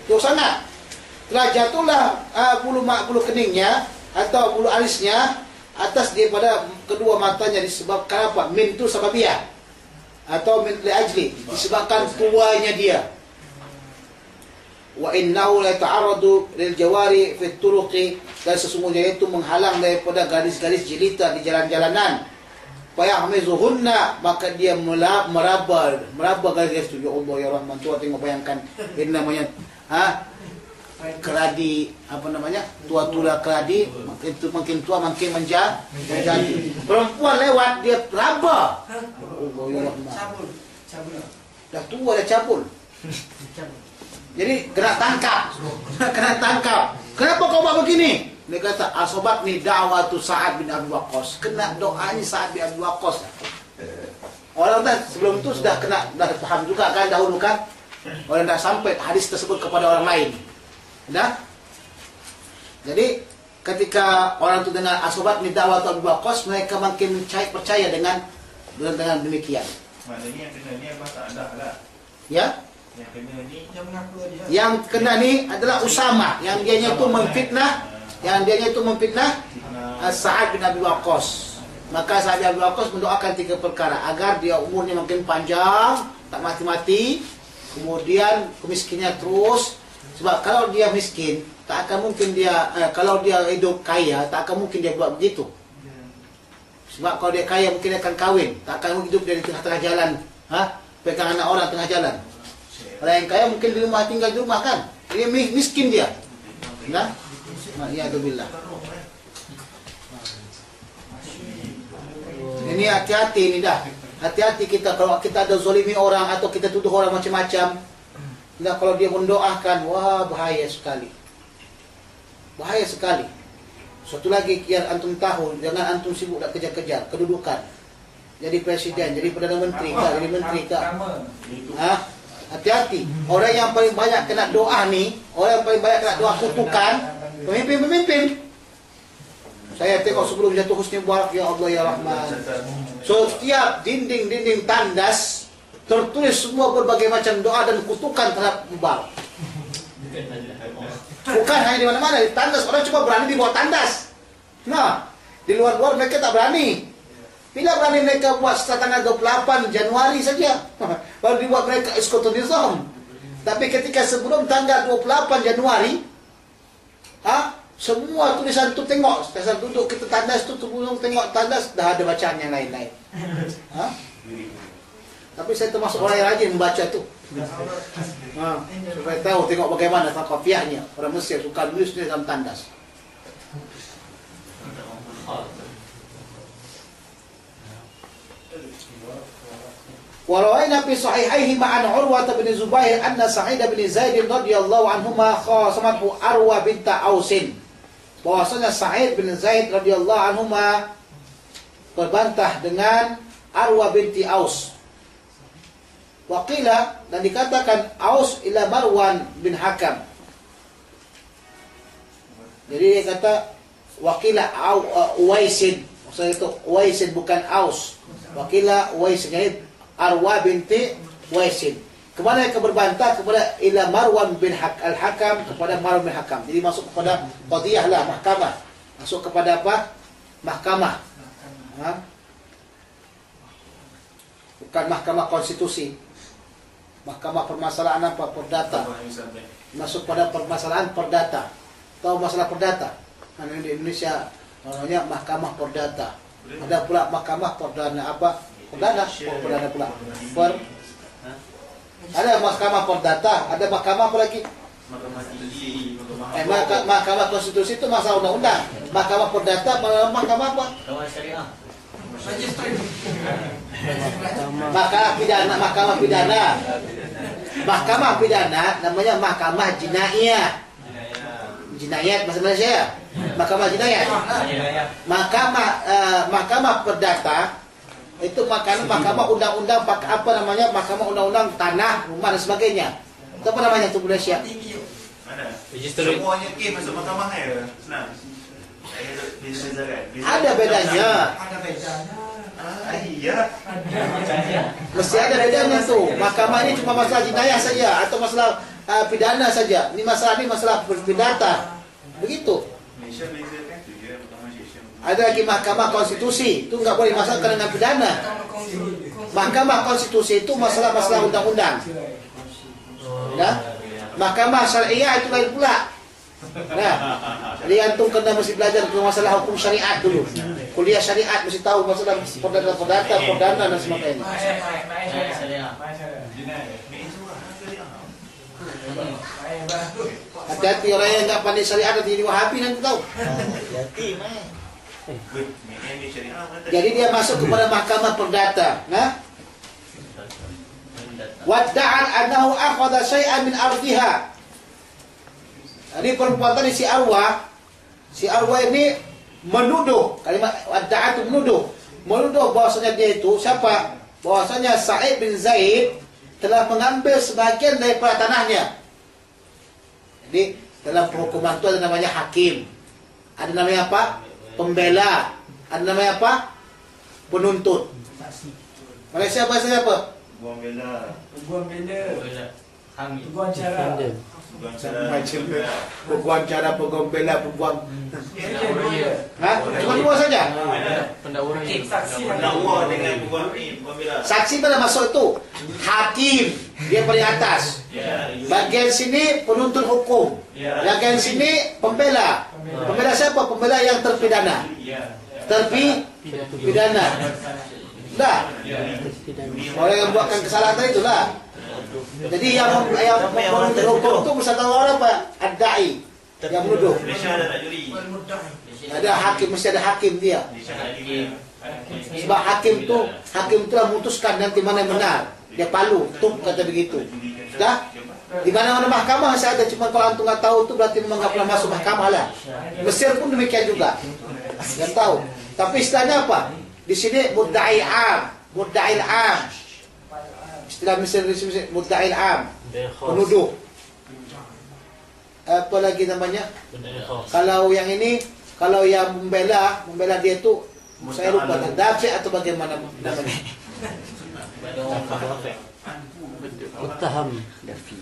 Tuh sangat. Telah jatuhlah bulu keningnya atau bulu alisnya atas daripada kedua matanya, disebabkan apa? Min itu sababiyah atau min li ajli, disebabkan tuanya dia. Wa innahu la ta'arradu lil jawari fi turuqi, dan sesungguhnya itu menghalang daripada garis-garis jelita di jalan-jalanan. fayahmizuhunna, maka dia meraba garis itu. Ya Allah ya Rahman, coba tengok bayangkan ini namanya keladi, apa namanya, tua-tua keladi, itu makin tua makin menjadi. Perempuan lewat dia raba. Allah ya Rahman. Cabul. Dah tua dah cabul. Jadi kena tangkap. Kena tangkap. Kenapa kau buat begini? Dia kata asobat ni da'watu Sa'ad bin Abi Waqqas. Kena doanya Sa'ad bin Abi Waqqas. Orang dah sebelum itu sudah paham juga kan dahulu kan. Orang dah sampai hadis tersebut kepada orang lain. Dah. Jadi ketika orang itu dengar asobat ni da'watu Abi Waqqas, mereka makin percaya dengan demikian. Maknanya yang kena ni apa tak ada lah. Ya. Yang kena ni Yang mengaku dia. Yang kena ni adalah Usama, yang dianya itu memfitnah, Sa'ad bin Abi Waqqas. Maka Sa'ad bin Abi Waqqas mendoakan 3 perkara agar dia umurnya makin panjang, tak mati-mati, kemudian kemiskinannya terus. Sebab kalau dia miskin, tak akan mungkin dia kalau dia hidup kaya, tak akan mungkin dia buat begitu. Sebab kalau dia kaya mungkin dia akan kahwin, tak akan hidup dia di tengah-tengah jalan, pegang anak orang tengah jalan. Orang yang kaya mungkin di rumah, tinggal di rumah kan. Dia miskin dia. Nah, ma'iyadzubillah. Ini hati-hati ni dah. Hati-hati kita kalau kita ada zalimi orang atau kita tuduh orang macam-macam. Nah, kalau dia mendoakan, wah bahaya sekali. Bahaya sekali. Satu lagi yang antum tahu, jangan antum sibuk nak kejar-kejar kedudukan. Jadi presiden, jadi perdana menteri kah, jadi menteri kah. Hati-hati. Orang yang paling banyak kena doa ni, orang yang paling banyak kena doa kutukan, pemimpin-pemimpin. Saya tengok sebelum jatuh Husni Mubarak, ya Allah ya Rahman. So setiap dinding-dinding tandas tertulis semua berbagai macam doa dan kutukan terhadap Mubarak. Bukan hanya di mana-mana, di tandas. Orang cuma berani di bawah tandas. Nah, di luar-luar mereka tak berani. Bila berani mereka buat setelah tanggal 28 Januari saja. Baru dibuat mereka Iskotul Nizam. Tapi ketika sebelum tanggal 28 Januari, semua tulisan tu tengok. Pasal duduk kita tandas tu, tengok tandas, dah ada bacaan yang lain-lain. Tapi saya termasuk orang yang rajin membaca tu. Supaya tahu, tengok bagaimana thaqafiyahnya. Orang Mesir suka nulis dalam tandas. Warawaina fi sahihaihi ma'an Urwah bin Zubair anna Sa'id bin Zaid radhiyallahu anhuma khasamatu Arwa bint Ausin. Bahwasanya Sa'id bin Zaid radhiyallahu anhuma berbantah dengan Arwa binti Aus. Waqila, dan dikatakan Aus ila Marwan bin Hakam. Jadi dia kata waqila Uwaisin. Maksudnya itu Uwaisin bukan Aus. Waqila Uwaisin, jadi Arwa binti Uwaisin. Kemana mereka berbantah? Kepada ila Marwan bin Al-Hakam, kepada Marwan bin Hakam. Jadi masuk kepada qadiyah lah, mahkamah. Masuk kepada apa? Mahkamah. Bukan mahkamah konstitusi. Mahkamah permasalahan apa? Perdata. Masuk pada permasalahan perdata. Tahu masalah perdata? Di Indonesia namanya mahkamah perdata. Ada pula mahkamah perdana apa? Perdana pula. Ada mahkamah perdata, ada mahkamah apa lagi? Mahkamah konstitusi itu masalah undang-undang. Mahkamah perdata, mahkamah apa? Mahkamah pidana, mahkamah pidana namanya mahkamah jinayah. Jinayat bahasa Malaysia. Mahkamah jinayat. Mahkamah perdata itu mahkamah undang-undang apa namanya? Mahkamah undang-undang tanah, rumah dan sebagainya. Itu apa namanya itu Malaysia? Mana? Semuanya masuk mahkamah ya. Senang. Ada bedanya. Ada bedanya. Iya. Mesti ada bedanya tu. Mahkamah ini cuma masalah jinayah saja atau masalah pidana saja. Ini masalah perdata. Begitu. Malaysia bezakan tu je mahkamah Malaysia. Ada lagi mahkamah konstitusi. Itu enggak boleh masalahkan dengan pidana. Mahkamah konstitusi itu masalah-masalah undang-undang. Ya? Mahkamah syariah itu lain pula. Nah, jadi antum kena mesti belajar masalah hukum syariat dulu. Kuliah syariat mesti tahu masalah perdata dan sebagainya. Hati-hati orang yang nggak pandai syariat nanti jadi Wahabi nanti tahu. Jadi dia masuk kepada mahkamah perdata. Nah, wadda'an annahu akhadha syai'an min ardiha. Ini perempuan tadi si Arwah ini menuduh, kalimat wadda'an itu menuduh bahwasanya dia itu siapa? Bahwasanya Sa'id bin Zaid telah mengambil sebagian daripada tanahnya. Jadi dalam perhukuman itu ada namanya hakim, ada namanya apa? Pembela, ada namanya apa? Penuntut. Malaysia bahasanya apa? Buang bela. Kami. Peguam cara pengombela peguam. Hah? Cuma dua saja. Pendakwa dengan buang bela. Saksi pada masuk itu hakim, dia paling atas. Bagian sini penuntut hukum. Bagian sini pembela. Pembela siapa? Pembela yang terpidana. Terpidana. Dah. Orang yang buatkan kesalahan tadi itulah. Jadi yang menuntut hukum itu bersama orang apa? Ad-da'i yang menuduh. Ada hakim, mesti ada hakim dia. Sebab hakim itu memutuskan nanti mana yang benar. Dia palu, tuk kata begitu. Dah? Di mana-mana mahkamah saya ada, cuma kalau antum nggak tahu itu berarti memang nggak pernah masuk mahkamah lah. Mesir pun demikian juga. Yang tahu. Tapi istilahnya apa? Di sini mudda'il am. Istilah Mesir mudda'il am. Penuduh. Apa lagi namanya? Kalau yang ini, kalau yang membela dia tu saya lupa dafi atau bagaimana namanya. Muttaham dafi.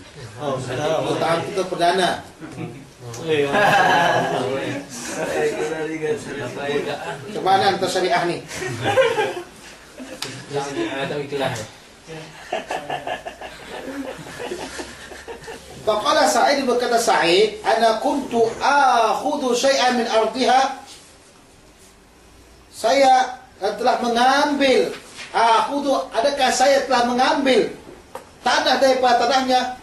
Muttaham itu perdana. Kemana antar syariah ni? Tahu itulah. Faqala Sa'id, berkata Sa'id, ana kuntu akhudhu syai'an min ardiha. Saya telah mengambil, adakah saya telah mengambil tanah daripada tanahnya?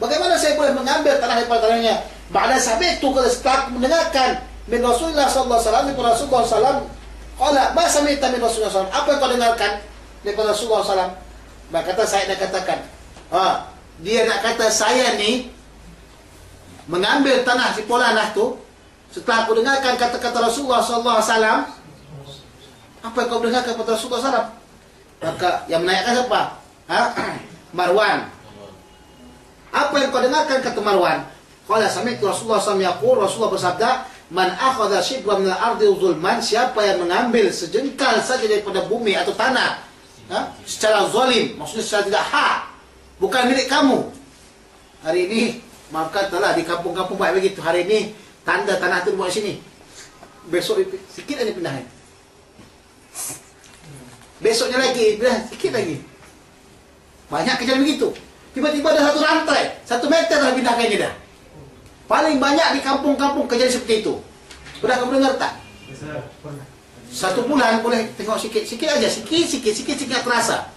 Bagaimana saya boleh mengambil tanah daripada tanahnya? Ba'da sami'tu, setelah mendengarkan min Rasulullah sallallahu alaihi wasallam, dari Rasulullah sallallahu qala ma sami'ta min Rasulullah sallallahu, apa yang kau dengarkan daripada Rasulullah sallallahu? Maka kata saya nak katakan, dia nak kata saya ni mengambil tanah si Polanah tu setelah aku dengarkan kata-kata Rasulullah sallallahu alaihi wasallam. Apa yang kau dengarkan kata Rasulullah sallallahu? Maka yang menanyakan siapa? Marwan. Apa yang kau dengarkan kata Marwan? Qala sami'tu Rasulullah sallallahu alaihi wasallam, Rasulullah bersabda, man akhadha shibran min al-ardi zulman, siapa yang mengambil sejengkal saja daripada bumi atau tanah secara zalim, maksudnya secara tidak hak, bukan milik kamu. Hari ini maaf katalah di kampung-kampung baik begitu, hari ini tanda tanah itu buat sini, besok sikit aja pindahin, besoknya lagi pindah sikit lagi. Banyak kejadian begitu. Tiba-tiba ada satu rantai 1 meter dah pindahkannya dah. Paling banyak di kampung-kampung kejadian seperti itu. Pernah kamu dengar tak? Satu bulan boleh tengok sikit-sikit aja, sikit-sikit nggak terasa.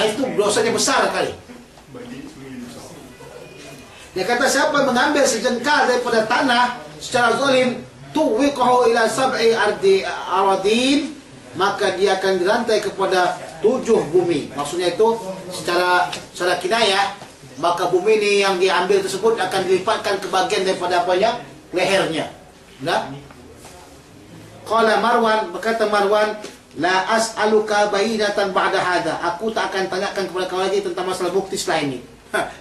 Itu dosanya besar kali. Dia kata siapa mengambil sejengkal daripada tanah secara zalim, tuwiqahu ila sab'i aradin, maka dia akan dirantai kepada 7 bumi. Maksudnya itu secara kinayah, maka bumi ini yang diambil tersebut akan dilipatkan ke bagian daripada apanya? Lehernya. Nah. Qala Marwan, berkata Marwan, la as'aluka bayinatan ba'da hadha. Aku tak akan tanyakan kepada kau lagi tentang masalah bukti setelah ini.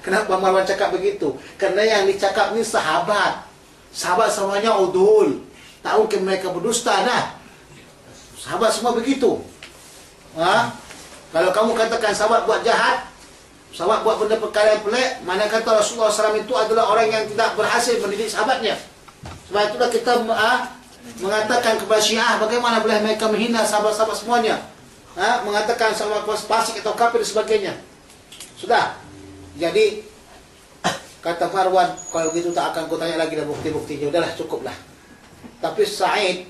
Kenapa Marwan cakap begitu? Karena yang dicakap ni sahabat. Sahabat semuanya udul. Tak mungkin mereka berdusta dah. Sahabat semua begitu. Kalau kamu katakan sahabat buat jahat, sahabat buat benda perkara yang pelik, mana kata Rasulullah SAW itu adalah orang yang tidak berhasil mendidik sahabatnya. Sebab itulah kita mengatakan kepada Syiah, bagaimana boleh mereka menghina sahabat-sahabat semuanya, mengatakan sahabat fasik atau kafir dan sebagainya. Sudah. Jadi Kata Marwan, kalau begitu tak akan kau tanya lagi dah bukti-buktinya. Udahlah, cukuplah. Tapi Sa'id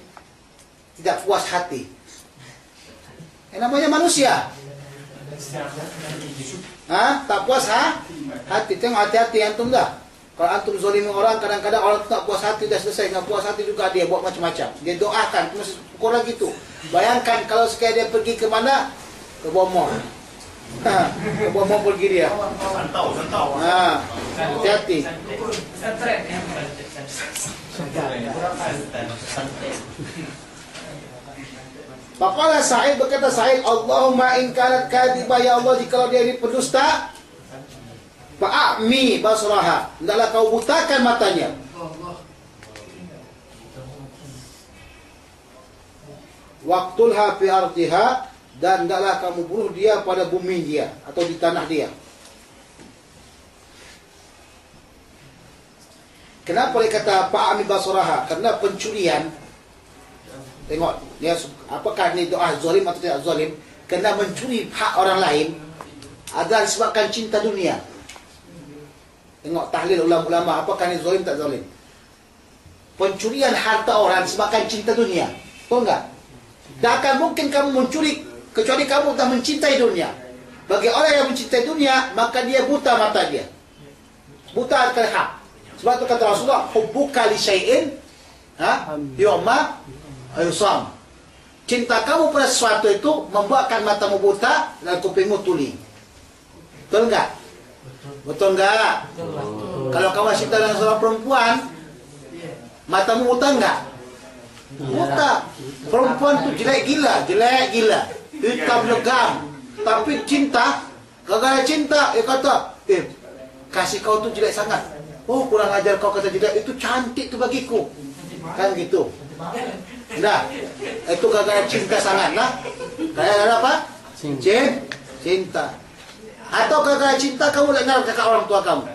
tidak puas hati. Yang namanya manusia. Tak puas hati. Tengok hati-hati antum dah. Kalau antum zalimi orang, kadang-kadang orang tak puas hati dah selesai. Nggak puas hati juga dia buat macam-macam. Dia doakan, masih kurang gitu. Bayangkan kalau sekali dia pergi ke mana? Ke bawah mall. Ke bawah mall pergi dia. Santau. Hati-hati. Faqala Sa'id, berkata Sa'id, Allahumma in kanat kadhibah, ya Allah, jikalau dia ini pendusta, fa'ami basraha, hendaklah kau butakan matanya. Waqtulha fi ardiha, dan hendaklah kamu bunuh dia pada bumi dia atau di tanah dia. Kenapa dia kata fa'ami basraha? Karena pencurian, tengok dia, apakah ini doa zalim atau tidak zalim? Kerana mencuri hak orang lain adalah disebabkan cinta dunia. Tengok tahlil ulama-ulama, apakah ini zalim tak zalim? Pencurian harta orang disebabkan cinta dunia. Tahu enggak? Tak akan mungkin kamu mencuri kecuali kamu tak mencintai dunia. Bagi orang yang mencintai dunia, maka dia buta mata dia. Buta akan hak. Sebab itu kata Rasulullah, hubbuka li syai'in yu'ma ayusam. Cinta kamu pada sesuatu itu membuatkan matamu buta dan kupingmu tuli. Betul enggak? Betul enggak? Kalau kamu cinta dengan seorang perempuan, matamu buta enggak? Buta. Perempuan tu jelek gila, hitam legam. Tapi cinta, gara-gara cinta, dia kata, kasih kau tu jelek sangat. Oh, kurang ajar kau kata jelek, itu cantik tu bagiku. Kan gitu. Nah, itu gara-gara cinta sangat lah. Gara-gara apa? Cinta. Atau gara-gara cinta kamu tak dengar kakak orang tua kamu.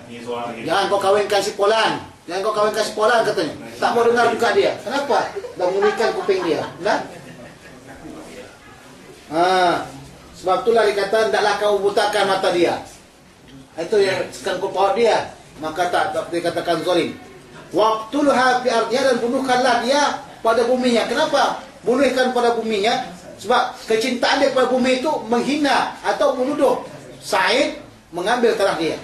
Jangan kau kawinkan si Polan. Jangan kau kawinkan si Polan katanya. Tak mau dengar juga dia. Kenapa? Dah mengulikan kuping dia. Nah? Sebab itulah dikata, hendaklah kamu butakan mata dia. Itu yang sekarang kau paut dia. Maka tak dikatakan zalim. Waqtulha fi ardiha, dan bunuhkanlah dia pada buminya. Kenapa bunuhkan pada buminya? Sebab kecintaan dia pada bumi itu menghina atau menuduh Sa'id mengambil tanah dia.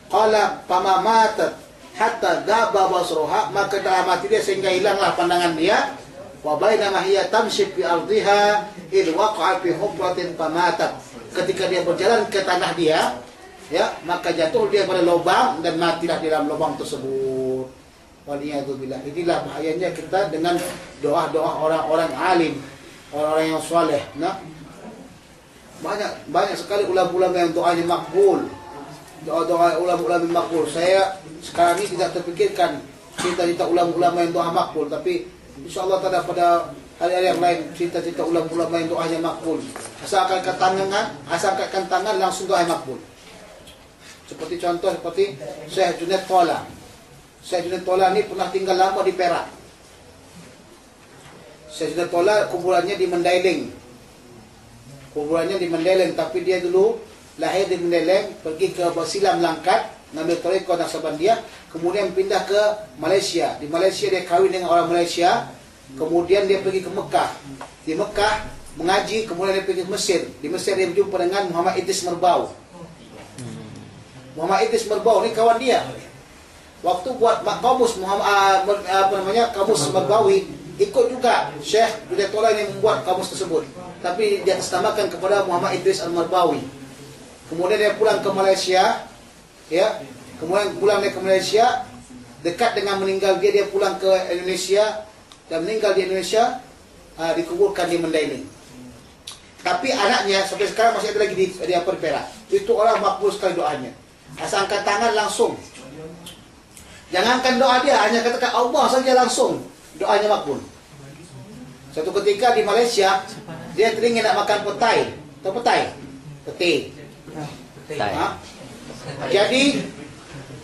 Qala fama matat hatta dhaba basruha, maka dalam mati dia sehingga hilanglah pandangan dia. Wa bainama hiya tamshi fi ardiha id waqa'a fi hufratin famatat. Ketika dia berjalan ke tanah dia, ya, maka jatuh dia pada lubang dan matilah di dalam lubang tersebut. Waliyadzubillah. Inilah bahayanya kita dengan doa-doa orang-orang alim, orang-orang yang soleh. Nah, banyak sekali ulama-ulama yang doanya makbul. Doa-doa ulama-ulama yang makbul. Saya sekarang ini tidak terfikirkan cita-cita ulama-ulama yang doa makbul, tapi insyaallah pada hari-hari yang lain cita-cita ulama-ulama yang doanya makbul. Asalkan angkatkan tangan langsung doa makbul. Seperti contoh seperti Syekh Junaid Tola. Syekh Junaid Tola ni pernah tinggal lama di Perak. Syekh Junaid Tola kuburannya di Mandailing. Tapi dia dulu lahir di Mandailing, pergi ke Basilam Langkat, ngambil tarekat Naqsabandiyah, kemudian pindah ke Malaysia. Di Malaysia dia kahwin dengan orang Malaysia, kemudian dia pergi ke Mekah. Di Mekah mengaji, kemudian dia pergi ke Mesir. Di Mesir dia berjumpa dengan Muhammad Idris Merbau. Muhammad Idris Merbau ni kawan dia. Waktu buat kamus kamus Merbawi, ikut juga Syekh Junaid Tola yang membuat kamus tersebut. Tapi dia atasnamakan kepada Muhammad Idris Al-Merbawi. Kemudian dia pulang ke Malaysia, ya. Kemudian pulang dia ke Malaysia, dekat dengan meninggal dia pulang ke Indonesia dan meninggal di Indonesia, dikuburkan di Mandailing. Tapi anaknya sampai sekarang masih ada lagi di Perak. Itu orang makbul sekali doanya. Asal angkat tangan langsung. Jangankan doa dia, hanya katakan Allah saja langsung, doanya makbul. Satu ketika di Malaysia, dia teringin nak makan petai. Tahu petai? Peti. Jadi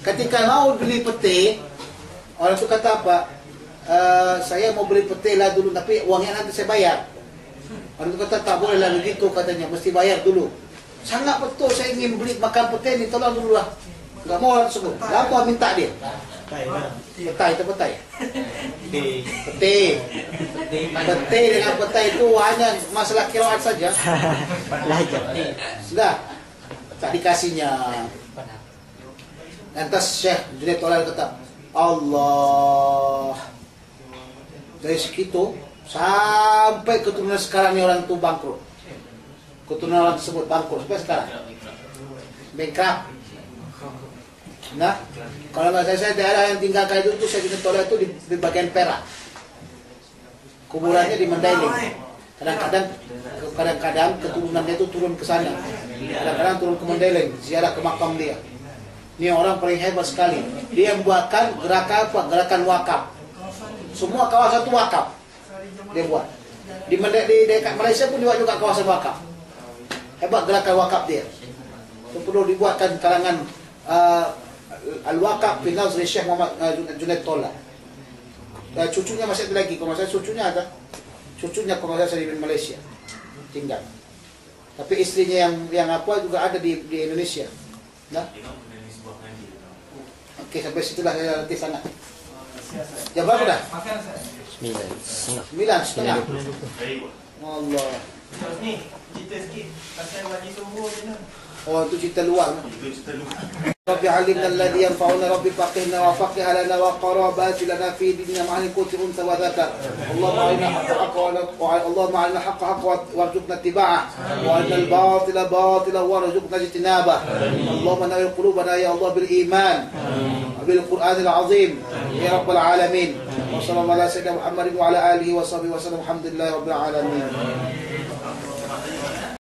ketika mau beli peti, orang tu kata apa? Saya mau beli peti lah dulu, tapi uangnya nanti saya bayar. Orang tu kata tak boleh lah begitu katanya, mesti bayar dulu. Sangat betul, saya ingin beli makan peti ni, tolong dulu lah. Enggak mau orang tersebut. Apa minta dia? Tai lah. Petai itu petai. Okey. Peti. Peti dengan petai itu hanya masalah kiraat saja. Sudah. Tak dikasihnya. Lantas Syekh Junaid Tola kata, Allah. Dari segitu sampai keturunan sekarang ni orang itu bangkrut. Keturunan orang tersebut bangkrut sampai sekarang. Bankrupt. Nah, kalau nggak saya daerah yang tinggalkan itu saya Junaid Tola itu di bagian Perak. Kuburannya di Mandailing. Kadang-kadang keturunannya itu turun ke sana. Kadang-kadang turun ke Mandailing, ziarah ke makam dia. Ini orang paling hebat sekali. Dia membuatkan gerakan apa? Gerakan wakaf. Semua kawasan itu wakaf. Dia buat. Di dekat Malaysia pun dia buat juga kawasan wakaf. Hebat gerakan wakaf dia. Itu perlu dibuatkan kalangan al-wakaf fi nazri Syekh Muhammad Junaid Tola. Cucunya masih ada lagi. Kalau saya cucunya ada. Cucunya kalau saya di Malaysia tinggal. Tapi istrinya yang apa juga ada di Indonesia. Nah. Oke, sampai situlah saya nanti sana. Jam berapa dah? 9:30. Allah. Ni, cerita sikit pasal wali subuh je lah. Oh, itu cerita luar. Itu cerita lu. Rabbi alimna alladhi yanfa'una rabbi faqihna wa faqih lana wa qarabati lana fi dinina ma'al kuti unta wa dhakar. Allahumma arina haqqa haqqa warzuqna ittiba'ah wa arina al-batila batila warzuqna ijtinabah. Allahumma nawwir qulubana ya Allah bil iman wa bil Qur'anil azim ya rabbal alamin. Wa sallallahu ala sayyidina Muhammadin wa ala alihi wa sahbihi wa sallam. Alhamdulillahi rabbil alamin.